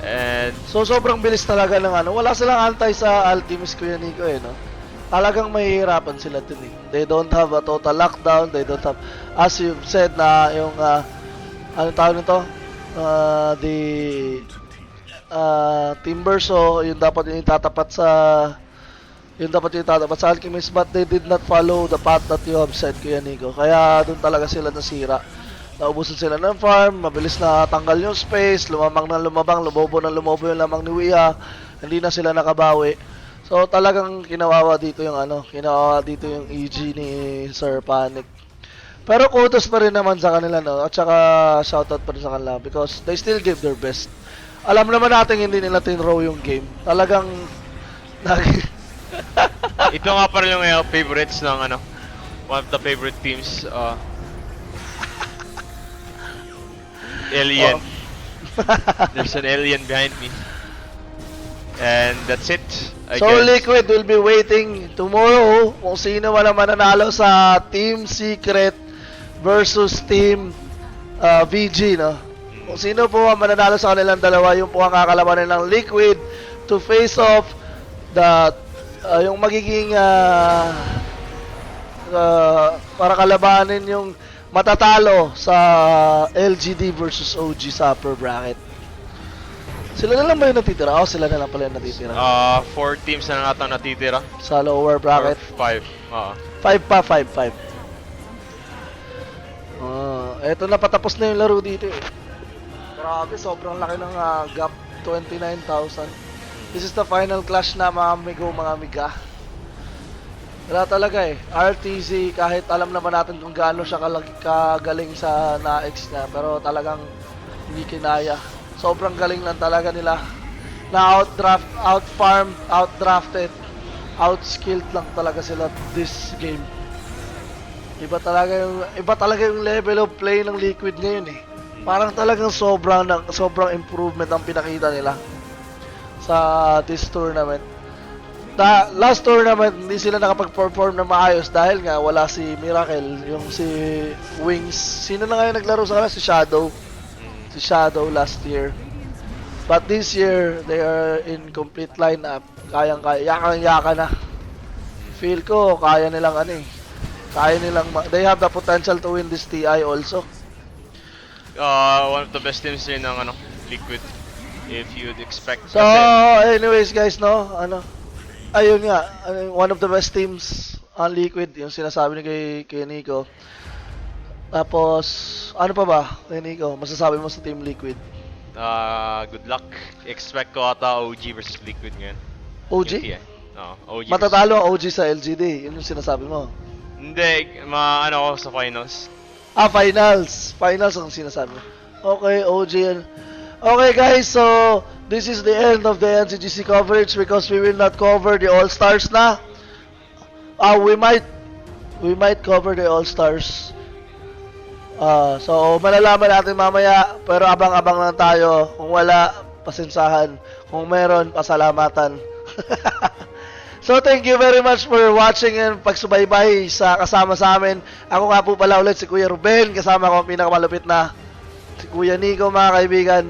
And so sobrang bilis talaga ng ano. Wala silang antay sa Alchemist, Kuya Nico eh, no? Talagang mahihirapan sila dun eh. They don't have a total lockdown. They don't have, as you've said na yung, ano tawag nito? The Timbersaw, yung dapat yung itatapat sa Alchemist, but they did not follow the path that you have said, Kuya Nico. Kaya dun talaga sila nasira. Naubusan sila ng farm, mabilis na tanggal yung space, lumamang ng lumabang, lumobo ng lumobo yung lamang ni Wia. Hindi na sila nakabawi. So talagang kinawawa dito yung EG ni Sir Panic. Pero kudos pa rin naman sa kanila, no? At saka shoutout pa rin sa kanila because they still give their best. Alam naman natin hindi nila tinrow yung game. Talagang ito nga pa rin yung favorites ng one of the favorite teams, Alien. There's an alien behind me. And that's it. So Liquid will be waiting tomorrow kung sino man ang mananalo sa Team Secret versus Team VG, no? Kung sino po ang mananalo sa kanilang dalawa, yung po ang kakalabanin ng Liquid to face off yung magiging para kalabanin yung matatalo sa LGD versus OG sa upper bracket. Sila na lang ba yung natitira? Sila na lang pala yung natitira. 4 teams na natang natitira. Sa lower bracket? 5. 5. Eto na, patapos na yung laro dito eh. Grabe, sobrang laki ng gap. 29,000. This is the final clash na mga amigo, mga amiga. Wala talaga eh. RTZ, kahit alam naman natin kung gaano siya kagaling sa na-ex niya, pero talagang hindi kinaya. Sobrang galing lang talaga nila. Na out-farm, out-drafted, out-skilled lang talaga sila this game. Iba talaga yung level of play ng Liquid ngayon eh. Parang talagang sobrang improvement ang pinakita nila sa this tournament. Last tournament, hindi sila nakapag-perform na maayos dahil nga wala si Miracle, yung si Wings. Sino na ngayon naglaro sa kanila? Si Shadow. Si Shadow last year. But this year, they are in complete lineup. Yakang-yaka na. Feel ko, kaya nilang they have the potential to win this TI also. One of the best teams rin ng Liquid, if you'd expect. So, anyways guys, no? Ayun nga, one of the best teams on Liquid, yung sinasabi ni kay Nico. Tapos, ano pa ba, Nico? Masasabi mo sa Team Liquid? Good luck. Expect ko ata OG versus Liquid ngayon. OG? OG. Matatalo ang OG sa LGD, yun yung sinasabi mo? Hindi, ako sa finals. Finals. Finals ang sinasabi mo. Okay, OG yan. Okay guys, so this is the end of the Ncgc coverage because we will not cover the All-Stars na. We might cover the All-Stars. So malalaman natin mamaya, pero abang-abang lang tayo. Kung wala, pasensahan. Kung meron, pasalamatan. So thank you very much for watching and pagsubaybay sa kasama sa amin. Ako nga po pala ulit si Kuya Ruben, kasama ko ang pinakamalupit na si Kuya Nico, mga kaibigan.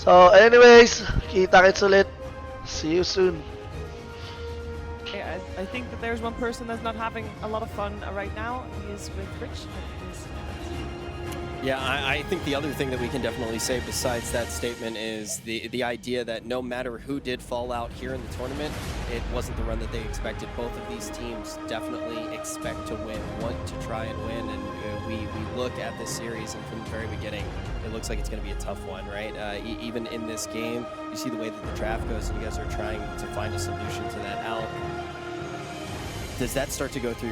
So anyways, kita-kits ulit. See you soon. Yeah, I think that there's one person that's not having a lot of fun right now. He is with Rich. Yeah, I think the other thing that we can definitely say besides that statement is the idea that no matter who did fall out here in the tournament, it wasn't the run that they expected. Both of these teams definitely expect to win, want to try and win, and we look at this series and from the very beginning, it looks like it's going to be a tough one, right? Even in this game, you see the way that the draft goes and you guys are trying to find a solution to that out. Does that start to go through